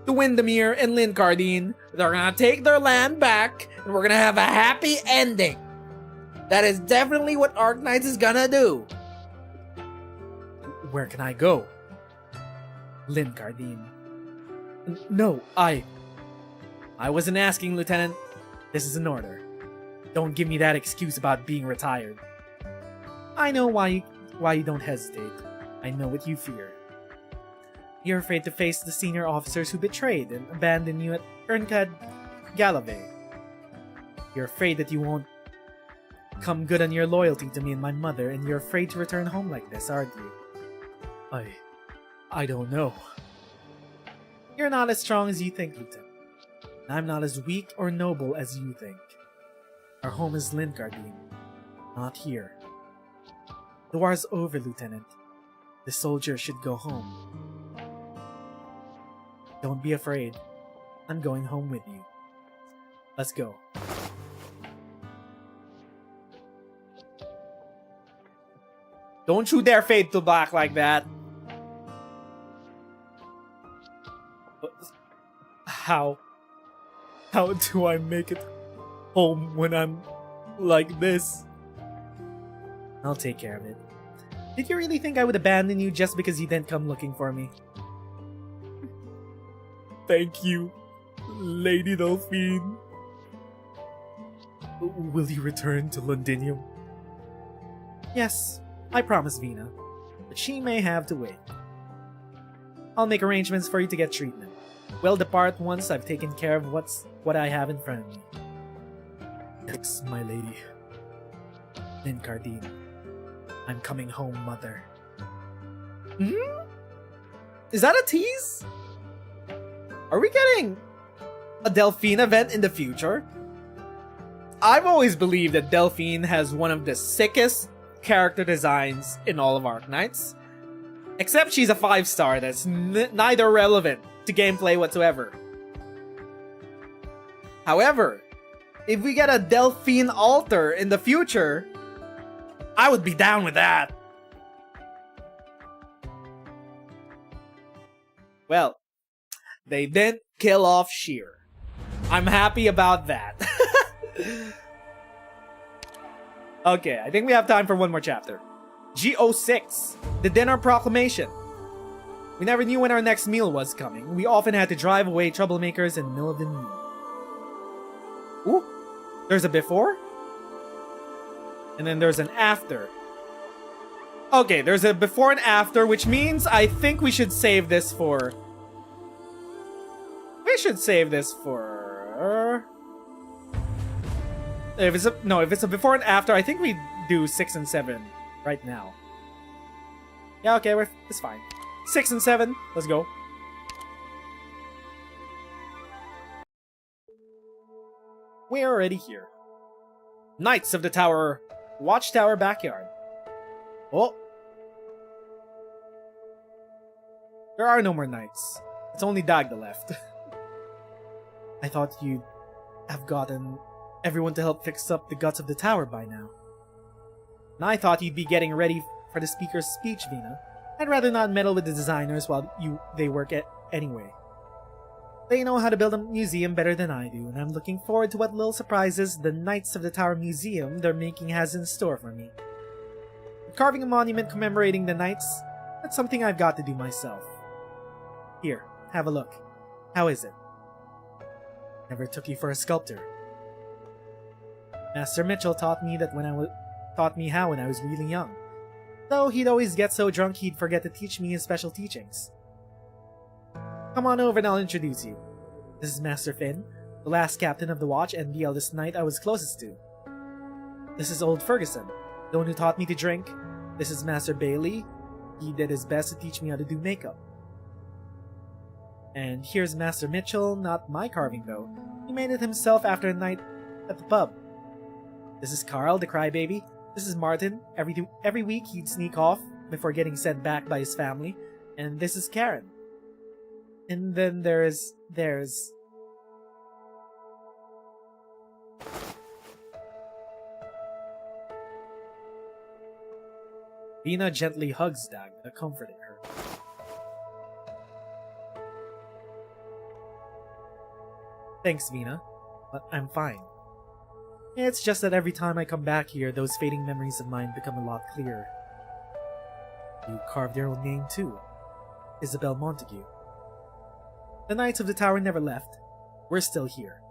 Speaker 2: to Windermere and Linkardine. They're gonna take their land back, and we're gonna have a happy ending. That is definitely what Arknights is gonna do. Where can I go? Linkardine. No, I wasn't asking, Lieutenant. This is an order. Don't give me that excuse about being retired. I know why you don't hesitate. I know what you fear. You're afraid to face the senior officers who betrayed and abandoned you at Ernkad Galavay. You're afraid that you won't come good on your loyalty to me and my mother, and you're afraid to return home like this, aren't you? I don't know. You're not as strong as you think, Lieutenant. And I'm not as weak or noble as you think. Our home is Linkardine, not here. The war's over, Lieutenant. The soldier should go home. Don't be afraid. I'm going home with you. Let's go. Don't you dare fade to black like that. How do I make it home when I'm like this? I'll take care of it. Did you really think I would abandon you just because you didn't come looking for me? Thank you, Lady Delphine. Will you return to Londinium? Yes, I promise Vina, but she may have to wait. I'll make arrangements for you to get treatment. We'll depart once I've taken care of what I have in front of me. Yes, my lady. Linkardine. I'm coming home, mother. Is that a tease? Are we getting a Delphine event in the future? I've always believed that Delphine has one of the sickest character designs in all of Arknights. Except she's a 5-star that's neither relevant to gameplay whatsoever. However, if we get a Delphine altar in the future, I would be down with that. Well, they didn't kill off Shearer. I'm happy about that. Okay, I think we have time for one more chapter. GO-6, the dinner proclamation. We never knew when our next meal was coming. We often had to drive away troublemakers in the middle of the meal. Ooh, there's a before? And then there's an after. Okay, there's a before and after, which means I think we should save this for... If it's a before and after, I think we do 6 and 7 right now. Yeah, okay, it's fine. 6 and 7, let's go. We're already here. Knights of the Tower, Watchtower Backyard. Oh. There are no more knights. It's only Dagda left. I thought you'd have gotten everyone to help fix up the guts of the tower by now. And I thought you'd be getting ready for the speaker's speech, Vina. I'd rather not meddle with the designers while they work anyway. They know how to build a museum better than I do, and I'm looking forward to what little surprises the Knights of the Tower Museum they're making has in store for me. Carving a monument commemorating the Knights, that's something I've got to do myself. Here, have a look. How is it? Never took you for a sculptor. Master Mitchell taught me that when taught me how when I was really young. Though he'd always get so drunk he'd forget to teach me his special teachings. Come on over and I'll introduce you. This is Master Finn, the last captain of the watch and the eldest knight I was closest to. This is old Ferguson, the one who taught me to drink. This is Master Bailey. He did his best to teach me how to do makeup. And here's Master Mitchell, not my carving though. He made it himself after a night at the pub. This is Carl, the crybaby. This is Martin. Every week he'd sneak off before getting sent back by his family. And this is Karen. And then there's... Vina gently hugs Dagda, comforting her. Thanks, Vina, but I'm fine. It's just that every time I come back here, those fading memories of mine become a lot clearer. You carved your own name too, Isabel Montague. The Knights of the Tower never left. We're still here.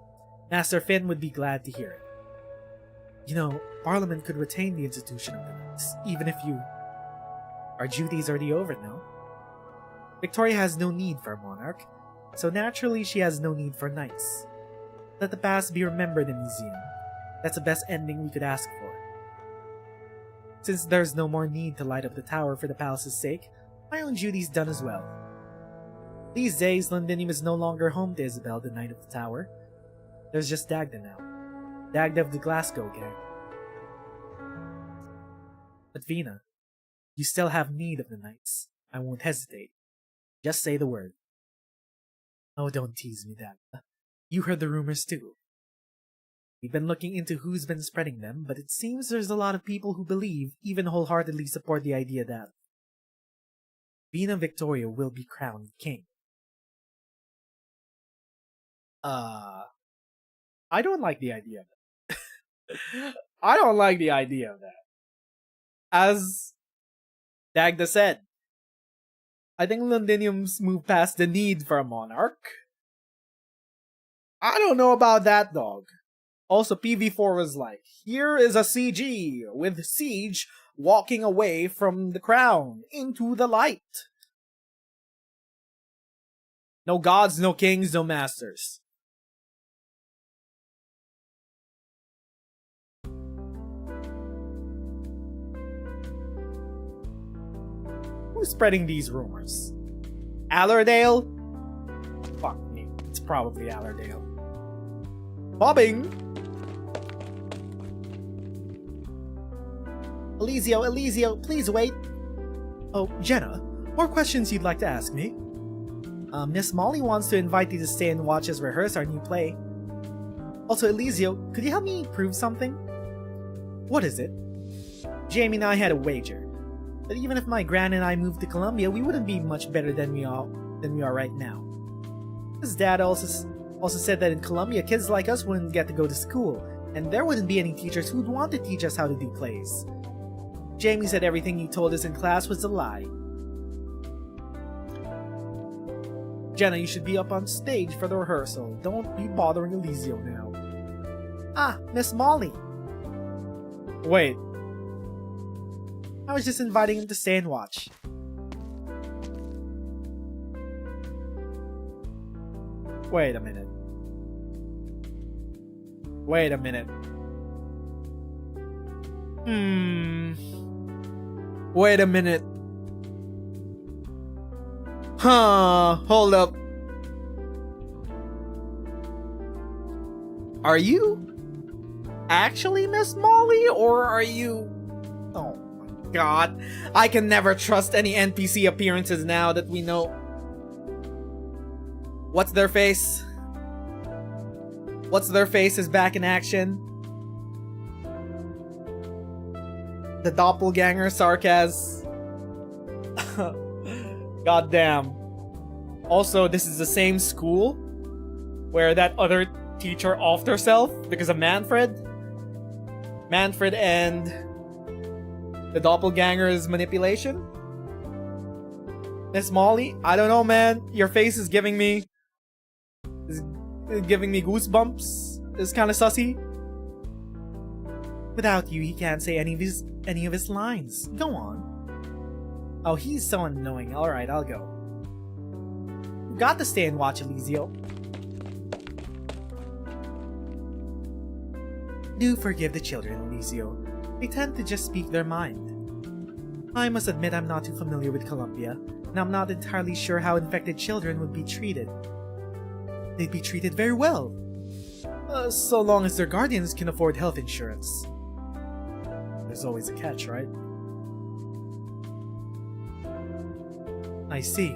Speaker 2: Master Finn would be glad to hear it. You know, Parliament could retain the institution of the Knights, even if you... Our duty's already over, no? Victoria has no need for a monarch, so naturally she has no need for knights. Let the past be remembered in the museum. That's the best ending we could ask for. Since there's no more need to light up the tower for the palace's sake, my own duty's done as well. These days, Londinium is no longer home to Isabel, the Knight of the Tower. There's just Dagda now. Dagda of the Glasgow gang. But Vina, you still have need of the knights. I won't hesitate. Just say the word. Oh, don't tease me, Dagda. You heard the rumors too. We've been looking into who's been spreading them, but it seems there's a lot of people who believe, even wholeheartedly support the idea that Vina Victoria will be crowned king. I don't like the idea of that. I don't like the idea of that. As Dagda said, I think Londinium's moved past the need for a monarch. I don't know about that, dog. Also, PV4 was like, here is a CG with Siege walking away from the crown into the light. No gods, no kings, no masters. Who's spreading these rumors? Allerdale? Fuck me. It's probably Allerdale. Bobbing! Eliseo, please wait. Oh, Jenna, more questions you'd like to ask me? Miss Molly wants to invite you to stay and watch us rehearse our new play. Also, Eliseo, could you help me prove something? What is it? Jamie and I had a wager. But even if my gran and I moved to Columbia, we wouldn't be much better than we are right now. His dad also said that in Columbia, kids like us wouldn't get to go to school, and there wouldn't be any teachers who'd want to teach us how to do plays. Jamie said everything he told us in class was a lie. Jenna, you should be up on stage for the rehearsal. Don't be bothering Eliseo now. Ah, Miss Molly. Wait. I was just inviting him to stay and watch. Wait a minute. Wait a minute. Wait a minute. Huh, hold up. Are you actually Miss Molly, or are you... Oh my god. I can never trust any NPC appearances now that we know... What's their face? What's their face is back in action. The doppelganger sarcasm. God damn. Also, this is the same school where that other teacher offed herself because of Manfred. Manfred and the doppelganger's manipulation. Miss Molly, I don't know, man. Your face is giving me goosebumps. It's kind of sussy. Without you, he can't say any of his lines. Go on. Oh, he's so annoying. Alright, I'll go. You got to stay and watch, Eliseo. Do forgive the children, Eliseo. They tend to just speak their mind. I must admit I'm not too familiar with Columbia, and I'm not entirely sure how infected children would be treated. They'd be treated very well. So long as their guardians can afford health insurance. There's always a catch, right? I see.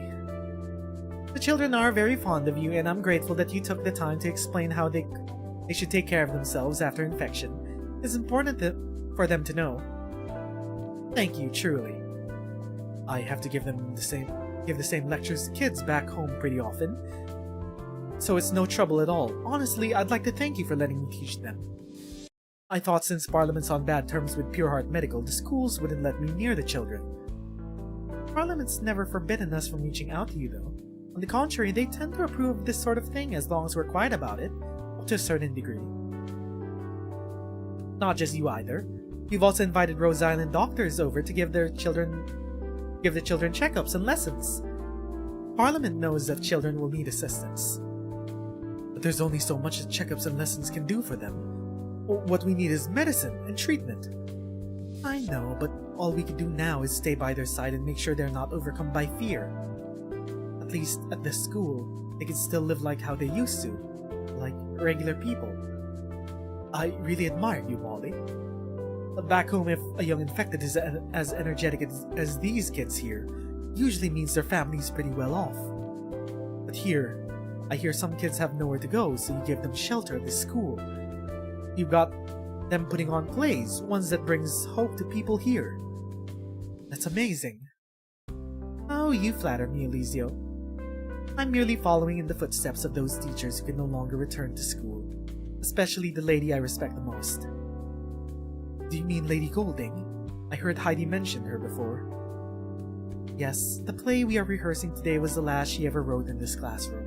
Speaker 2: The children are very fond of you, and I'm grateful that you took the time to explain how they should take care of themselves after infection. It's important for them to know. Thank you, truly. I have to give the same lectures to kids back home pretty often, so it's no trouble at all. Honestly, I'd like to thank you for letting me teach them. I thought since Parliament's on bad terms with Pure Heart Medical, the schools wouldn't let me near the children. Parliament's never forbidden us from reaching out to you, though. On the contrary, they tend to approve of this sort of thing as long as we're quiet about it, up to a certain degree. Not just you either. You've also invited Rhodes Island doctors over to give the children checkups and lessons. Parliament knows that children will need assistance. But there's only so much that checkups and lessons can do for them. What we need is medicine and treatment. I know, but all we can do now is stay by their side and make sure they're not overcome by fear. At least at this school, they can still live like how they used to, like regular people. I really admire you, Molly. Back home, if a young infected is as energetic as these kids here, usually means their family's pretty well off. But here, I hear some kids have nowhere to go, so you give them shelter at this school. You got them putting on plays, ones that brings hope to people here. That's amazing. Oh, you flatter me, Eliseo. I'm merely following in the footsteps of those teachers who can no longer return to school, especially the lady I respect the most. Do you mean Lady Golding? I heard Heidi mention her before. Yes, the play we are rehearsing today was the last she ever wrote in this classroom.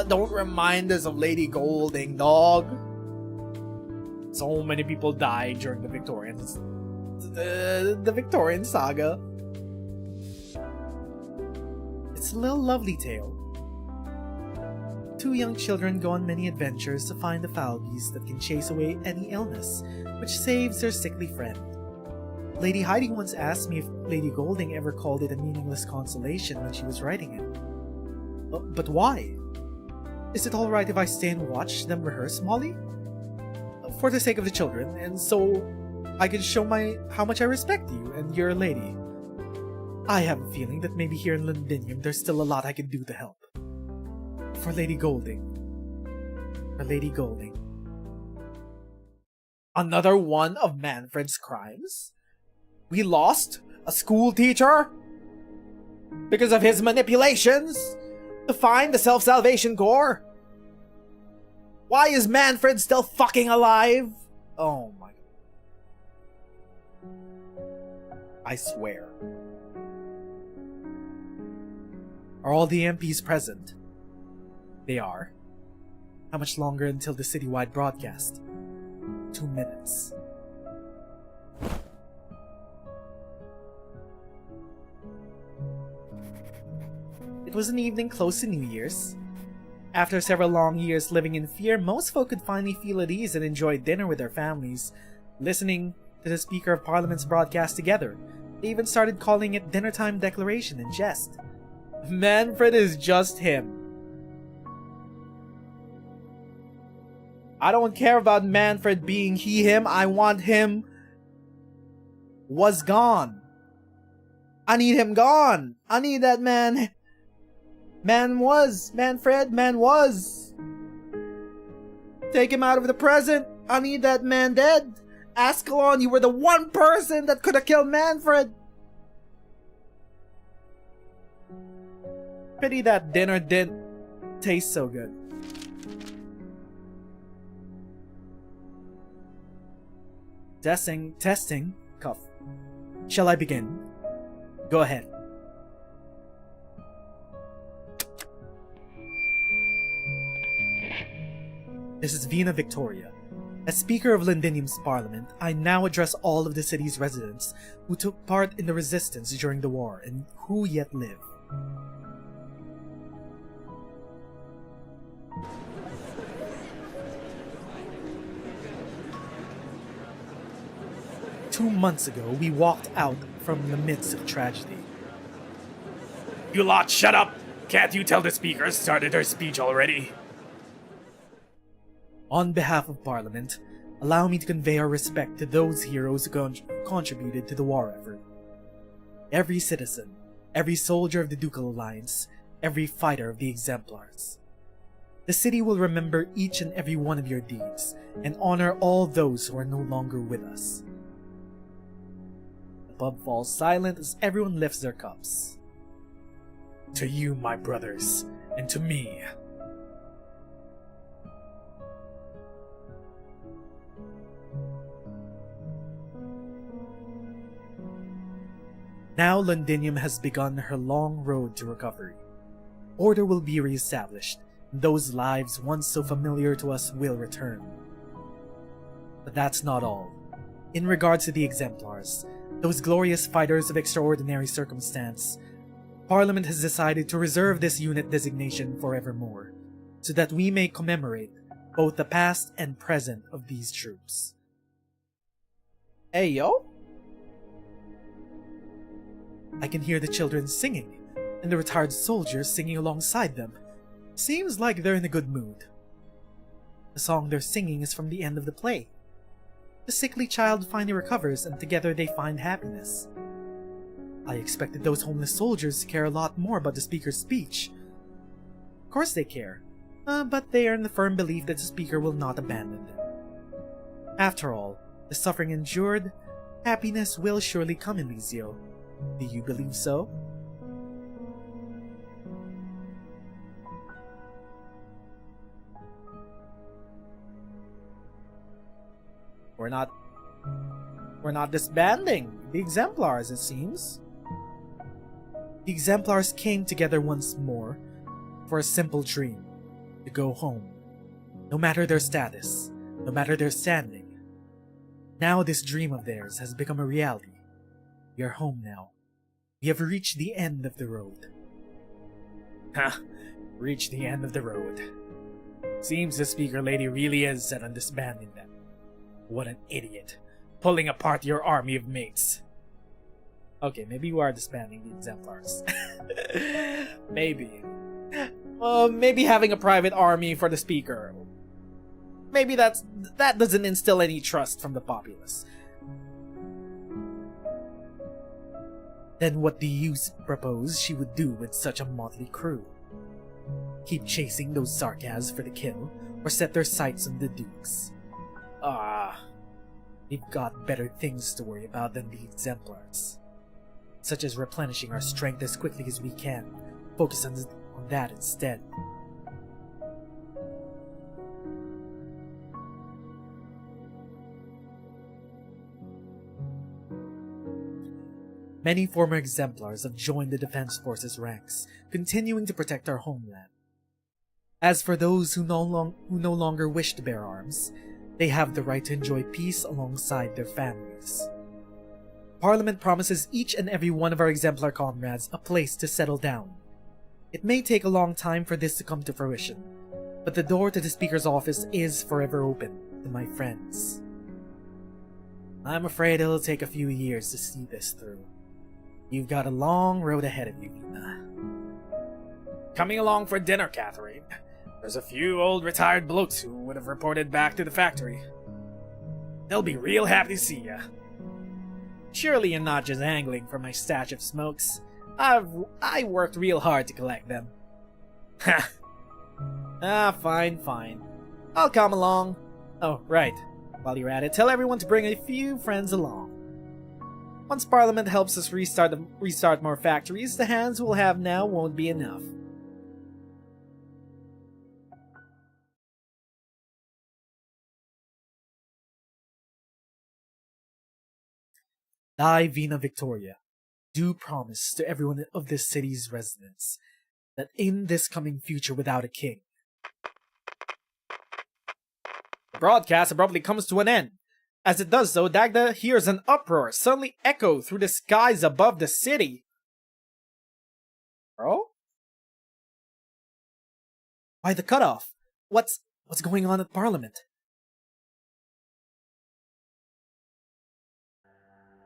Speaker 4: Don't remind us of Lady Golding, dog.
Speaker 2: So many people died during the Victorian saga. It's a little lovely tale. Two young children go on many adventures to find the foul beast that can chase away any illness, which saves their sickly friend. Lady Heidi once asked me if Lady Golding ever called it a meaningless consolation when she was writing it. But why? Is it alright if I stay and watch them rehearse, Molly? For the sake of the children, and so I can show how much I respect you and you're a lady. I have a feeling that maybe here in Londinium there's still a lot I can do to help. For Lady Golding. For Lady Golding. Another one of Manfred's crimes? We lost a school teacher? Because of his manipulations? To find the Self-Salvation Corps? Why is Manfred still fucking alive? Oh my god. I swear. Are all the MPs present? They are. How much longer until the citywide broadcast? 2 minutes. It was an evening close to New Year's. After several long years living in fear, most folk could finally feel at ease and enjoy dinner with their families, listening to the Speaker of Parliament's broadcast together. They even started calling it Dinner Time Declaration in jest. Manfred is just him. I don't care about Manfred being he, him. I want him was gone. I need him gone. I need that man. Manfred was. Take him out of the present. I need that man dead. Ascalon, you were the one person that could have killed Manfred. Pity that dinner didn't taste so good. Testing, cough. Shall I begin? Go ahead. This is Vina Victoria, As Speaker of Londinium's Parliament, I now address all of the city's residents who took part in the resistance during the war and who yet live. Two months ago, we walked out from the midst of tragedy.
Speaker 3: You lot, shut up! Can't you tell the speaker started her speech already?
Speaker 2: On behalf of Parliament, allow me to convey our respect to those heroes who contributed to the war effort. Every citizen, every soldier of the Ducal Alliance, every fighter of the Exemplars. The city will remember each and every one of your deeds, and honor all those who are no longer with us. The pub falls silent as everyone lifts their cups. To you, my brothers, and to me. Now Londinium has begun her long road to recovery. Order will be reestablished, and those lives once so familiar to us will return. But that's not all. In regards to the Exemplars, those glorious fighters of extraordinary circumstance, Parliament has decided to reserve this unit designation forevermore, so that we may commemorate both the past and present of these troops. Hey yo! I can hear the children singing, and the retired soldiers singing alongside them. Seems like they're in a good mood. The song they're singing is from the end of the play. The sickly child finally recovers, and together they find happiness. I expected those homeless soldiers to care a lot more about the speaker's speech. Of course they care, but they are in the firm belief that the speaker will not abandon them. After all, the suffering endured, happiness will surely come, Eliseo. Do you believe so? We're not disbanding the Exemplars, it seems. The Exemplars came together once more for a simple dream, to go home. No matter their status, no matter their standing. Now this dream of theirs has become a reality. We are home now. We have reached the end of the road. Ha! Reached the end of the road. Seems the speaker lady really is set on disbanding them. What an idiot. Pulling apart your army of mates. Okay, maybe you are disbanding the Exemplars. Maybe. Maybe having a private army for the speaker. Maybe that doesn't instill any trust from the populace. Then what do you propose she would do with such a motley crew? Keep chasing those sarcasms for the kill, or set their sights on the dukes? We've got better things to worry about than the Exemplars. Such as replenishing our strength as quickly as we can. Focus on that instead. Many former Exemplars have joined the Defense Forces ranks, continuing to protect our homeland. As for those who no longer wish to bear arms, they have the right to enjoy peace alongside their families. Parliament promises each and every one of our Exemplar comrades a place to settle down. It may take a long time for this to come to fruition, but the door to the Speaker's office is forever open to my friends. I'm afraid it'll take a few years to see this through. You've got a long road ahead of you, Vina.
Speaker 3: Coming along for dinner, Catherine. There's a few old retired blokes who would have reported back to the factory. They'll be real happy to see ya.
Speaker 2: Surely you're not just angling for my stash of smokes. I worked real hard to collect them. Ha! Fine. I'll come along. Oh, right. While you're at it, tell everyone to bring a few friends along. Once Parliament helps us restart more factories, the hands we'll have now won't be enough. I, Vina Victoria, do promise to everyone of this city's residents that in this coming future without a king, The broadcast abruptly comes to an end. As it does so, Dagda hears an uproar suddenly echo through the skies above the city. Bro? Why the cutoff? What's going on at Parliament?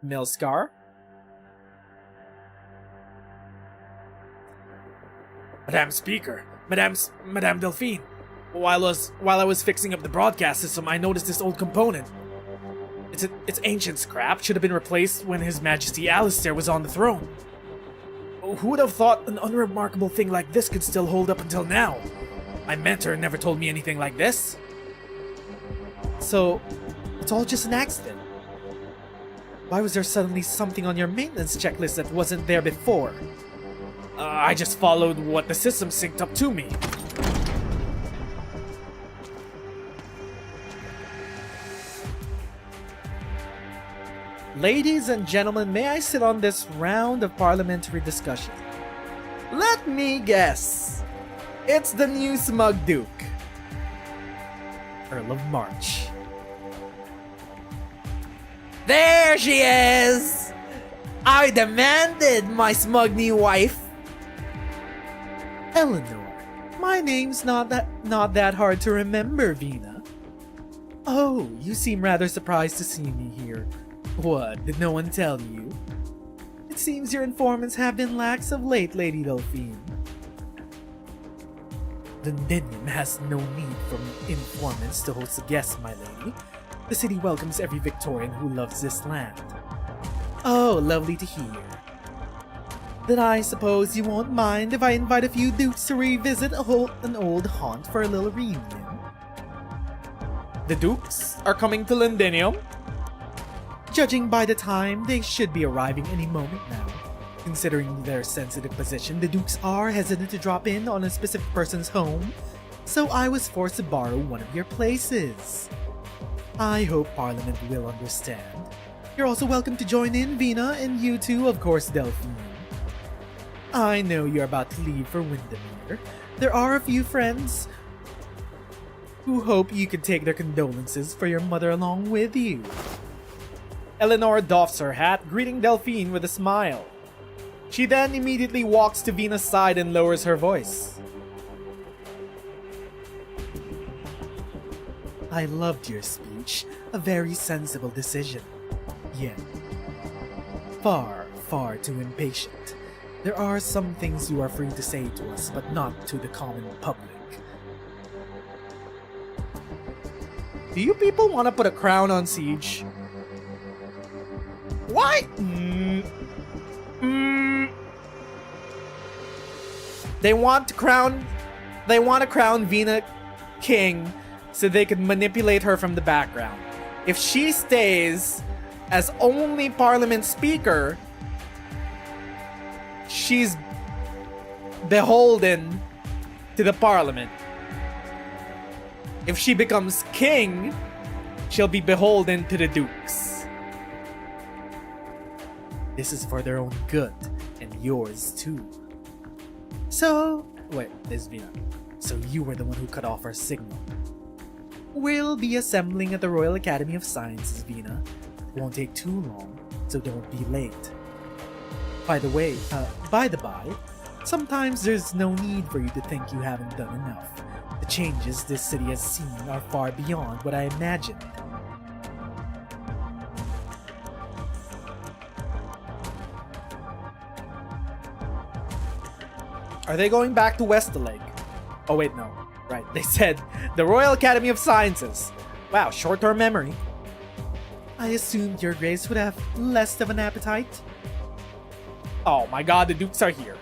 Speaker 2: Milscar?
Speaker 3: Madame Speaker, Madame Delphine. While I was fixing up the broadcast system, I noticed this old component. It's ancient scrap, should have been replaced when His Majesty Alistair was on the throne. Who would have thought an unremarkable thing like this could still hold up until now? My mentor never told me anything like this.
Speaker 2: So, it's all just an accident. Why was there suddenly something on your maintenance checklist that wasn't there before?
Speaker 3: I just followed what the system synced up to me.
Speaker 2: Ladies and gentlemen, may I sit on this round of parliamentary discussion? Let me guess. It's the new smug Duke, Earl of March. There she is! I demanded my smug new wife. Eleanor, my name's not that hard to remember, Vina. Oh, you seem rather surprised to see me here. What, did no one tell you? It seems your informants have been lax of late, Lady Delphine. Londinium has no need for informants to host a guest, my lady. The city welcomes every Victorian who loves this land. Oh, lovely to hear. Then I suppose you won't mind if I invite a few dukes to revisit an old haunt for a little reunion.
Speaker 3: The Dukes are coming to Londinium?
Speaker 2: Judging by the time, they should be arriving any moment now. Considering their sensitive position, the Dukes are hesitant to drop in on a specific person's home, so I was forced to borrow one of your places. I hope Parliament will understand. You're also welcome to join in, Vina, and you too, of course, Delphine. I know you're about to leave for Windermere. There are a few friends who hope you can take their condolences for your mother along with you.
Speaker 3: Eleanor doffs her hat, greeting Delphine with a smile. She then immediately walks to Vina's side and lowers her voice.
Speaker 2: I loved your speech. A very sensible decision. Yet, far, far too impatient. There are some things you are free to say to us, but not to the common public.
Speaker 3: Do you people want to put a crown on Siege?
Speaker 2: Why? They want to crown Vina king so they can manipulate her from the background. If she stays as only Parliament Speaker, she's beholden to the Parliament. If she becomes king, she'll be beholden to the Dukes. This is for their own good, and yours too. So, wait, there's Vina. So you were the one who cut off our signal. We'll be assembling at the Royal Academy of Sciences, Vina. It won't take too long, so don't be late. By the way, by the by, sometimes there's no need for you to think you haven't done enough. The changes this city has seen are far beyond what I imagined. Are they going back to Westerlake? Oh wait, no. Right, they said the Royal Academy of Sciences. Wow, short-term memory. I assumed your grace would have less of an appetite.
Speaker 3: Oh my god, the Dukes are here.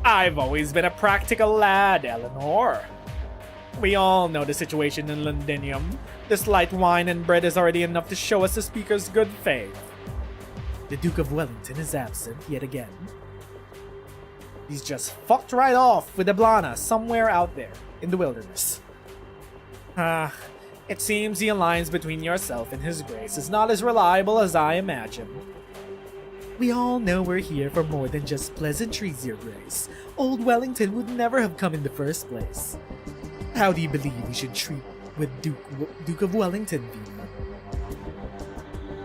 Speaker 3: I've always been a practical lad, Eleanor. We all know the situation in Londinium. This light wine and bread is already enough to show us the speaker's good faith.
Speaker 2: The Duke of Wellington is absent yet again.
Speaker 3: He's just fucked right off with Ablana somewhere out there in the wilderness. It seems the alliance between yourself and His Grace is not as reliable as I imagined.
Speaker 2: We all know we're here for more than just pleasantries, Your Grace. Old Wellington would never have come in the first place. How do you believe we should treat with Duke of Wellington, Vina.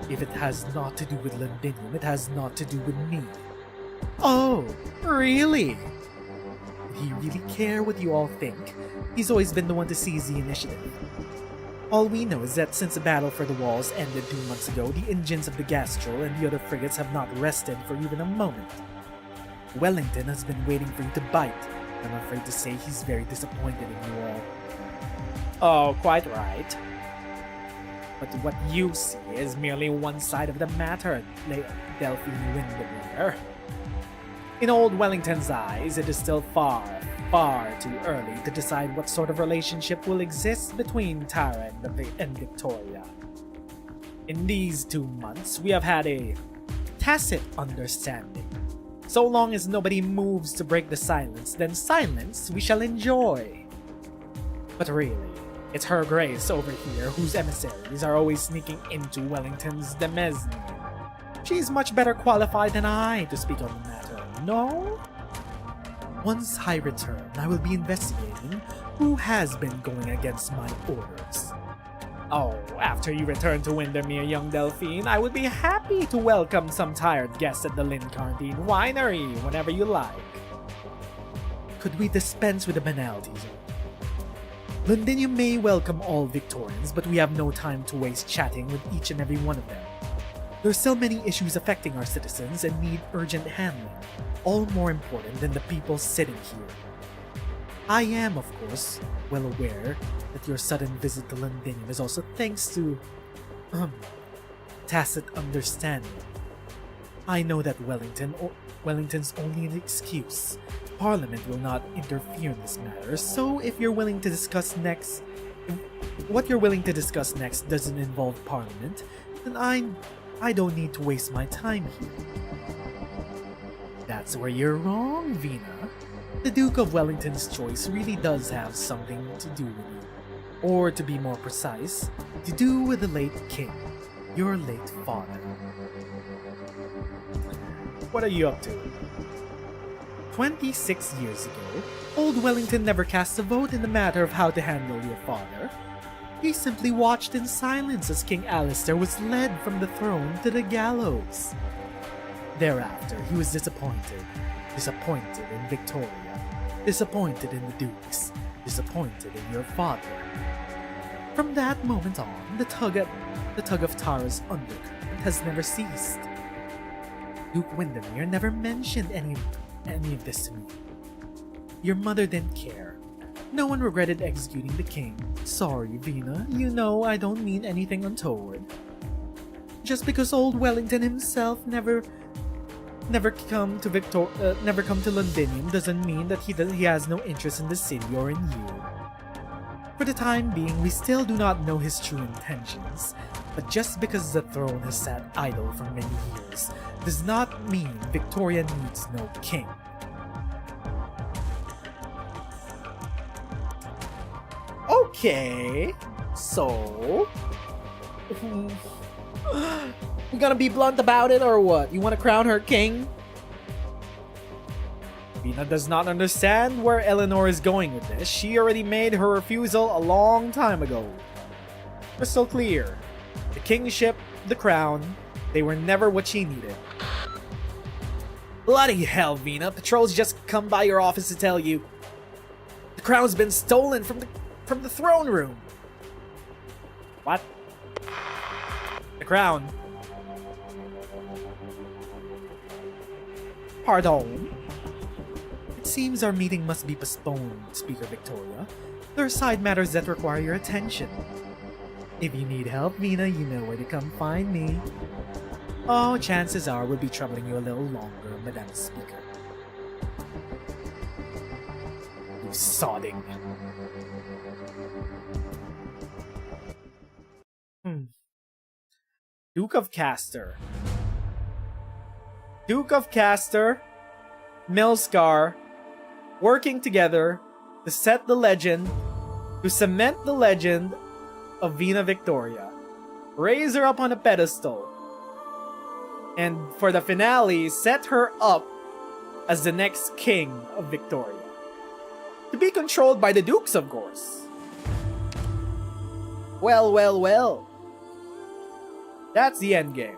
Speaker 2: If it has not to do with Londinium, it has not to do with me. Oh, really? Would he really care what you all think? He's always been the one to seize the initiative. All we know is that since the battle for the walls ended 2 months ago, the engines of the Gastrel and the other frigates have not rested for even a moment. Wellington has been waiting for you to bite. I'm afraid to say he's very disappointed in you all. Oh, quite right. But what you see is merely one side of the matter, Delphine Windermere. In old Wellington's eyes, it is still far, far too early to decide what sort of relationship will exist between Tara and Victoria. In these 2 months, we have had a tacit understanding. So long as nobody moves to break the silence, then silence we shall enjoy. But really, it's Her Grace over here whose emissaries are always sneaking into Wellington's demesne. She's much better qualified than I to speak on the matter, no? Once I return, I will be investigating who has been going against my orders. Oh, after you return to Windermere, young Delphine, I would be happy to welcome some tired guests at the Lincarntine Winery whenever you like. Could we dispense with the banalities? Londinium may welcome all Victorians, but we have no time to waste chatting with each and every one of them. There are so many issues affecting our citizens and need urgent handling, all more important than the people sitting here. I am, of course, well aware that your sudden visit to Londinium is also thanks to tacit understanding. I know that Wellington's only an excuse. Parliament will not interfere in this matter, so if you're willing to discuss next, what you're willing to discuss next doesn't involve Parliament, then I don't need to waste my time here. That's where you're wrong, Vina. The Duke of Wellington's choice really does have something to do with you. Or to be more precise, to do with the late king, your late father. What are you up to? 26 years ago, old Wellington never cast a vote in the matter of how to handle your father. He simply watched in silence as King Alistair was led from the throne to the gallows. Thereafter, he was disappointed. Disappointed in Victoria. Disappointed in the Dukes. Disappointed in your father. From that moment on, the tug of Tara's undercurrent has never ceased. Duke Windermere never mentioned any of this to me. Your mother didn't care. No one regretted executing the king. Sorry, Vina, you know I don't mean anything untoward. Just because old Wellington himself never come to Londinium doesn't mean that he has no interest in the city or in you. For the time being, we still do not know his true intentions, but just because the throne has sat idle for many years does not mean Victoria needs no king. Okay, so we gonna be blunt about it or what? You want to crown her king? Vina does not understand where Eleanor is going with this. She already made her refusal a long time ago. Crystal clear. The kingship, the crown, they were never what she needed. Bloody hell, Vina. Patrols just come by your office to tell you the crown's been stolen from the throne room. What? The crown. Pardon? It seems our meeting must be postponed, Speaker Victoria. There are side matters that require your attention. If you need help, Vina, you know where to come find me. Oh, chances are we'll be troubling you a little longer, Madam Speaker. You sodding. Duke of Castor, Milscar, working together to cement the legend of Vina Victoria. Raise her up on a pedestal. And for the finale, set her up as the next king of Victoria. To be controlled by the dukes, of course. Well, well, well. That's the endgame.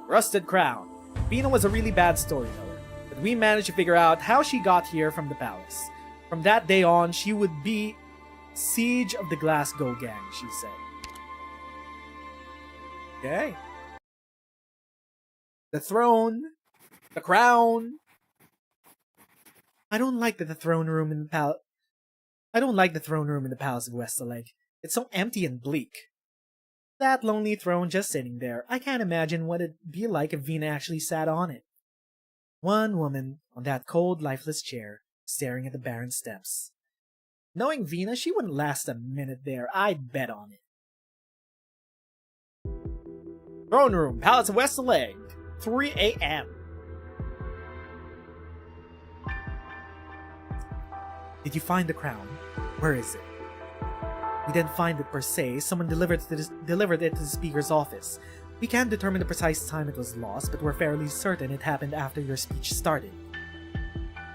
Speaker 2: Rusted Crown. Vina was a really bad storyteller, but we managed to figure out how she got here from the palace. From that day on, she would be Siege of the Glasgow Gang, she said. Okay. The throne. The crown. I don't like the throne room in the palace. I don't like the throne room in the Palace of Westaleg. It's so empty and bleak. That lonely throne just sitting there. I can't imagine what it'd be like if Vina actually sat on it. One woman on that cold, lifeless chair, staring at the barren steps. Knowing Vina, she wouldn't last a minute there. I'd bet on it. Throne room, Palace of Westaleg, 3 a.m. Did you find the crown? Where is it? We didn't find it per se. Someone delivered it to the speaker's office. We can't determine the precise time it was lost, but we're fairly certain it happened after your speech started.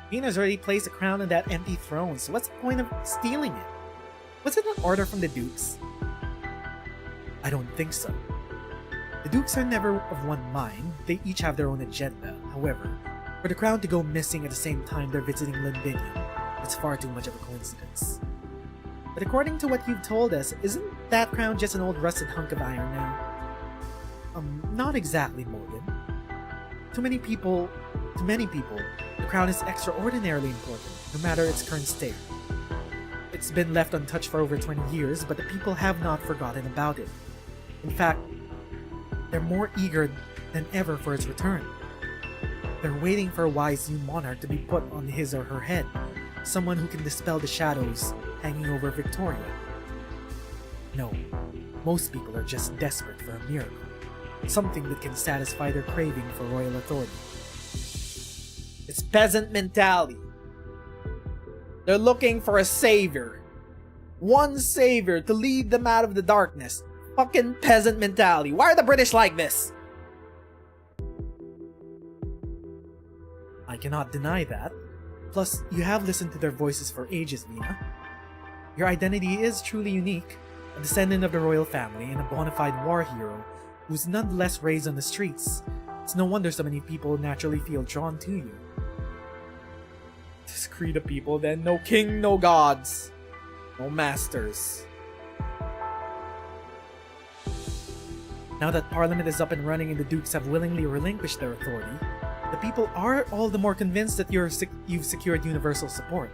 Speaker 2: Vina's already placed a crown on that empty throne, so what's the point of stealing it? Was it an order from the Dukes? I don't think so. The Dukes are never of one mind. They each have their own agenda. However, for the crown to go missing at the same time they're visiting Londinium, it's far too much of a coincidence. But according to what you've told us, isn't that crown just an old rusted hunk of iron now? Not exactly, Morgan. To many people, the crown is extraordinarily important, no matter its current state. It's been left untouched for over 20 years, but the people have not forgotten about it. In fact, they're more eager than ever for its return. They're waiting for a wise new monarch to be put on his or her head, someone who can dispel the shadows hanging over Victoria. No, most people are just desperate for a miracle, something that can satisfy their craving for royal authority. It's peasant mentality. They're looking for a savior. One savior to lead them out of the darkness. Fucking peasant mentality. Why are the British like this? I cannot deny that. Plus, you have listened to their voices for ages, Vina. Your identity is truly unique, a descendant of the royal family and a bona fide war hero who's nonetheless raised on the streets. It's no wonder so many people naturally feel drawn to you. This creed of people then, no king, no gods, no masters. Now that Parliament is up and running and the Dukes have willingly relinquished their authority, the people are all the more convinced that you've secured universal support.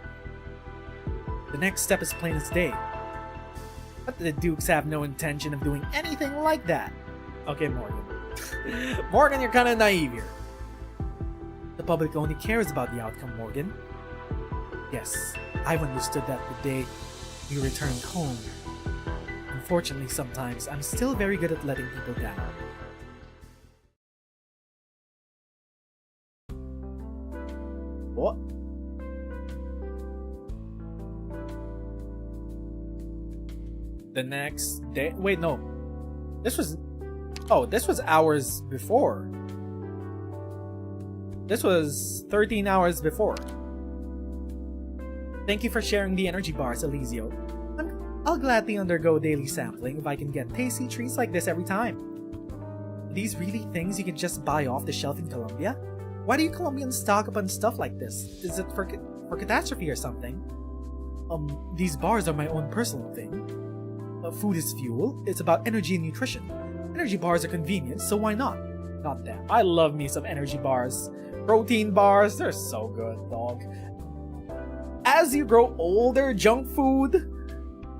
Speaker 2: The next step is plain as day. But the Dukes have no intention of doing anything like that. Okay, Morgan. Morgan, you're kinda naive here. The public only cares about the outcome, Morgan. Yes, I've understood that the day you returned home. Unfortunately, sometimes I'm still very good at letting people down. What? The next day? Wait, no. This was... Oh, this was hours before. This was 13 hours before. Thank you for sharing the energy bars, Eliseo. I'll gladly undergo daily sampling if I can get tasty treats like this every time. Are these really things you can just buy off the shelf in Colombia? Why do you Colombians stock up on stuff like this? Is it for catastrophe or something? These bars are my own personal thing. Food is fuel. It's about energy and nutrition. Energy bars are convenient, so why not? Goddamn, I love me some energy bars. Protein bars, they're so good, dog. As you grow older, junk food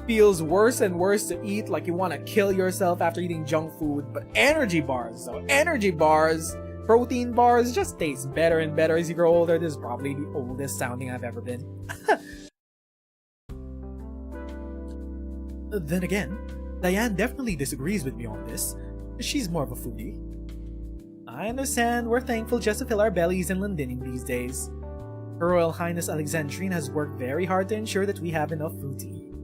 Speaker 2: feels worse and worse to eat, like you want to kill yourself after eating junk food. But energy bars, though, energy bars, protein bars just taste better and better as you grow older. This is probably the oldest sounding I've ever been. Then again, Diane definitely disagrees with me on this. She's more of a foodie. I understand we're thankful just to fill our bellies in Londinium these days. Her Royal Highness Alexandrine has worked very hard to ensure that we have enough food to eat.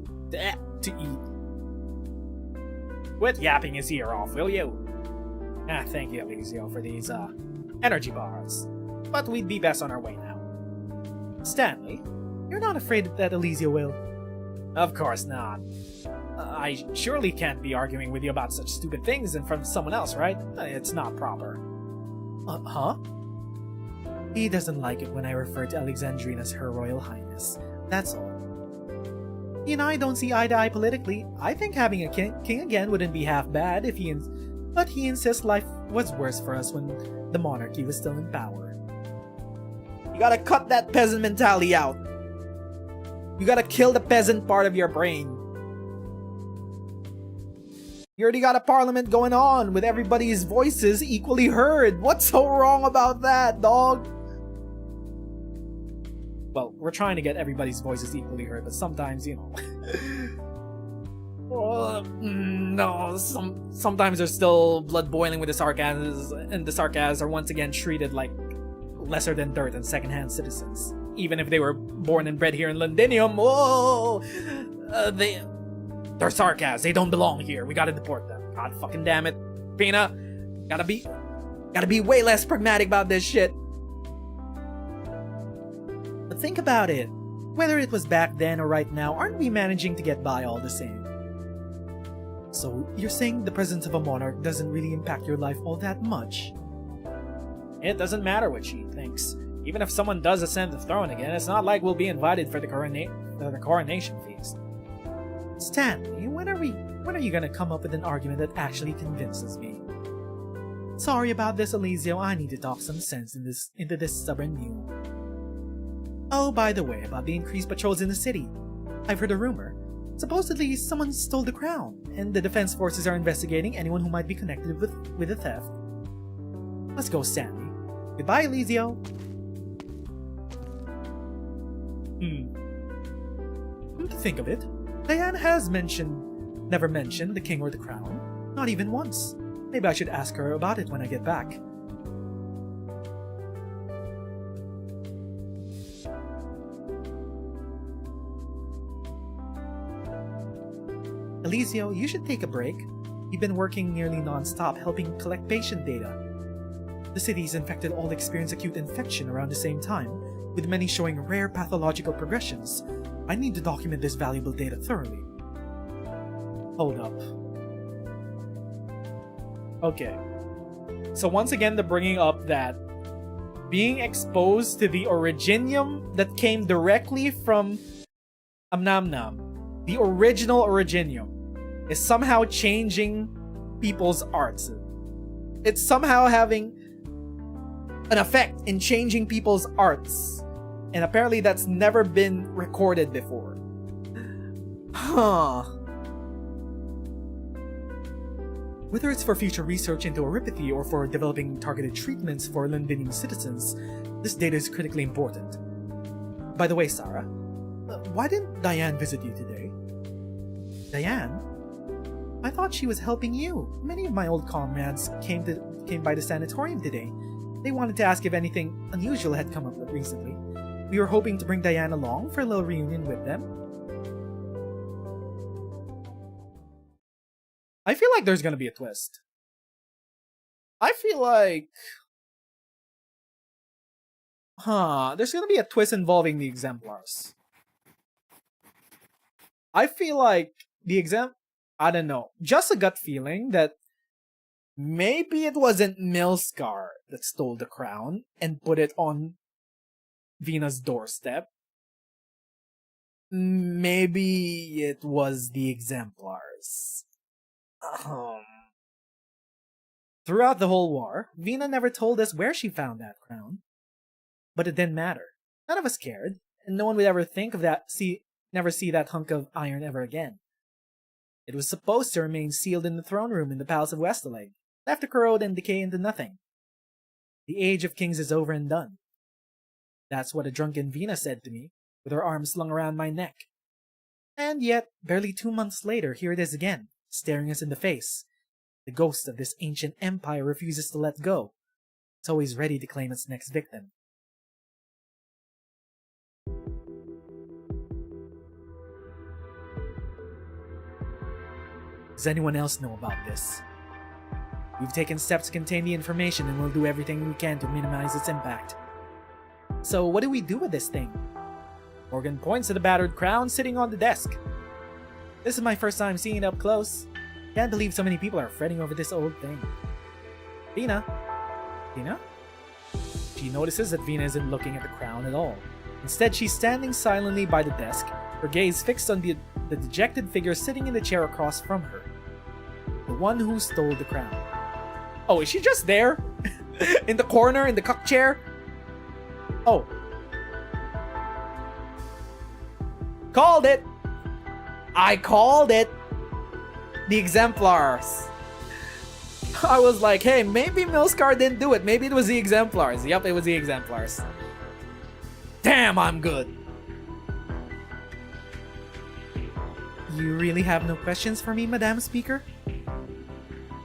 Speaker 2: Quit yapping his ear off, will you? Thank you, Eliseo, for these, energy bars. But we'd be best on our way now. Stanley, you're not afraid that Eliseo will? Of course not. I surely can't be arguing with you about such stupid things in front of someone else, right? It's not proper. Huh? He doesn't like it when I refer to Alexandrine as Her Royal Highness. That's all. He and I don't see eye to eye politically. I think having a king again wouldn't be half bad if but he insists life was worse for us when the monarchy was still in power. You gotta cut that peasant mentality out. You gotta kill the peasant part of your brain. You already got a parliament going on with everybody's voices equally heard. What's so wrong about that, dog? Well, we're trying to get everybody's voices equally heard, but sometimes, you know... no, sometimes there's still blood boiling with the sarcasms, and the sarcasms are once again treated like lesser than dirt and secondhand citizens. Even if they were born and bred here in Londinium, they're sarcasms. They don't belong here. We gotta deport them. God fucking damn it. Pina, gotta be way less pragmatic about this shit. But think about it. Whether it was back then or right now, aren't we managing to get by all the same? So, you're saying the presence of a monarch doesn't really impact your life all that much? It doesn't matter what she thinks. Even if someone does ascend the throne again, it's not like we'll be invited for the coronation feast. Stanley, when are you gonna come up with an argument that actually convinces me? Sorry about this, Eliseo. I need to talk some sense into this stubborn mule. Oh, by the way, about the increased patrols in the city. I've heard a rumor. Supposedly, someone stole the crown, and the defense forces are investigating anyone who might be connected with the theft. Let's go, Stanley. Goodbye, Eliseo. Come to think of it, Diane has never mentioned the king or the crown. Not even once. Maybe I should ask her about it when I get back. Eliseo, you should take a break. You've been working nearly non-stop helping collect patient data. The city's infected all experience acute infection around the same time, with many showing rare pathological progressions. I need to document this valuable data thoroughly. Hold up. Okay. So once again, they're bringing up that being exposed to the originium that came directly from Amnamnam, the original originium, is somehow changing people's arts. It's somehow having an effect in changing people's arts. And apparently that's never been recorded before. Huh. Whether it's for future research into oropathy or for developing targeted treatments for Londinian citizens, this data is critically important. By the way, Sarah, why didn't Diane visit you today? Diane? I thought she was helping you. Many of my old comrades came by the sanatorium today. They wanted to ask if anything unusual had come up recently. We were hoping to bring Diane along for a little reunion with them. I feel like there's gonna be a twist. I feel like... there's gonna be a twist involving the exemplars. I feel like the I don't know. Just a gut feeling that maybe it wasn't Milscar that stole the crown and put it on Vina's doorstep. Maybe it was the exemplars. Throughout the whole war, Vina never told us where she found that crown. But it didn't matter. None of us cared, and no one would ever think of that, never see that hunk of iron ever again. It was supposed to remain sealed in the throne room in the Palace of Westerleg, left to corrode and decay into nothing. The age of kings is over and done. That's what a drunken Vina said to me, with her arm slung around my neck. And yet, barely 2 months later, here it is again, staring us in the face. The ghost of this ancient empire refuses to let go. It's always ready to claim its next victim. Does anyone else know about this? We've taken steps to contain the information and we'll do everything we can to minimize its impact. So what do we do with this thing? Morgan points to the battered crown sitting on the desk. This is my first time seeing it up close. Can't believe so many people are fretting over this old thing. Vina? Vina? She notices that Vina isn't looking at the crown at all. Instead, she's standing silently by the desk, her gaze fixed on the dejected figure sitting in the chair across from her. The one who stole the crown. Oh, is she just there? In the corner, in the cuck chair? Oh. Called it! I called it! The exemplars. I was like, hey, maybe Milscar didn't do it. Maybe it was the exemplars. Yup, it was the exemplars. Damn, I'm good. You really have no questions for me, Madam Speaker?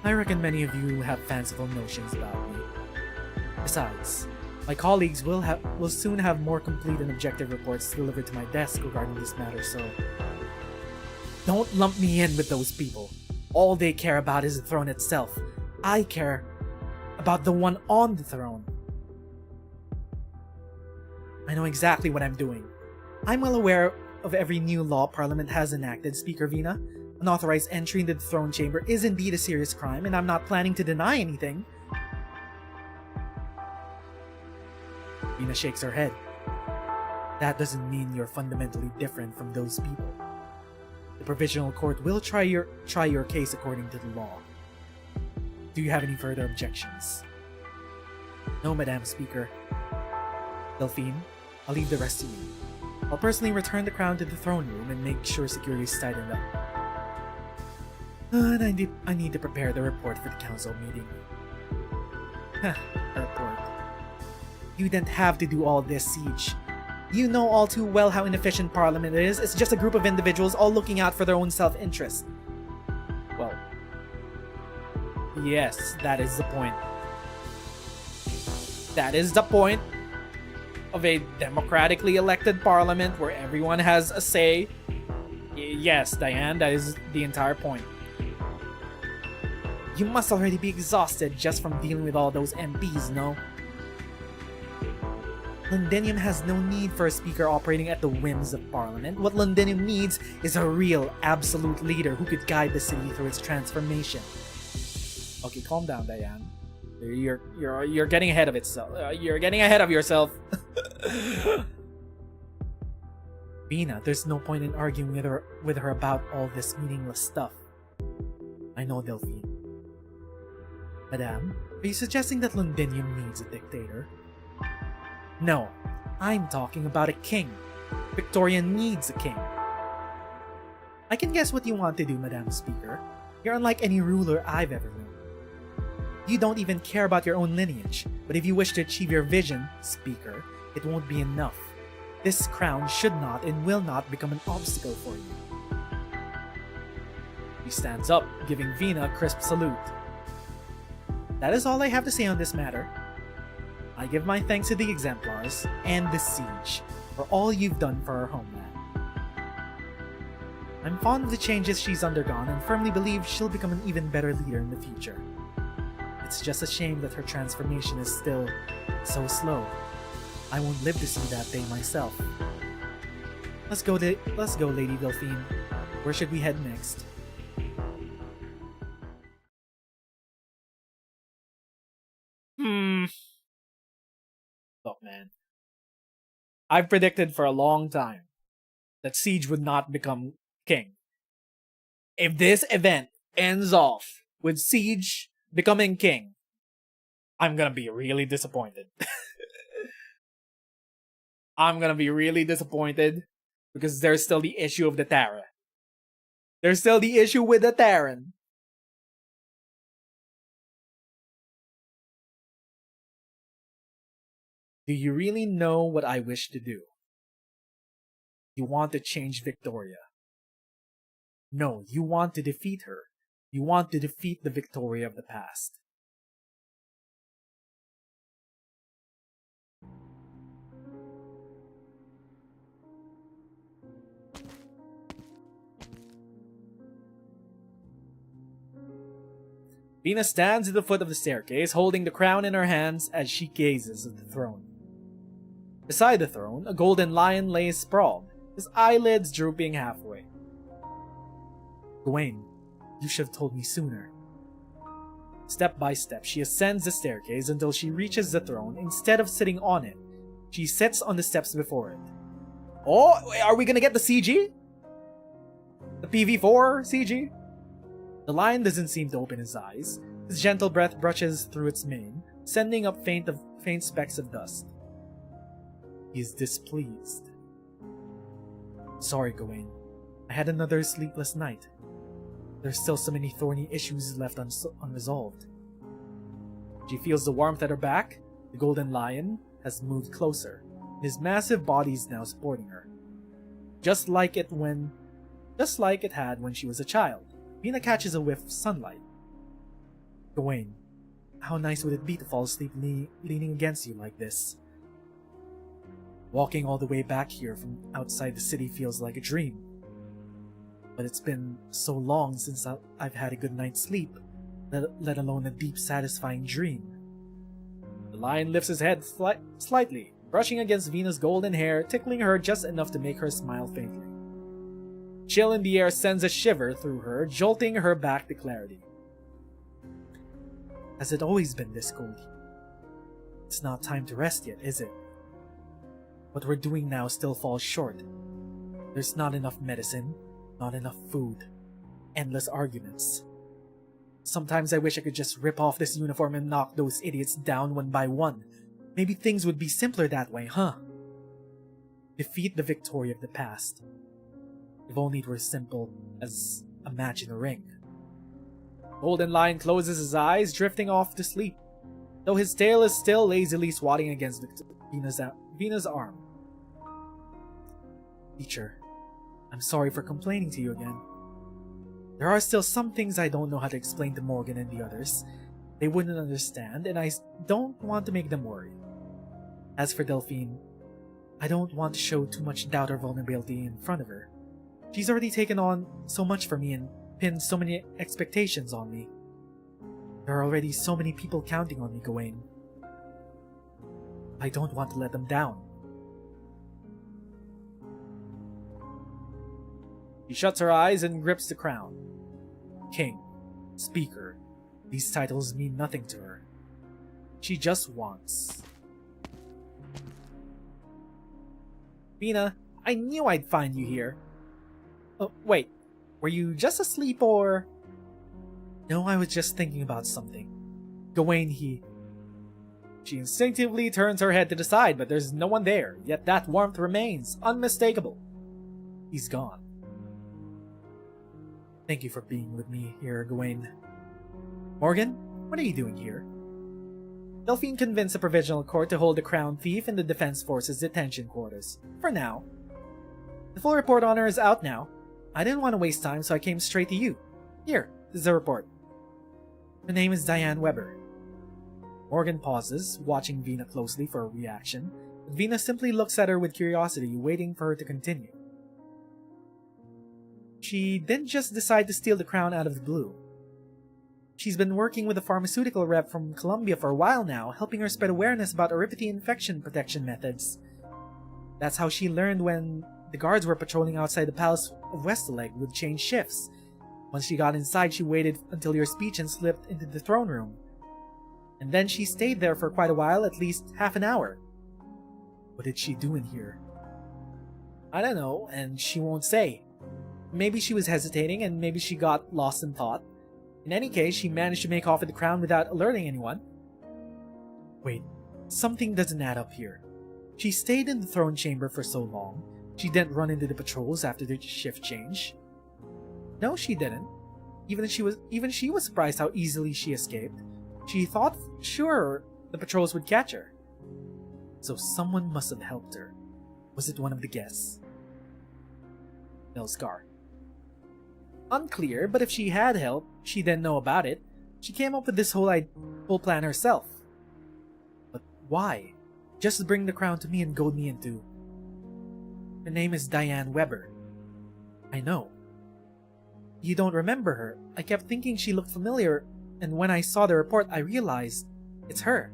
Speaker 2: I reckon many of you have fanciful notions about me. Besides, my colleagues will soon have more complete and objective reports delivered to my desk regarding this matter, so don't lump me in with those people. All they care about is the throne itself. I care about the one on the throne. I know exactly what I'm doing. I'm well aware of every new law Parliament has enacted, Speaker Vina. Unauthorized entry into the throne chamber is indeed a serious crime, and I'm not planning to deny anything. Vina shakes her head. That doesn't mean you're fundamentally different from those people. The Provisional Court will try your case according to the law. Do you have any further objections? No, Madam Speaker. Delphine, I'll leave the rest to you. I'll personally return the crown to the throne room and make sure security is tightened up. And I need to prepare the report for the council meeting. A report. You didn't have to do all this, Siege. You know all too well how inefficient Parliament is. It's just a group of individuals all looking out for their own self-interest. Well, yes, that is the point. That is the point of a democratically elected Parliament where everyone has a say. Yes, Diane, that is the entire point. You must already be exhausted just from dealing with all those MPs, no? Londinium has no need for a speaker operating at the whims of Parliament. What Londinium needs is a real, absolute leader who could guide the city through its transformation. Okay, calm down, Diane. You're getting ahead of itself. You're getting ahead of yourself. Vina, there's no point in arguing with her about all this meaningless stuff. I know, Delphine. Madame, are you suggesting that Londinium needs a dictator? No, I'm talking about a king. Victoria needs a king. I can guess what you want to do, Madam Speaker. You're unlike any ruler I've ever known. You don't even care about your own lineage, but if you wish to achieve your vision, Speaker, it won't be enough. This crown should not and will not become an obstacle for you. He stands up, giving Vina a crisp salute. That is all I have to say on this matter. I give my thanks to the Exemplars and the Siege for all you've done for our homeland. I'm fond of the changes she's undergone and firmly believe she'll become an even better leader in the future. It's just a shame that her transformation is still so slow. I won't live to see that day myself. Let's go, Lady Delphine. Where should we head next? Look, man. I've predicted for a long time that Siege would not become king. If this event ends off with Siege becoming king, I'm gonna be really disappointed. I'm gonna be really disappointed because there's still the issue of the Terra. There's still the issue with the Terran. Do you really know what I wish to do? You want to change Victoria. No, you want to defeat her. You want to defeat the Victoria of the past. Vina stands at the foot of the staircase, holding the crown in her hands as she gazes at the throne. Beside the throne, a golden lion lays sprawled, his eyelids drooping halfway. Gawain, you should have told me sooner. Step by step, she ascends the staircase until she reaches the throne. Instead of sitting on it, she sits on the steps before it. Oh, are we gonna get the CG? The PV4 CG? The lion doesn't seem to open his eyes. His gentle breath brushes through its mane, sending up faint specks of dust. He is displeased. Sorry, Gawain. I had another sleepless night. There's still so many thorny issues left unresolved. She feels the warmth at her back. The golden lion has moved closer. His massive body is now supporting her. Just like it had when she was a child. Vina catches a whiff of sunlight. Gawain, how nice would it be to fall asleep leaning against you like this? Walking all the way back here from outside the city feels like a dream. But it's been so long since I've had a good night's sleep, let alone a deep, satisfying dream. The lion lifts his head slightly, brushing against Vina's golden hair, tickling her just enough to make her smile faintly. Chill in the air sends a shiver through her, jolting her back to clarity. Has it always been this cold? It's not time to rest yet, is it? What we're doing now still falls short. There's not enough medicine, not enough food, endless arguments. Sometimes I wish I could just rip off this uniform and knock those idiots down one by one. Maybe things would be simpler that way, huh? Defeat the Victoria of the past. If only it were simple as a match in a ring. Golden Lion closes his eyes, drifting off to sleep, though his tail is still lazily swatting against Vina's arm. Teacher, I'm sorry for complaining to you again. There are still some things I don't know how to explain to Morgan and the others. They wouldn't understand, and I don't want to make them worry. As for Delphine, I don't want to show too much doubt or vulnerability in front of her. She's already taken on so much for me and pinned so many expectations on me. There are already so many people counting on me, Gawain. I don't want to let them down. She shuts her eyes and grips the crown. King, Speaker, these titles mean nothing to her. She just wants... Vina, I knew I'd find you here. Oh, wait. Were you just asleep or... No, I was just thinking about something. Gawain, She instinctively turns her head to the side, but there's no one there, yet that warmth remains, unmistakable. He's gone. Thank you for being with me here, Gawain. Morgan, what are you doing here? Delphine convinced the Provisional Court to hold the Crown Thief in the Defense Force's detention quarters. For now. The full report on her is out now. I didn't want to waste time, so I came straight to you. Here, this is the report. Her name is Diane Weber. Morgan pauses, watching Vina closely for a reaction, but Vina simply looks at her with curiosity, waiting for her to continue. She didn't just decide to steal the crown out of the blue. She's been working with a pharmaceutical rep from Colombia for a while now, helping her spread awareness about Oripity infection protection methods. That's how she learned when the guards were patrolling outside the Palace of Westaleg would change shifts. Once she got inside, she waited until your speech and slipped into the throne room. And then she stayed there for quite a while, at least half an hour. What did she do in here? I don't know, and she won't say. Maybe she was hesitating, and maybe she got lost in thought. In any case, she managed to make off with the crown without alerting anyone. Wait, something doesn't add up here. She stayed in the throne chamber for so long. She didn't run into the patrols after the shift change. No, she didn't. Even she was surprised how easily she escaped. She thought sure the patrols would catch her. So someone must have helped her. Was it one of the guests? Nilsgar. Unclear, but if she had help, she didn't know about it. She came up with this whole plan herself. But why? Just bring the crown to me and goad me into... Her name is Diane Weber. I know. You don't remember her. I kept thinking she looked familiar, and when I saw the report, I realized it's her.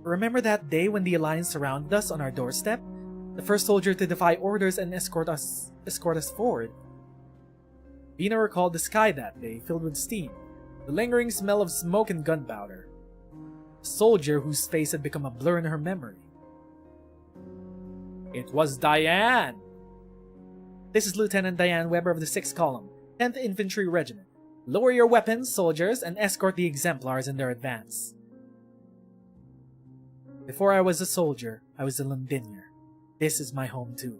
Speaker 2: Remember that day when the Alliance surrounded us on our doorstep? The first soldier to defy orders and escort us forward. Vina recalled the sky that day filled with steam, the lingering smell of smoke and gunpowder. A soldier whose face had become a blur in her memory. It was Diane! This is Lieutenant Diane Weber of the 6th Column, 10th Infantry Regiment. Lower your weapons, soldiers, and escort the exemplars in their advance. Before I was a soldier, I was a Londinier. This is my home too.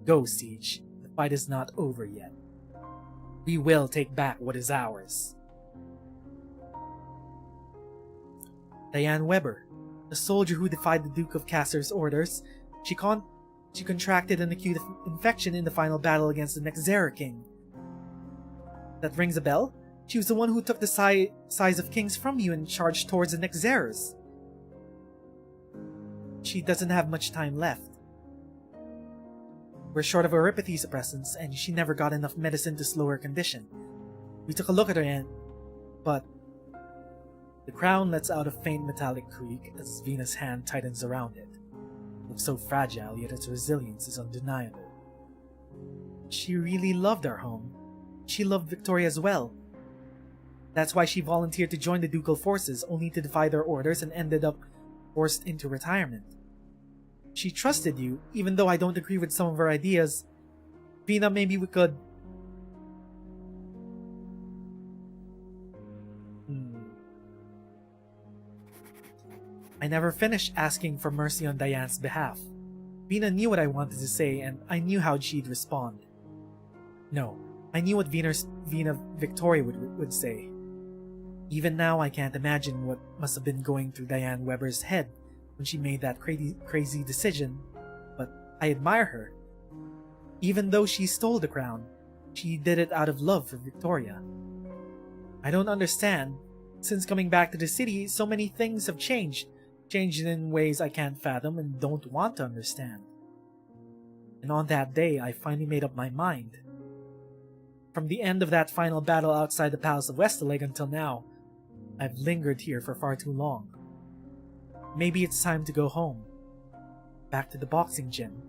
Speaker 2: Go, Siege. The fight is not over yet. We will take back what is ours. Diane Weber, the soldier who defied the Duke of Casser's orders, she contracted an acute infection in the final battle against the Nezeru king. That rings a bell? She was the one who took the size of kings from you and charged towards the Nezerus. She doesn't have much time left. We're short of Erypathy suppressants, and she never got enough medicine to slow her condition. We took a look at her but... The crown lets out a faint metallic creak as Vina's hand tightens around it. It looks so fragile, yet its resilience is undeniable. She really loved our home. She loved Victoria as well. That's why she volunteered to join the ducal forces, only to defy their orders and ended up forced into retirement. She trusted you, even though I don't agree with some of her ideas. Vina, maybe we could... I never finished asking for mercy on Diane's behalf. Vina knew what I wanted to say, and I knew how she'd respond. No, I knew what Vina Victoria would say. Even now, I can't imagine what must have been going through Diane Weber's head when she made that crazy decision, but I admire her. Even though she stole the crown, she did it out of love for Victoria. I don't understand. Since coming back to the city, so many things have changed in ways I can't fathom and don't want to understand. And on that day, I finally made up my mind. From the end of that final battle outside the Palace of Westerleg until now, I've lingered here for far too long. Maybe it's time to go home. Back to the boxing gym.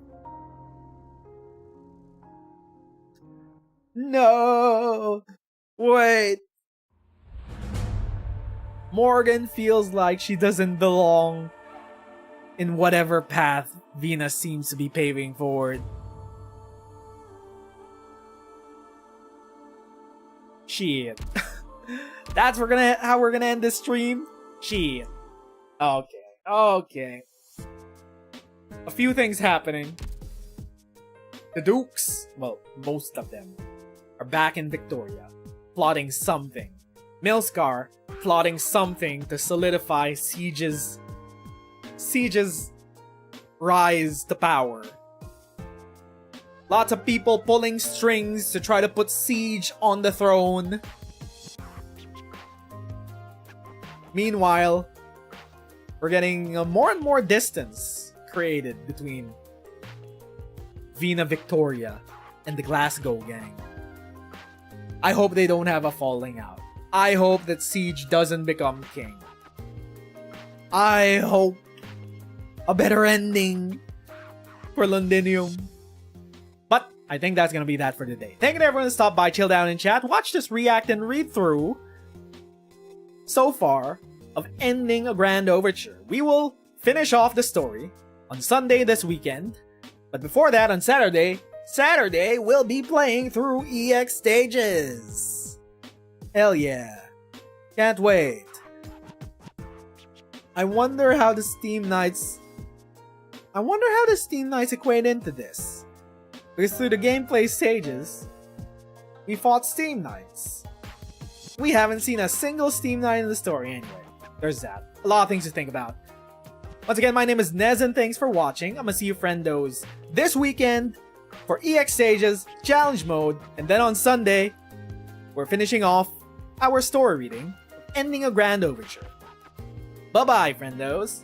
Speaker 4: No! Wait!
Speaker 2: Morgan feels like she doesn't belong in whatever path Vina seems to be paving forward. Shit. That's how we're gonna end this stream? Shit. Okay. A few things happening. The Dukes, well, most of them, are back in Victoria, plotting something. Milskar plotting something to solidify Siege's rise to power. Lots of people pulling strings to try to put Siege on the throne. Meanwhile, we're getting more and more distance created between Vina Victoria and the Glasgow gang. I hope they don't have a falling out. I hope that Siege doesn't become king. I hope a better ending for Londinium. But I think that's gonna be that for today. Thank you to everyone who stopped by, chill down, and chat. Watch this react and read through so far of ending a grand overture. We will finish off the story on Sunday this weekend. But before that, on Saturday, we'll be playing through EX stages. Hell yeah. Can't wait. I wonder how the Steam Knights equate into this. Because through the gameplay stages, we fought Steam Knights. We haven't seen a single Steam Knight in the story anyway. There's that. A lot of things to think about. Once again, my name is Nez and thanks for watching. I'm gonna see you friendos this weekend for EX stages, challenge mode, and then on Sunday, we're finishing off our story reading, ending a grand overture. Bye-bye, friendos!